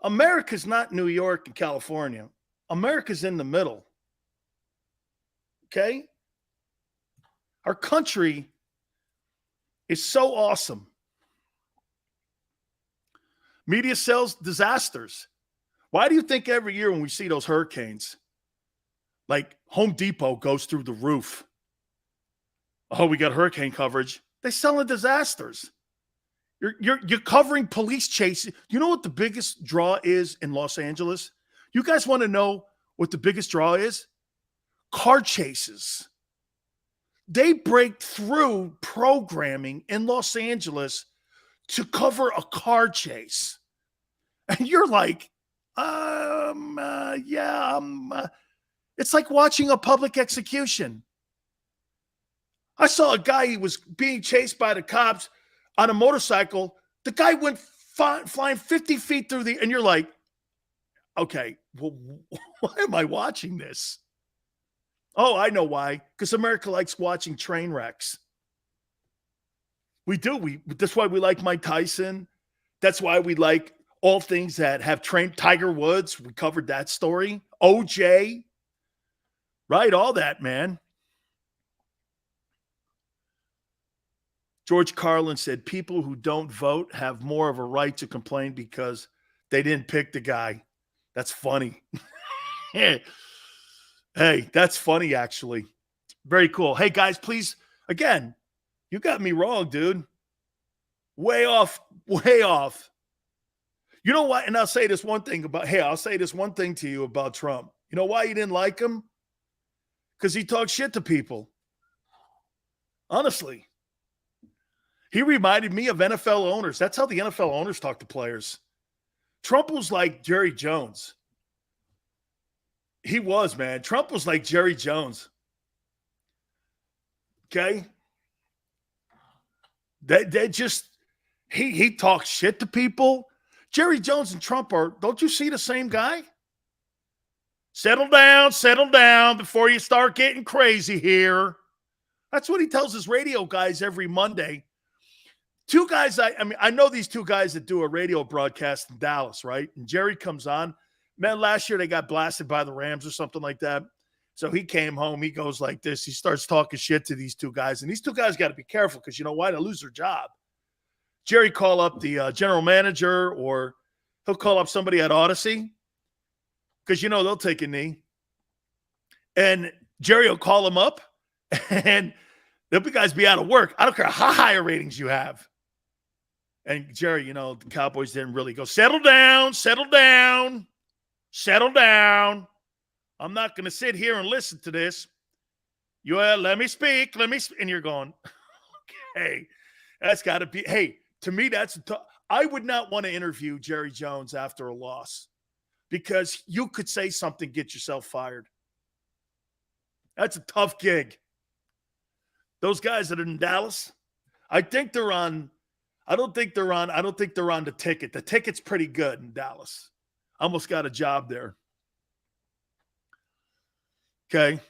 America's not New York and California. America's in the middle. Okay? Our country is so awesome. Media sells disasters. Why do you think every year when we see those hurricanes, like Home Depot goes through the roof? Oh, we got hurricane coverage. They're selling disasters. You're covering police chases. You know what the biggest draw is in Los Angeles? You guys want to know what the biggest draw is? Car chases. They break through programming in Los Angeles to cover a car chase. And you're like, it's like watching a public execution. I saw a guy, he was being chased by the cops on a motorcycle. The guy went flying 50 feet through and you're like, okay, well, why am I watching this? Oh, I know why. Because America likes watching train wrecks. We do. That's why we like Mike Tyson. That's why we like all things that have trained. Tiger Woods, we covered that story. OJ, right? All that, man. George Carlin said people who don't vote have more of a right to complain because they didn't pick the guy. That's funny. Hey, that's funny, actually. Very cool. Hey, guys, please, again, you got me wrong, dude. Way off, way off. You know what? And I'll say this one thing to you about Trump. You know why you didn't like him? Because he talked shit to people. Honestly. He reminded me of NFL owners. That's how the NFL owners talk to players. Trump was like Jerry Jones. He was, man. Trump was like Jerry Jones. Okay? They just, he talks shit to people. Jerry Jones and Trump don't you see the same guy? Settle down before you start getting crazy here. That's what he tells his radio guys every Monday. Two guys, I know these two guys that do a radio broadcast in Dallas, right? And Jerry comes on. Man, last year they got blasted by the Rams or something like that. So he came home. He goes like this. He starts talking shit to these two guys. And these two guys got to be careful because you know why? They lose their job. Jerry call up the general manager or he'll call up somebody at Odyssey because, you know, they'll take a knee. And Jerry will call them up and they'll be guys be out of work. I don't care how high ratings you have. And Jerry, you know, the Cowboys didn't really go, settle down. I'm not going to sit here and listen to this. Let me speak. And you're going, okay, that's got to be, hey, to me, I would not want to interview Jerry Jones after a loss because you could say something, get yourself fired. That's a tough gig. Those guys that are in Dallas, I don't think they're on the ticket. The ticket's pretty good in Dallas. Almost got a job there. Okay.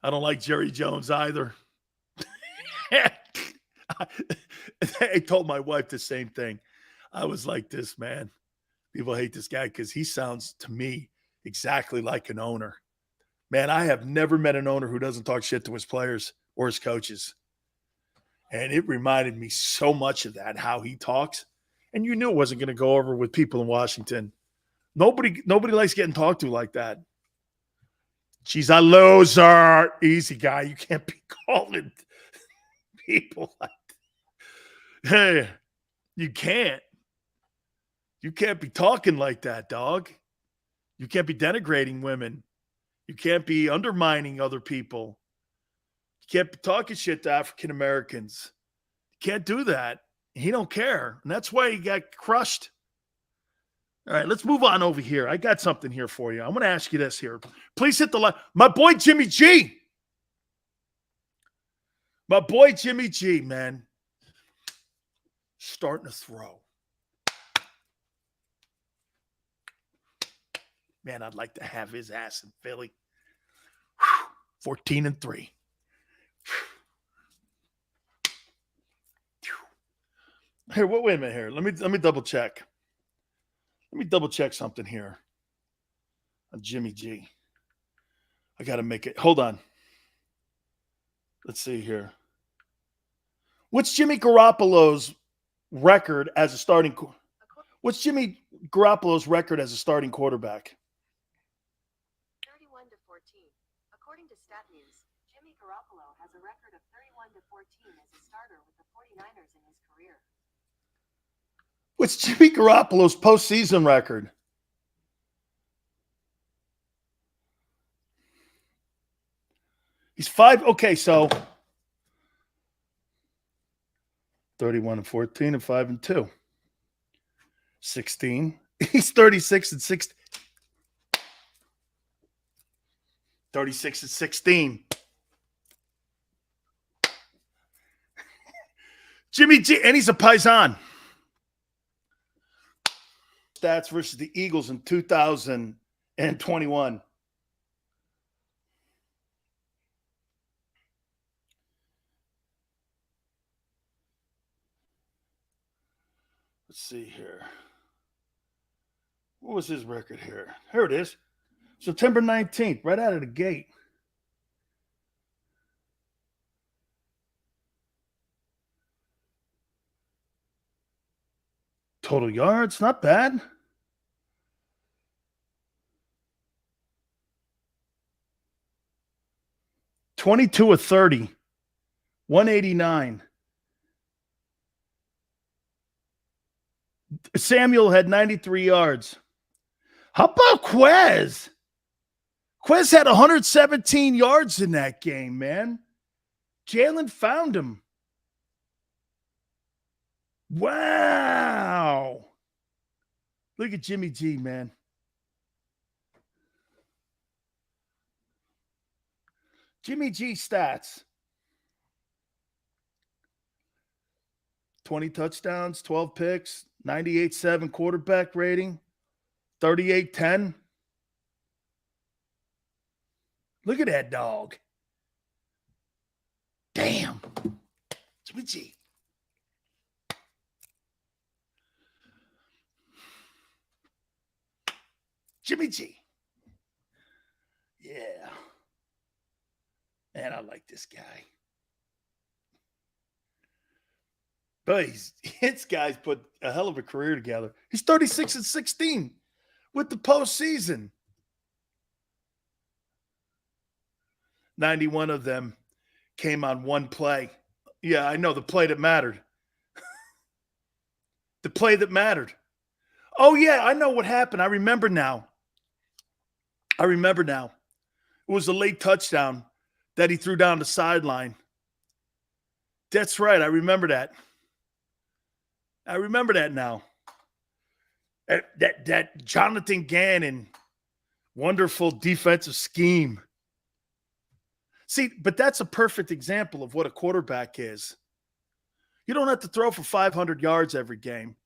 I don't like Jerry Jones either. I told my wife the same thing. I was like this, man. People hate this guy because he sounds to me exactly like an owner. Man, I have never met an owner who doesn't talk shit to his players or his coaches. And it reminded me so much of that, how he talks. And you knew it wasn't going to go over with people in Washington. Nobody likes getting talked to like that. She's a loser. Easy guy. You can't be calling people like that. Hey, you can't. You can't be talking like that, dog. You can't be denigrating women. You can't be undermining other people. You can't be talking shit to African Americans. You can't do that. He don't care. And that's why he got crushed. All right, let's move on over here. I got something here for you. I'm going to ask you this here. Please hit the like. My boy Jimmy G. My boy Jimmy G, man. Starting to throw. Man, I'd like to have his ass in Philly. 14-3. Here, wait a minute here. Let me double check. Let me double check something here on Jimmy G. I got to make it. Hold on. Let's see here. What's Jimmy Garoppolo's record as a starting? What's Jimmy Garoppolo's record as a starting quarterback? 31-14. According to StatNews, Jimmy Garoppolo has a record of 31-14 as a starter with the 49ers in his career. What's Jimmy Garoppolo's postseason record? He's 5. Okay, so 31-14 and 5-2. 16. He's 36-16. 36-16. Jimmy G, and he's a Paisan. Stats versus the Eagles in 2021. Let's see here. What was his record here? Here it is. September 19th, right out of the gate. Total yards, not bad. $22 of 30, 189. Samuel had 93 yards. How about Quez? Quez had 117 yards in that game, man. Jalen found him. Wow. Look at Jimmy G, man. Jimmy G stats. 20 touchdowns, 12 picks, 98.7 quarterback rating, 38-10. Look at that dog. Damn. Jimmy G. Jimmy G. Yeah. Man, I like this guy. But his guys put a hell of a career together. He's 36-16 with the postseason. 91 of them came on one play. Yeah, I know, the play that mattered. The play that mattered. Oh, yeah, I know what happened. I remember now. It was a late touchdown that he threw down the sideline. That's right. I remember that. Now. That Jonathan Gannon wonderful defensive scheme. See, but that's a perfect example of what a quarterback is. You don't have to throw for 500 yards every game.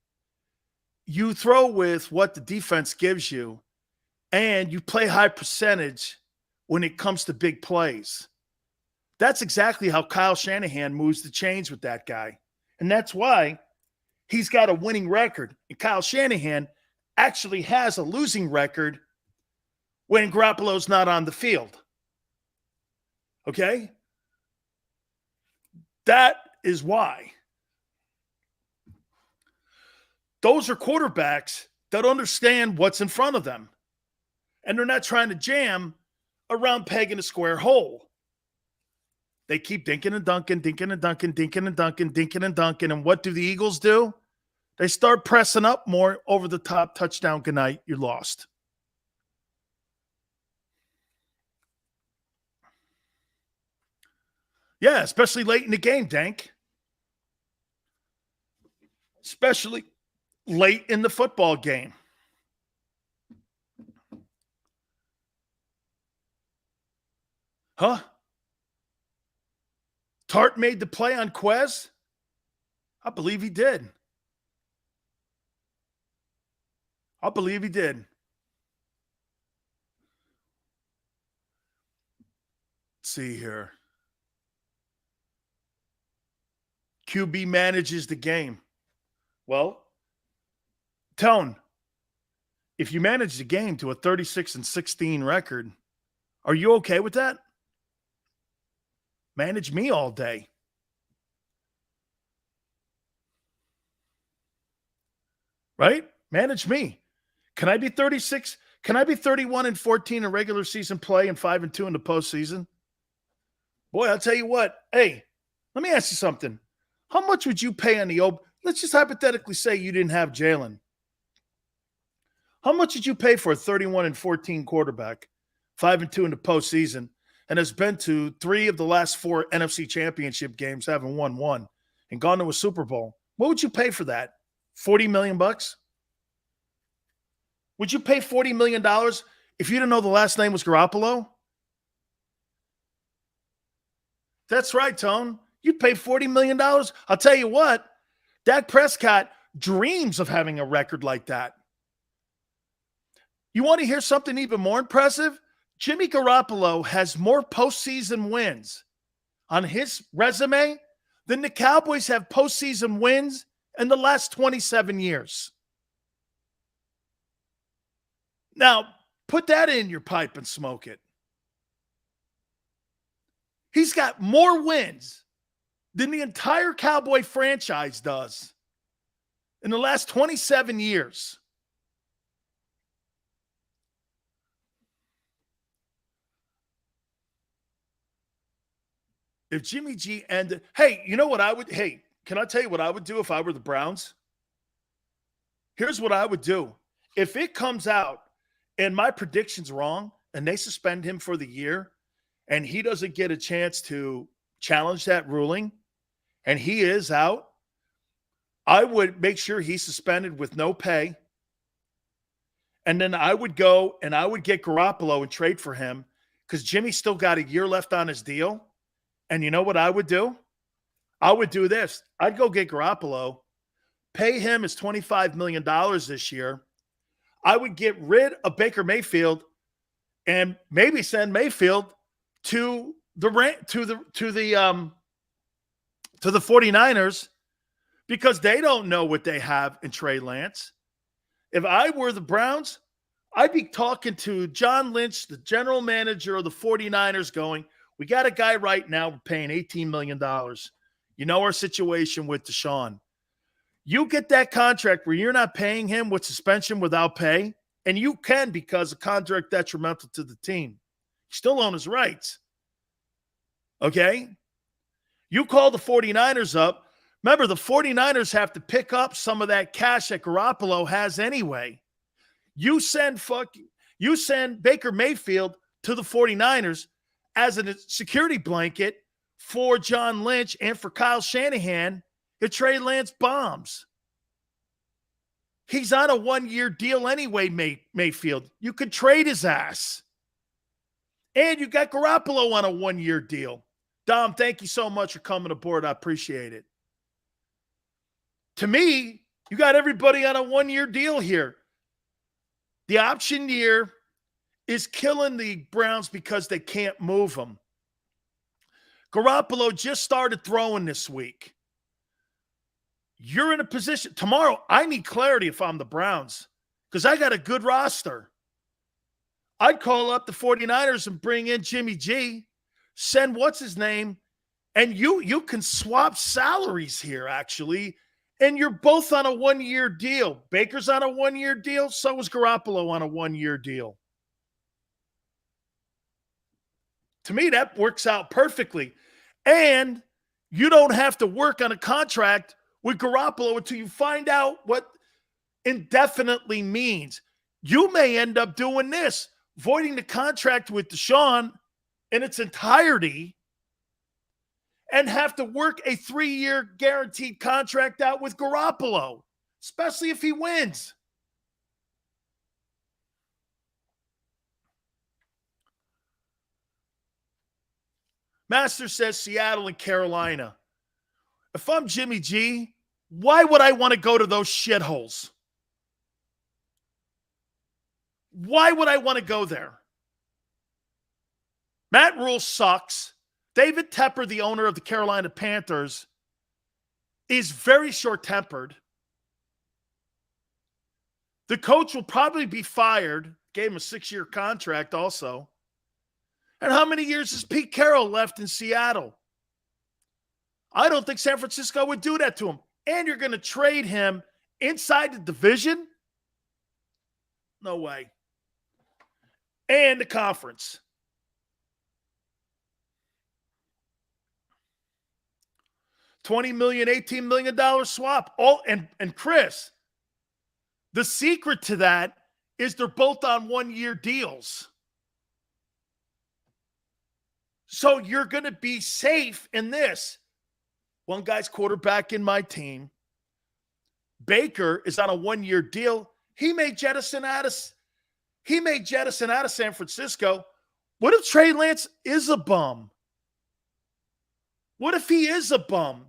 You throw with what the defense gives you, and you play high percentage when it comes to big plays. That's exactly how Kyle Shanahan moves the chains with that guy. And that's why he's got a winning record. And Kyle Shanahan actually has a losing record when Garoppolo's not on the field. Okay? That is why. Those are quarterbacks that understand what's in front of them. And they're not trying to jam around pegging a square hole. They keep dinking and dunking, dinking and dunking, dinking and dunking, dinking and dunking. And what do the Eagles do? They start pressing up more over the top. Touchdown, good night, you're lost. Yeah, especially late in the game, Dank. Especially late in the football game. Huh? Tart made the play on Quez? I believe he did. I believe he did. Let's see here. QB manages the game. Well, Tone, if you manage the game to a 36-16 record, are you okay with that? Manage me all day. Right? Manage me. Can I be 36? Can I be 31-14 in regular season play and 5-2 in the postseason? Boy, I'll tell you what. Hey, let me ask you something. How much would you pay on the let's just hypothetically say you didn't have Jalen. How much did you pay for a 31-14 quarterback, 5-2 in the postseason, and has been to 3 of the last 4 NFC championship games, having won 1, and gone to a Super Bowl? What would you pay for that? $40 million? Would you pay $40 million if you didn't know the last name was Garoppolo? That's right, Tone. You'd pay $40 million. I'll tell you what, Dak Prescott dreams of having a record like that. You want to hear something even more impressive? Jimmy Garoppolo has more postseason wins on his resume than the Cowboys have postseason wins in the last 27 years. Now, put that in your pipe and smoke it. He's got more wins than the entire Cowboy franchise does in the last 27 years. If Jimmy G ended, hey, you know what I would, hey, can I tell you what I would do if I were the Browns? Here's what I would do. If it comes out and my prediction's wrong and they suspend him for the year and he doesn't get a chance to challenge that ruling and he is out, I would make sure he's suspended with no pay. And then I would go and I would get Garoppolo and trade for him because Jimmy still got a year left on his deal. And you know what I would do? I would do this. I'd go get Garoppolo, pay him his $25 million this year. I would get rid of Baker Mayfield and maybe send Mayfield to the 49ers because they don't know what they have in Trey Lance. If I were the Browns, I'd be talking to John Lynch, the general manager of the 49ers, going, we got a guy right now we're paying $18 million. You know our situation with Deshaun. You get that contract where you're not paying him with suspension without pay, and you can because of contract detrimental to the team. You still own his rights. Okay? You call the 49ers up. Remember, the 49ers have to pick up some of that cash that Garoppolo has anyway. You send Baker Mayfield to the 49ers as a security blanket for John Lynch and for Kyle Shanahan if Trey Lance bombs. He's on a 1-year deal anyway, Mayfield. You could trade his ass. And you got Garoppolo on a 1-year deal. Dom, thank you so much for coming aboard. I appreciate it. To me, you got everybody on a 1-year deal here. The option year is killing the Browns because they can't move him. Garoppolo just started throwing this week. You're in a position. Tomorrow, I need clarity if I'm the Browns because I got a good roster. I'd call up the 49ers and bring in Jimmy G, send what's his name, and you can swap salaries here, actually, and you're both on a 1-year deal. Baker's on a 1-year deal, so is Garoppolo on a 1-year deal. To me, that works out perfectly. And you don't have to work on a contract with Garoppolo until you find out what indefinitely means. You may end up doing this, voiding the contract with Deshaun in its entirety and have to work a 3-year guaranteed contract out with Garoppolo, especially if he wins. Master says Seattle and Carolina. If I'm Jimmy G, why would I want to go to those shitholes? Why would I want to go there? Matt Rule sucks. David Tepper, the owner of the Carolina Panthers, is very short-tempered. The coach will probably be fired. Gave him a 6-year contract also. And how many years has Pete Carroll left in Seattle? I don't think San Francisco would do that to him. And you're going to trade him inside the division? No way. And the conference. $20 million, $18 million swap. And Chris, the secret to that is they're both on 1-year deals. So you're going to be safe in this. One guy's quarterback in my team. Baker is on a 1-year deal. He may jettison out of San Francisco. What if Trey Lance is a bum? What if he is a bum?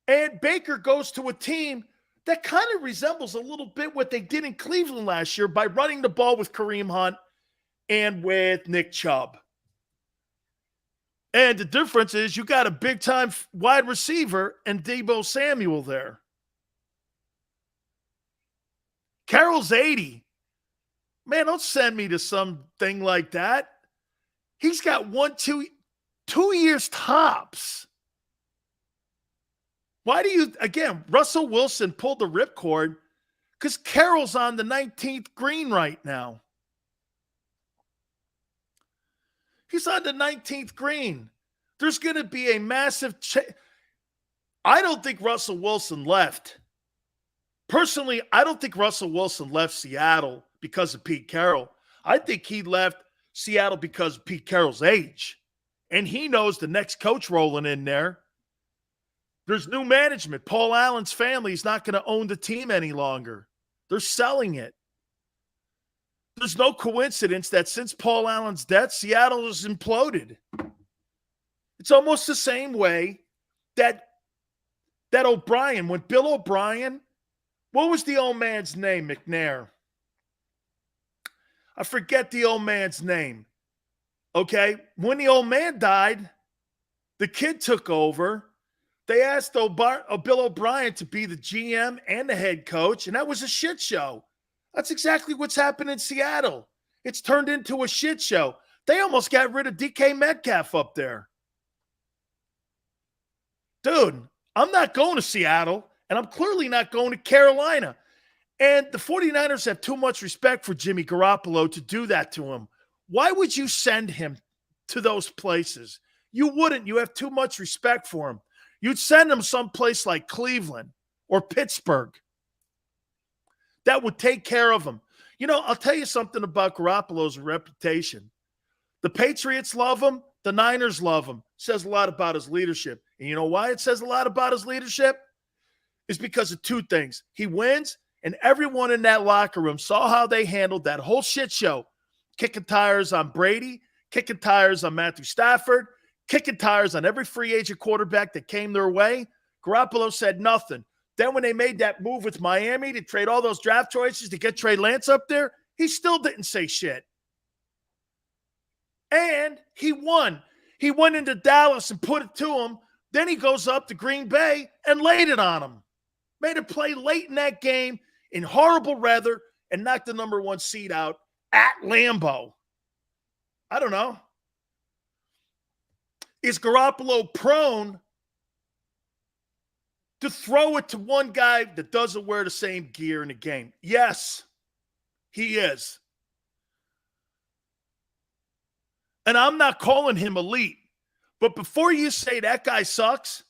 And Baker goes to a team that kind of resembles a little bit what they did in Cleveland last year by running the ball with Kareem Hunt and with Nick Chubb. And the difference is you got a big-time wide receiver and Deebo Samuel there. Carroll's 80. Man, don't send me to something like that. He's got 2 years tops. Why do you, again, Russell Wilson pulled the ripcord because Carroll's on the 19th green right now. He's on the 19th green. There's going to be a massive I don't think Russell Wilson left. Personally, I don't think Russell Wilson left Seattle because of Pete Carroll. I think he left Seattle because of Pete Carroll's age. And he knows the next coach rolling in there. There's new management. Paul Allen's family is not going to own the team any longer. They're selling it. There's no coincidence that since Paul Allen's death, Seattle has imploded. It's almost the same way that O'Brien, when Bill O'Brien, what was the old man's name, McNair? I forget the old man's name. Okay, when the old man died, the kid took over. They asked Bill O'Brien to be the GM and the head coach, and that was a shit show. That's exactly what's happened in Seattle. It's turned into a shit show. They almost got rid of DK Metcalf up there. Dude, I'm not going to Seattle, and I'm clearly not going to Carolina. And the 49ers have too much respect for Jimmy Garoppolo to do that to him. Why would you send him to those places? You wouldn't. You have too much respect for him. You'd send him someplace like Cleveland or Pittsburgh that would take care of him. You know, I'll tell you something about Garoppolo's reputation. The Patriots love him. The Niners love him. Says a lot about his leadership. And you know why it says a lot about his leadership? It's because of two things. He wins, and everyone in that locker room saw how they handled that whole shit show. Kicking tires on Brady, kicking tires on Matthew Stafford, kicking tires on every free agent quarterback that came their way. Garoppolo said nothing. Then when they made that move with Miami to trade all those draft choices to get Trey Lance up there, he still didn't say shit. And he won. He went into Dallas and put it to him. Then he goes up to Green Bay and laid it on him. Made a play late in that game in horrible weather and knocked the number 1 seed out at Lambeau. I don't know. Is Garoppolo prone to throw it to one guy that doesn't wear the same gear in the game? Yes, he is. And I'm not calling him elite. But before you say that guy sucks,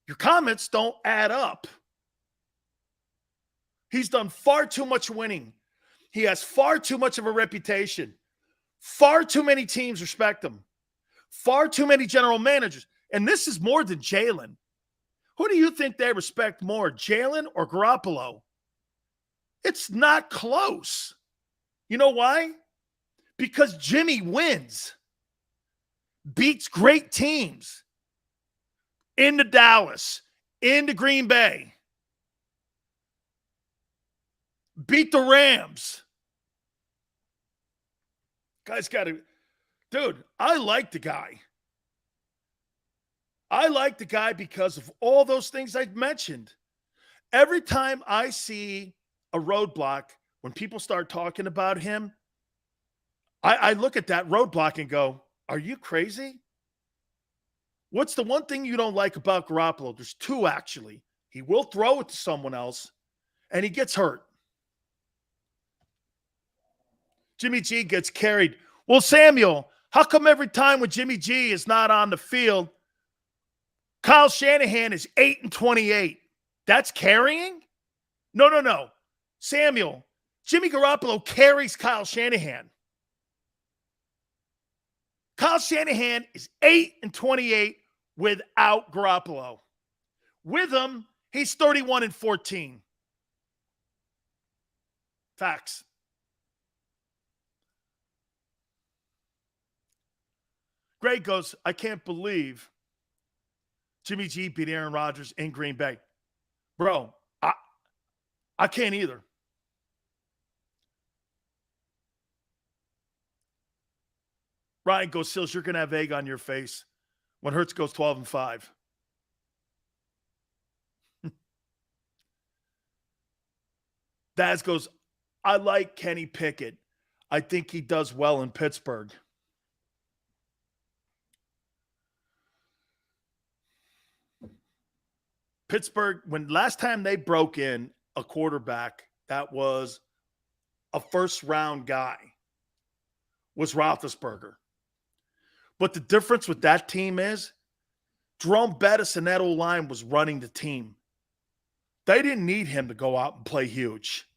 your comments don't add up. He's done far too much winning. He has far too much of a reputation. Far too many teams respect him. Far too many general managers. And this is more than Jalen. Who do you think they respect more, Jalen or Garoppolo? It's not close. You know why? Because Jimmy wins. beats great teams into Dallas, into Green Bay, beat the Rams. Guy's got to, dude, I like the guy. I like the guy because of all those things I've mentioned. Every time I see a roadblock, when people start talking about him, I look at that roadblock and go, are you crazy? What's the one thing you don't like about Garoppolo? There's two, actually. He will throw it to someone else, and he gets hurt. Jimmy G gets carried. Well, Samuel, how come every time when Jimmy G is not on the field, Kyle Shanahan is 8-28? That's carrying? No. Samuel, Jimmy Garoppolo carries Kyle Shanahan. Kyle Shanahan is 8-28 without Garoppolo. With him, he's 31-14. Facts. Greg goes, I can't believe Jimmy G beat Aaron Rodgers in Green Bay. Bro, I can't either. Ryan goes, Sills, you're going to have egg on your face when Hurts goes 12-5. Daz goes, I like Kenny Pickett. I think he does well in Pittsburgh. Pittsburgh, when last time they broke in a quarterback that was a first-round guy, was Roethlisberger. But the difference with that team is Jerome Bettis and that O-line was running the team. They didn't need him to go out and play huge.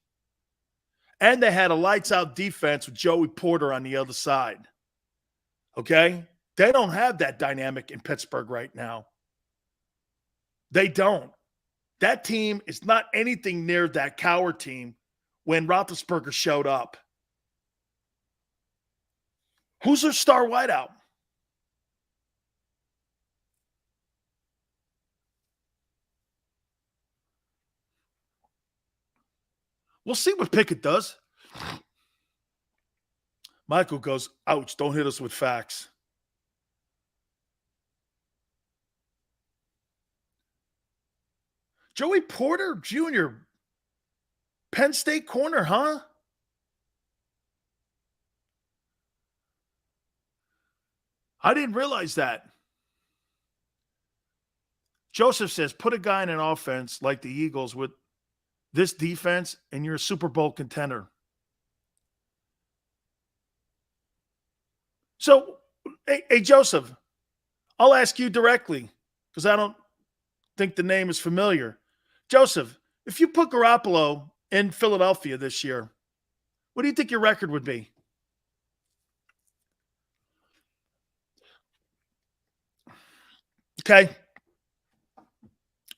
And they had a lights-out defense with Joey Porter on the other side. Okay? They don't have that dynamic in Pittsburgh right now. They don't. That team is not anything near that Coward team when Roethlisberger showed up. Who's their star wideout? We'll see what Pickett does. Michael goes, ouch, don't hit us with facts. Joey Porter Jr., Penn State corner, huh? I didn't realize that. Joseph says, put a guy in an offense like the Eagles with this defense, and you're a Super Bowl contender. So, hey, Joseph, I'll ask you directly because I don't think the name is familiar. Joseph, if you put Garoppolo in Philadelphia this year, what do you think your record would be? Okay.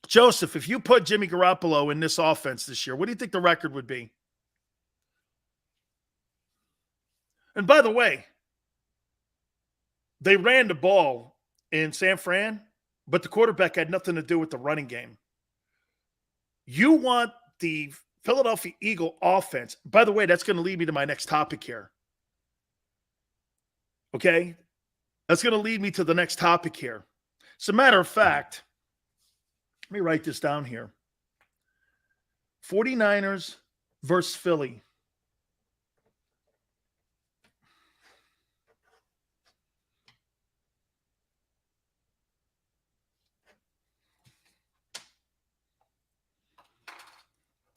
Joseph, if you put Jimmy Garoppolo in this offense this year, what do you think the record would be? And by the way, they ran the ball in San Fran, but the quarterback had nothing to do with the running game. You want the Philadelphia Eagle offense. By the way, that's going to lead me to my next topic here. Okay? That's going to lead me to the next topic here. As a matter of fact, let me write this down here. 49ers versus Philly.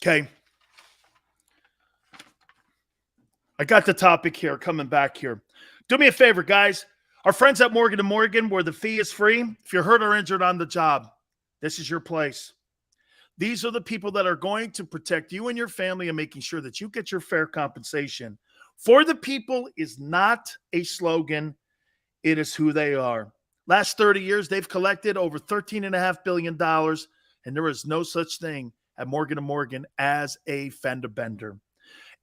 Okay. I got the topic here, coming back here. Do me a favor, guys. Our friends at Morgan & Morgan, where the fee is free. If you're hurt or injured on the job, this is your place. These are the people that are going to protect you and your family and making sure that you get your fair compensation. For the people is not a slogan. It is who they are. Last 30 years, they've collected over $13.5 billion, and there is no such thing at Morgan & Morgan as a fender bender.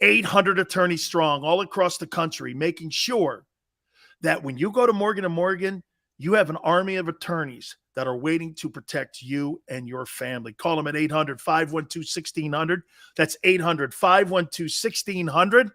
800 attorneys strong all across the country, making sure that when you go to Morgan & Morgan, you have an army of attorneys that are waiting to protect you and your family. Call them at 800-512-1600. That's 800-512-1600.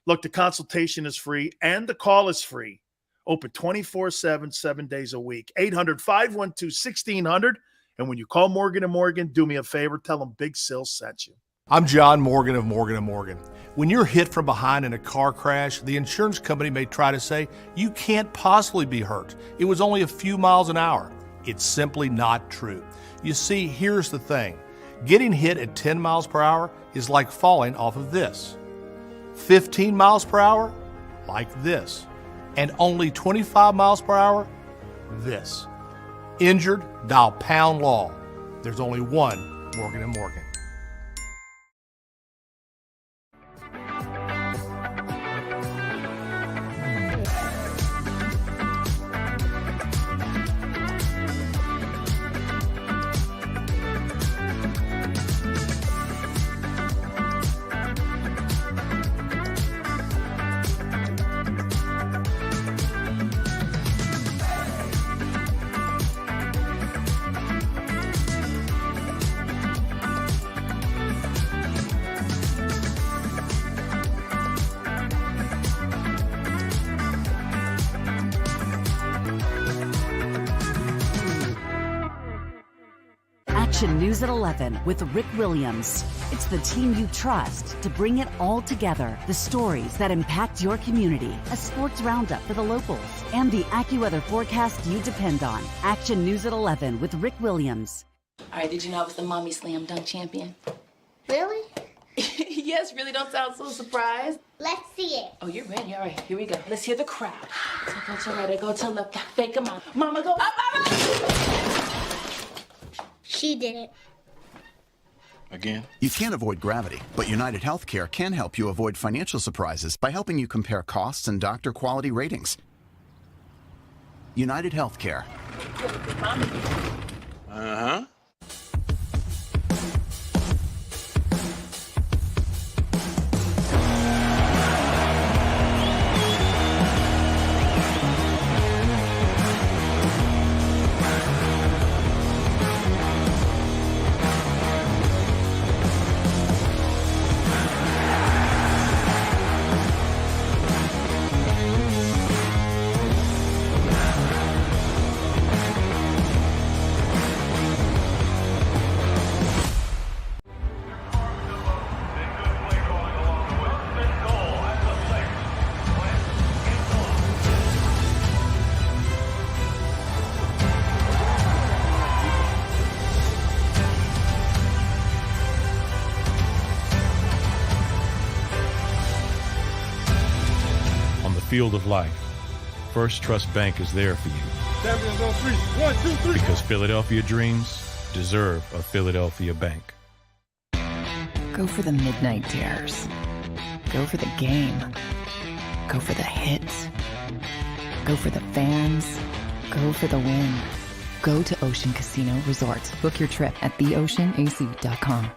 Look, the consultation is free and the call is free. Open 24/7, 7 days a week. 800-512-1600. And when you call Morgan & Morgan, do me a favor, tell them Big Sil sent you. I'm John Morgan of Morgan & Morgan. When you're hit from behind in a car crash, the insurance company may try to say, you can't possibly be hurt. It was only a few miles an hour. It's simply not true. You see, here's the thing. Getting hit at 10 miles per hour is like falling off of this. 15 miles per hour, like this. And only 25 miles per hour, this. Injured, dial pound law. There's only one Morgan & Morgan. Action News at 11 with Rick Williams. It's the team you trust to bring it all together. The stories that impact your community, a sports roundup for the locals, and the AccuWeather forecast you depend on. Action News at 11 with Rick Williams. All right, did you know I was the Mommy Slam Dunk Champion? Really? Yes, really, don't sound so surprised. Let's see it. Oh, you're ready. All right, here we go. Let's hear the crowd. So go to right, I go to left, fake 'em out. Mama, go up, up, up. She did it. Again? You can't avoid gravity, but United Healthcare can help you avoid financial surprises by helping you compare costs and doctor quality ratings. United Healthcare. Uh-huh. Field of life, First Trust Bank is there for you. Champions on three. 1, 2, 3. Because Philadelphia dreams deserve a Philadelphia bank. Go for the midnight dares. Go for the game. Go for the hits. Go for the fans. Go for the win. Go to Ocean Casino Resort. Book your trip at theoceanac.com.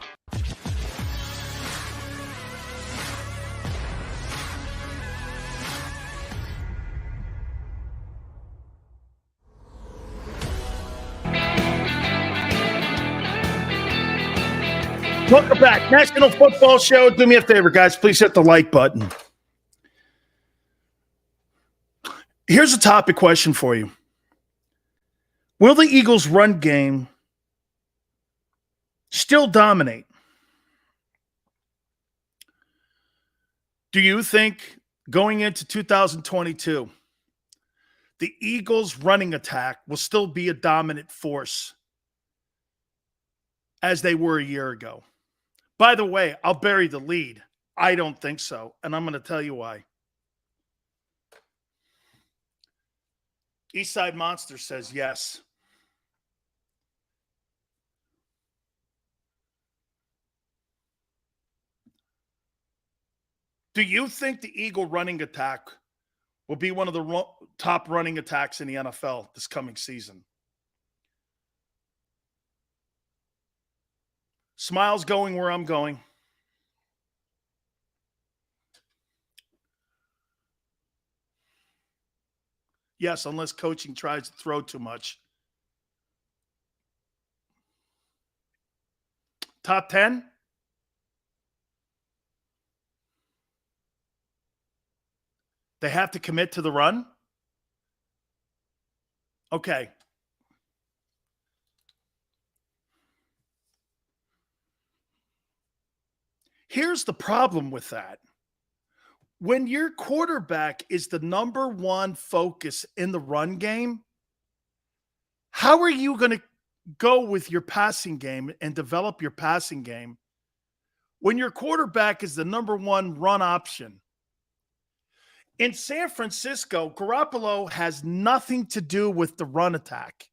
Welcome back. National Football Show. Do me a favor, guys. Please hit the like button. Here's a topic question for you. Will the Eagles' run game still dominate? Do you think going into 2022, the Eagles' running attack will still be a dominant force as they were a year ago? By the way, I'll bury the lead. I don't think so, and I'm going to tell you why. Eastside Monster says yes. Do you think the Eagle running attack will be one of the top running attacks in the NFL this coming season? Smile's going where I'm going. Yes, unless coaching tries to throw too much. Top 10? They have to commit to the run? Okay. Here's the problem with that. When your quarterback is the number one focus in the run game, how are you going to go with your passing game and develop your passing game when your quarterback is the number one run option? In San Francisco, Garoppolo has nothing to do with the run attack.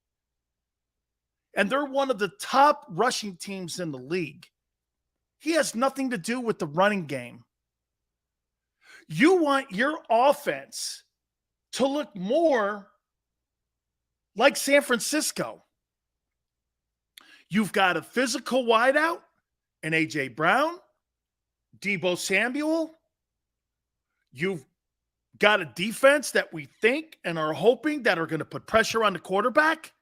And they're one of the top rushing teams in the league. He has nothing to do with the running game. You want your offense to look more like San Francisco. You've got a physical wideout in A.J. Brown, Deebo Samuel. You've got a defense that we think and are hoping that are going to put pressure on the quarterback.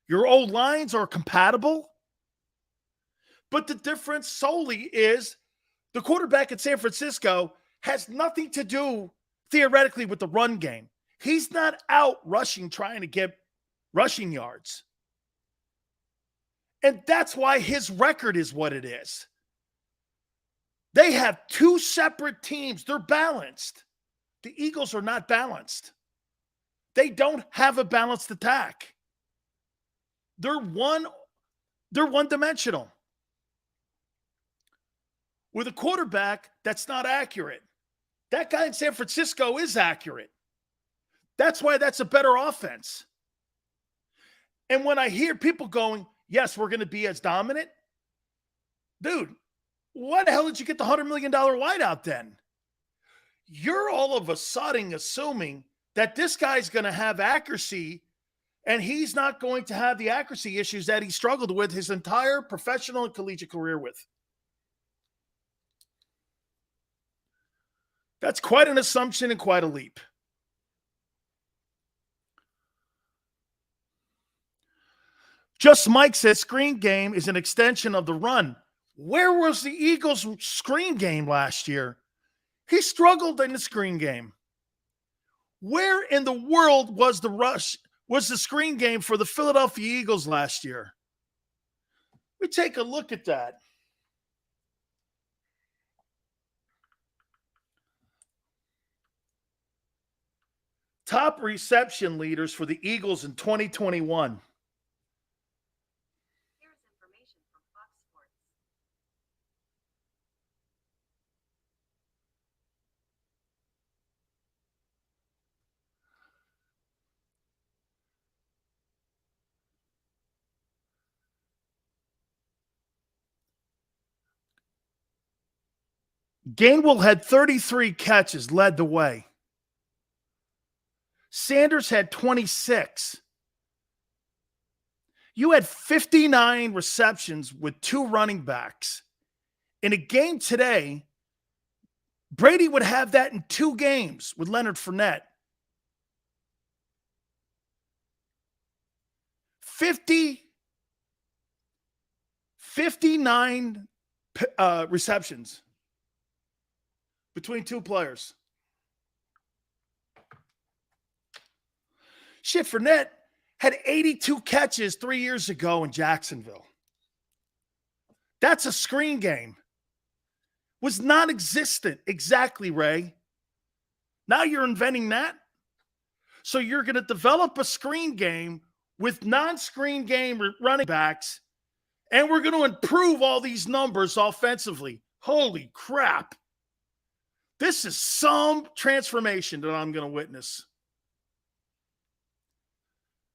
Your old lines are compatible. But the difference solely is the quarterback at San Francisco has nothing to do theoretically with the run game. He's not out rushing, trying to get rushing yards. And that's why his record is what it is. They have two separate teams. They're balanced. The Eagles are not balanced. They don't have a balanced attack. They're one-dimensional. With a quarterback that's not accurate. That guy in San Francisco is accurate. That's why that's a better offense. And when I hear people going, yes, we're going to be as dominant. Dude, why the hell did you get the $100 million wideout then? You're all of a sudden assuming that this guy's going to have accuracy and he's not going to have the accuracy issues that he struggled with his entire professional and collegiate career with. That's quite an assumption and quite a leap. Just Mike says screen game is an extension of the run. Where was the Eagles' screen game last year? He struggled in the screen game. Where in the world was the screen game for the Philadelphia Eagles last year? We take a look at that. Top reception leaders for the Eagles in 2021. Here's information from Fox Sports. Gainwell had 33 catches, led the way. Sanders had 26. You had 59 receptions with two running backs. In a game today, Brady would have that in 2 games with Leonard Fournette. 59 receptions between 2 players. Shit, Fournette had 82 catches 3 years ago in Jacksonville. That's a screen game. Was non-existent. Exactly, Ray. Now you're inventing that. So you're going to develop a screen game with non-screen game running backs, and we're going to improve all these numbers offensively. Holy crap. This is some transformation that I'm going to witness.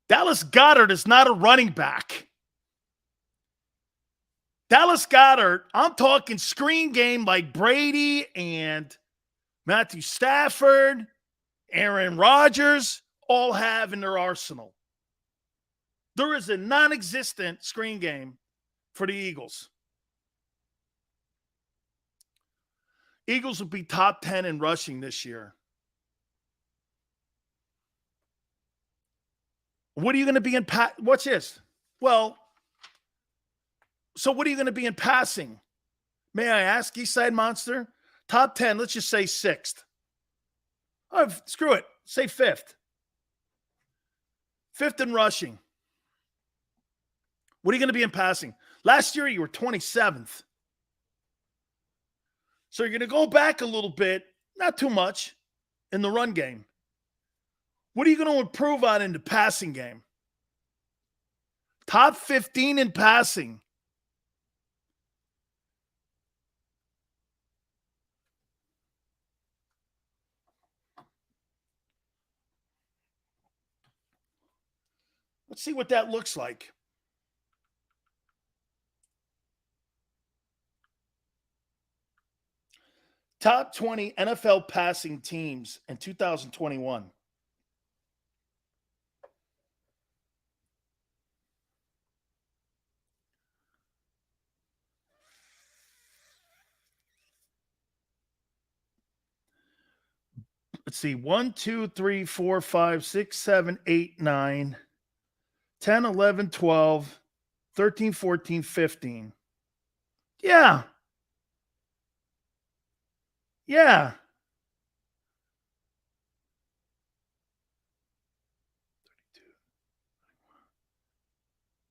Dallas Goedert is not a running back. Dallas Goedert, I'm talking screen game like Brady and Matthew Stafford, Aaron Rodgers, all have in their arsenal. There is a non-existent screen game for the Eagles. Eagles will be top 10 in rushing this year. What are you going to be in Watch this. Well, so what are you going to be in passing? May I ask, Eastside Monster? Top 10, let's just say 6th. Oh, screw it. Say 5th. 5th in rushing. What are you going to be in passing? Last year, you were 27th. So you're going to go back a little bit, not too much, in the run game. What are you going to improve on in the passing game? Top 15 in passing. Let's see what that looks like. Top 20 NFL passing teams in 2021. Let's see. 1, 2, 3, 4, 5, 6, 7, 8, 9, 10, 11, 12, 13, 14, 15. Yeah. Yeah.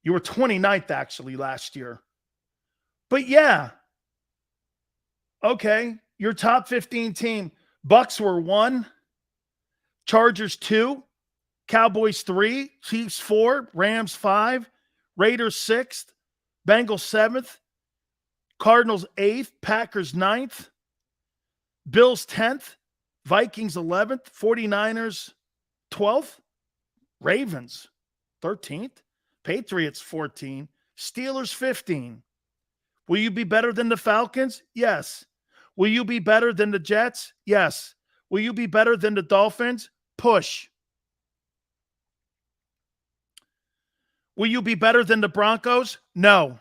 You were 29th actually last year. But yeah. Okay. Your top 15 team. Bucks were 1. Chargers 2. Cowboys 3. Chiefs 4. Rams 5. Raiders 6th. Bengals 7th. Cardinals 8th. Packers 9th. Bills 10th, Vikings 11th, 49ers 12th, Ravens 13th, Patriots 14, Steelers 15. Will you be better than the Falcons? Yes. Will you be better than the Jets? Yes. Will you be better than the Dolphins? Push. Will you be better than the Broncos? No.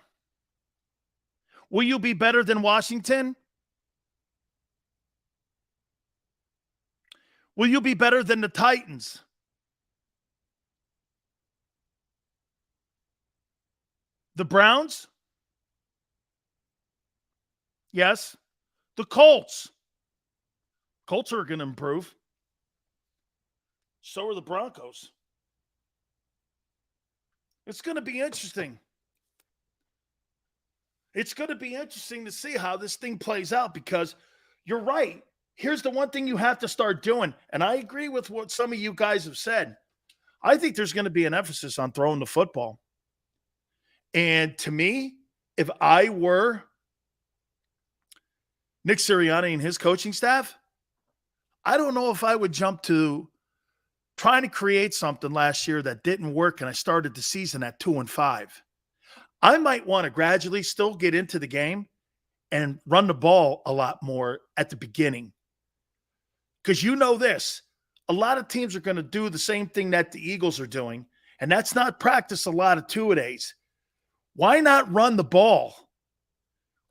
Will you be better than Washington? Will you be better than the Titans? The Browns? Yes. The Colts? Colts are going to improve. So are the Broncos. It's going to be interesting. It's going to be interesting to see how this thing plays out because you're right. Here's the one thing you have to start doing, and I agree with what some of you guys have said. I think there's going to be an emphasis on throwing the football. And to me, if I were Nick Sirianni and his coaching staff, I don't know if I would jump to trying to create something last year that didn't work, and I started the season at 2-5. I might want to gradually still get into the game and run the ball a lot more at the beginning. Because you know this, a lot of teams are going to do the same thing that the Eagles are doing, and that's not practice a lot of two-a-days. Why not run the ball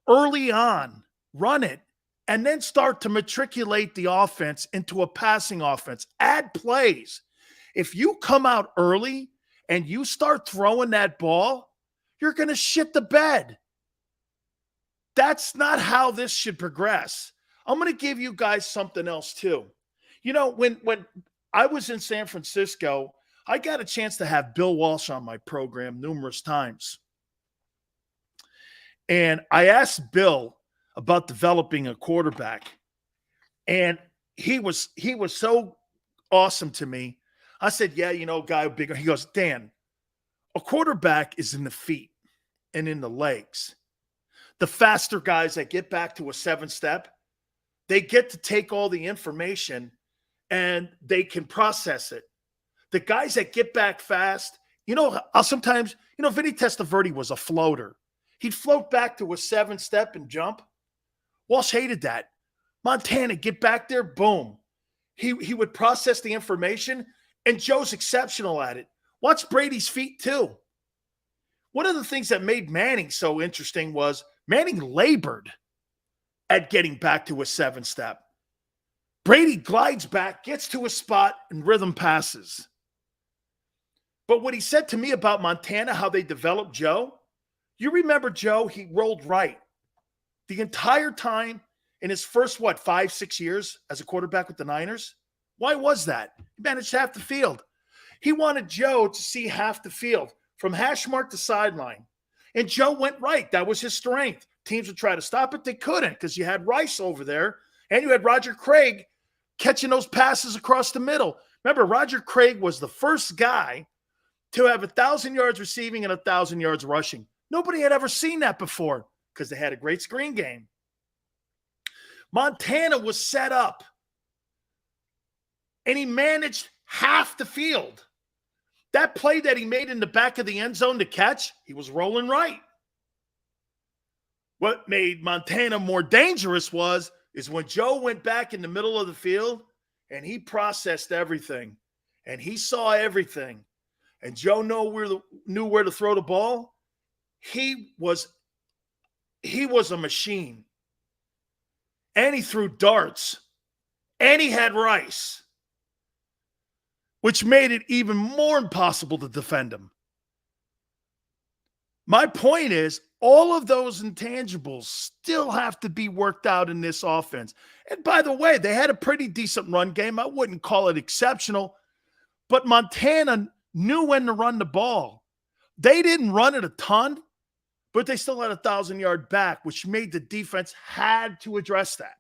early on, run it, and then start to matriculate the offense into a passing offense? Add plays. If you come out early and you start throwing that ball, you're going to shit the bed. That's not how this should progress. I'm going to give you guys something else too. You know, when I was in San Francisco, I got a chance to have Bill Walsh on my program numerous times. And I asked Bill about developing a quarterback. And he was so awesome to me. I said, yeah, you know, guy bigger. He goes, Dan, a quarterback is in the feet and in the legs. The faster guys that get back to a 7-step, they get to take all the information and they can process it. The guys that get back fast, you know, I'll sometimes, you know, Vinny Testaverde was a floater. He'd float back to a 7-step and jump. Walsh hated that. Montana, get back there, boom. He would process the information, and Joe's exceptional at it. Watch Brady's feet too. One of the things that made Manning so interesting was Manning labored at getting back to a 7-step. Brady glides back, gets to a spot, and rhythm passes. But what he said to me about Montana, how they developed Joe, you remember Joe, he rolled right the entire time in his first, 5, 6 years as a quarterback with the Niners? Why was that? He managed half the field. He wanted Joe to see half the field from hash mark to sideline. And Joe went right. That was his strength. Teams would try to stop it. They couldn't because you had Rice over there and you had Roger Craig catching those passes across the middle. Remember, Roger Craig was the first guy to have 1,000 yards receiving and 1,000 yards rushing. Nobody had ever seen that before because they had a great screen game. Montana was set up, and he managed half the field. That play that he made in the back of the end zone to catch, he was rolling right. What made Montana more dangerous is when Joe went back in the middle of the field and he processed everything and he saw everything. And Joe knew where to throw the ball. He was a machine. And he threw darts. And he had Rice, which made it even more impossible to defend him. My point is, all of those intangibles still have to be worked out in this offense. And by the way, they had a pretty decent run game. I wouldn't call it exceptional, but Montana knew when to run the ball. They didn't run it a ton, but they still had a 1,000-yard back, which made the defense had to address that.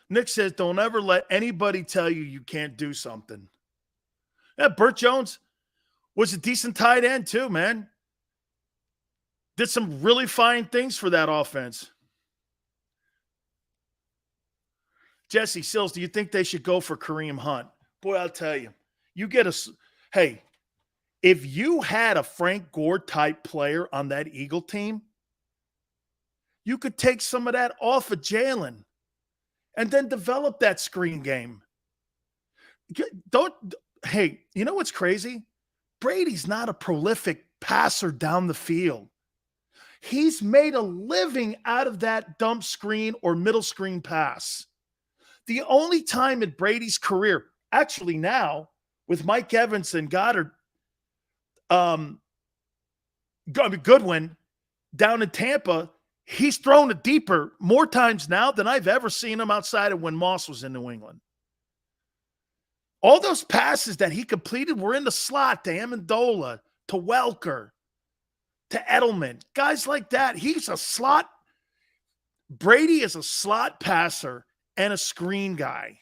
Nick says, don't ever let anybody tell you you can't do something. Yeah, Burt Jones was a decent tight end too, man. Did some really fine things for that offense. Jesse Sills, do you think they should go for Kareem Hunt? Boy, I'll tell you. Hey, if you had a Frank Gore type player on that Eagle team, you could take some of that off of Jalen and then develop that screen game. Hey, you know what's crazy? Brady's not a prolific passer down the field. He's made a living out of that dump screen or middle screen pass. The only time in Brady's career, actually now, with Mike Evans and Goddard, Goodwin down in Tampa, he's thrown it deeper more times now than I've ever seen him outside of when Moss was in New England. All those passes that he completed were in the slot to Amendola, to Welker, to Edelman, guys like that. He's a slot. Brady is a slot passer and a screen guy.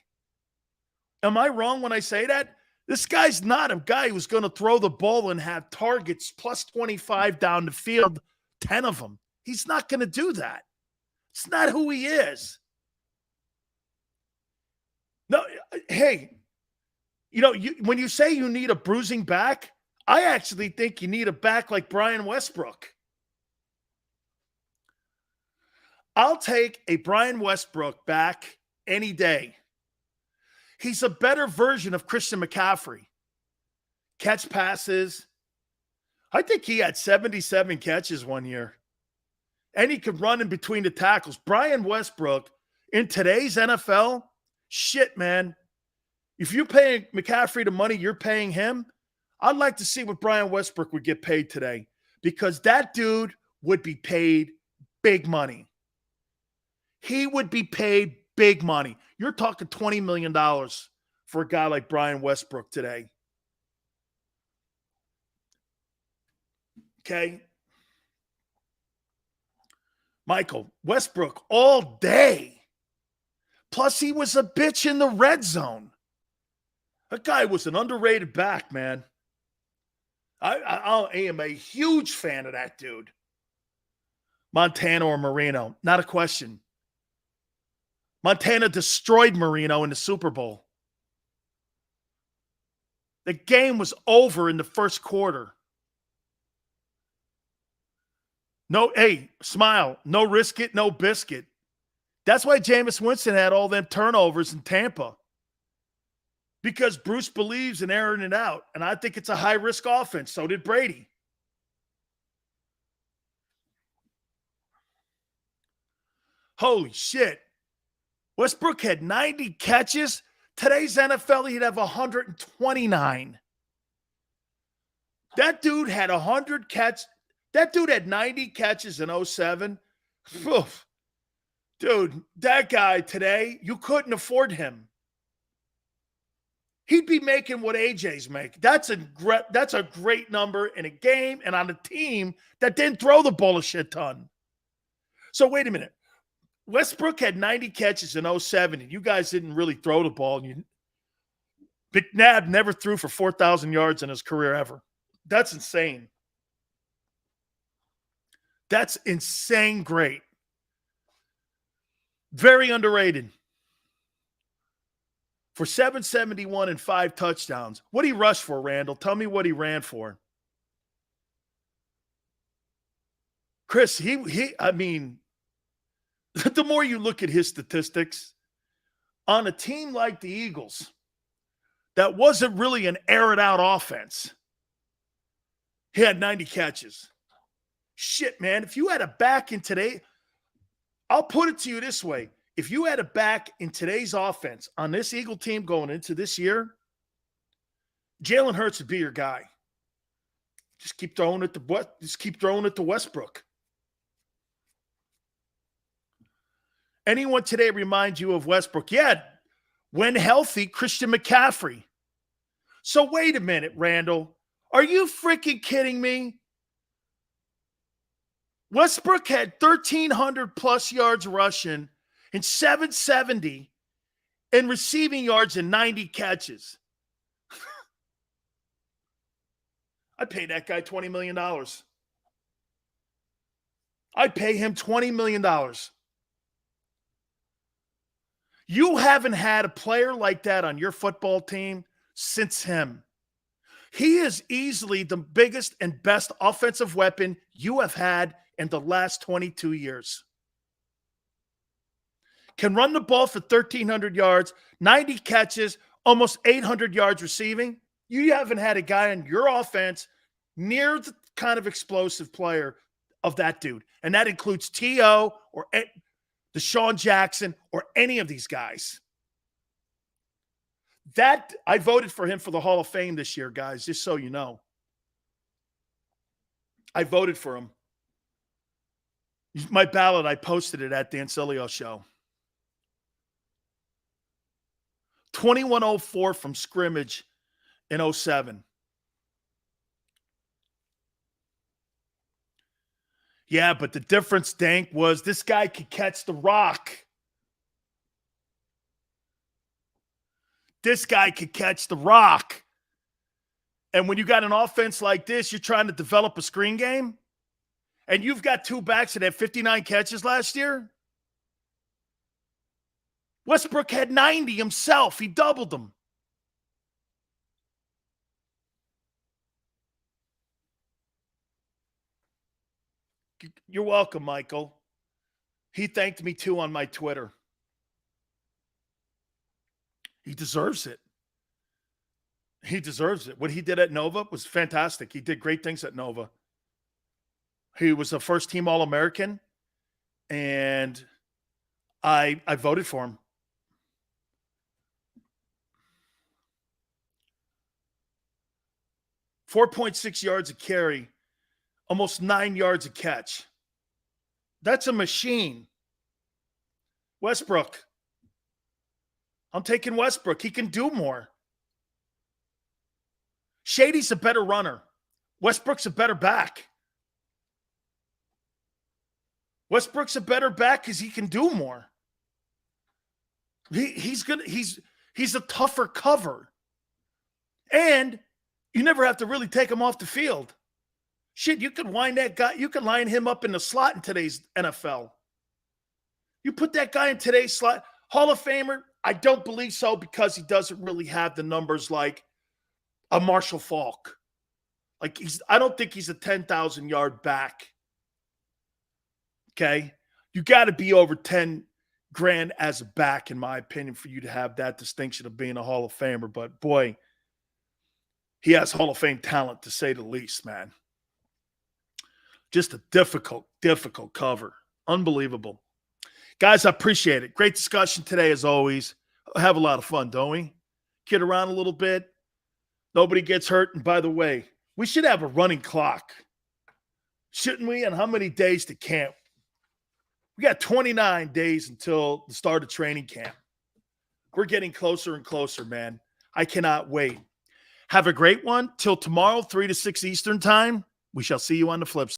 Am I wrong when I say that? This guy's not a guy who's going to throw the ball and have targets plus 25 down the field, 10 of them. He's not going to do that. It's not who he is. No, hey, when you say you need a bruising back, I actually think you need a back like Brian Westbrook. I'll take a Brian Westbrook back any day. He's a better version of Christian McCaffrey. Catch passes. I think he had 77 catches one year. And he could run in between the tackles. Brian Westbrook, in today's NFL, shit, man. If you're paying McCaffrey the money you're paying him, I'd like to see what Brian Westbrook would get paid today, because that dude would be paid big money. He would be paid big money. You're talking $20 million for a guy like Brian Westbrook today. Okay? Michael, Westbrook all day. Plus, he was a bitch in the red zone. That guy was an underrated back, man. I am a huge fan of that dude. Montana or Marino, not a question. Montana destroyed Marino in the Super Bowl. The game was over in the first quarter. No, hey, smile. No risk it, no biscuit. That's why Jameis Winston had all them turnovers in Tampa. Because Bruce believes in airing it out. And I think it's a high-risk offense. So did Brady. Holy shit. Westbrook had 90 catches. Today's NFL, he'd have 129. That dude had 100 catches. That dude had 90 catches in 07. Oof. Dude, that guy today, you couldn't afford him. He'd be making what AJ's make. That's a great number in a game and on a team that didn't throw the ball a shit ton. So wait a minute. Westbrook had 90 catches in 07, and you guys didn't really throw the ball. And McNabb never threw for 4,000 yards in his career ever. That's insane. That's insane great. Very underrated. For 771 and 5 touchdowns. What did he rush for, Randall? Tell me what he ran for. Chris, I mean, the more you look at his statistics, on a team like the Eagles, that wasn't really an air-it-out offense, he had 90 catches. Shit, man, if you had a back in today, I'll put it to you this way. If you had a back in today's offense on this Eagle team going into this year, Jalen Hurts would be your guy. Just keep throwing it to Westbrook. Anyone today remind you of Westbrook? Yeah, when healthy, Christian McCaffrey. So wait a minute, Randall. Are you freaking kidding me? Westbrook had 1,300 plus yards rushing and 770 and receiving yards and 90 catches. I'd pay that guy $20 million. I'd pay him $20 million. You haven't had a player like that on your football team since him. He is easily the biggest and best offensive weapon you have had in the last 22 years. Can run the ball for 1,300 yards, 90 catches, almost 800 yards receiving. You haven't had a guy on your offense near the kind of explosive player of that dude. And that includes T.O. or Deshaun Jackson or any of these guys. I voted for him for the Hall of Fame this year, guys, just so you know. I voted for him. My ballot, I posted it at Dan Sileo show. 2104 from scrimmage in 07. Yeah, but the difference, Dank, was this guy could catch the rock. This guy could catch the rock. And when you got an offense like this, you're trying to develop a screen game, and you've got two backs that had 59 catches last year. Westbrook had 90 himself. He doubled them. You're welcome, Michael. He thanked me too on my Twitter. He deserves it. He deserves it. What he did at Nova was fantastic. He did great things at Nova. He was a first-team All-American, and I voted for him. .6 yards a carry, almost 9 yards a catch. That's a machine. Westbrook. I'm taking Westbrook. He can do more. Shady's a better runner. Westbrook's a better back. Westbrook's a better back because he can do more. He's a tougher cover. And you never have to really take him off the field. Shit, you could wind that guy, you could line him up in the slot in today's NFL. You put that guy in today's slot. Hall of Famer, I don't believe so because he doesn't really have the numbers like a Marshall Faulk. I don't think he's a 10,000-yard back. Okay? You got to be over 10 grand as a back, in my opinion, for you to have that distinction of being a Hall of Famer. But boy, he has Hall of Fame talent, to say the least, man. Just a difficult cover. Unbelievable. Guys, I appreciate it. Great discussion today, as always. Have a lot of fun, don't we? Kid around a little bit. Nobody gets hurt. And by the way, we should have a running clock. Shouldn't we? And how many days to camp? We got 29 days until the start of training camp. We're getting closer and closer, man. I cannot wait. Have a great one. Till tomorrow, 3 to 6 Eastern time. We shall see you on the flip side.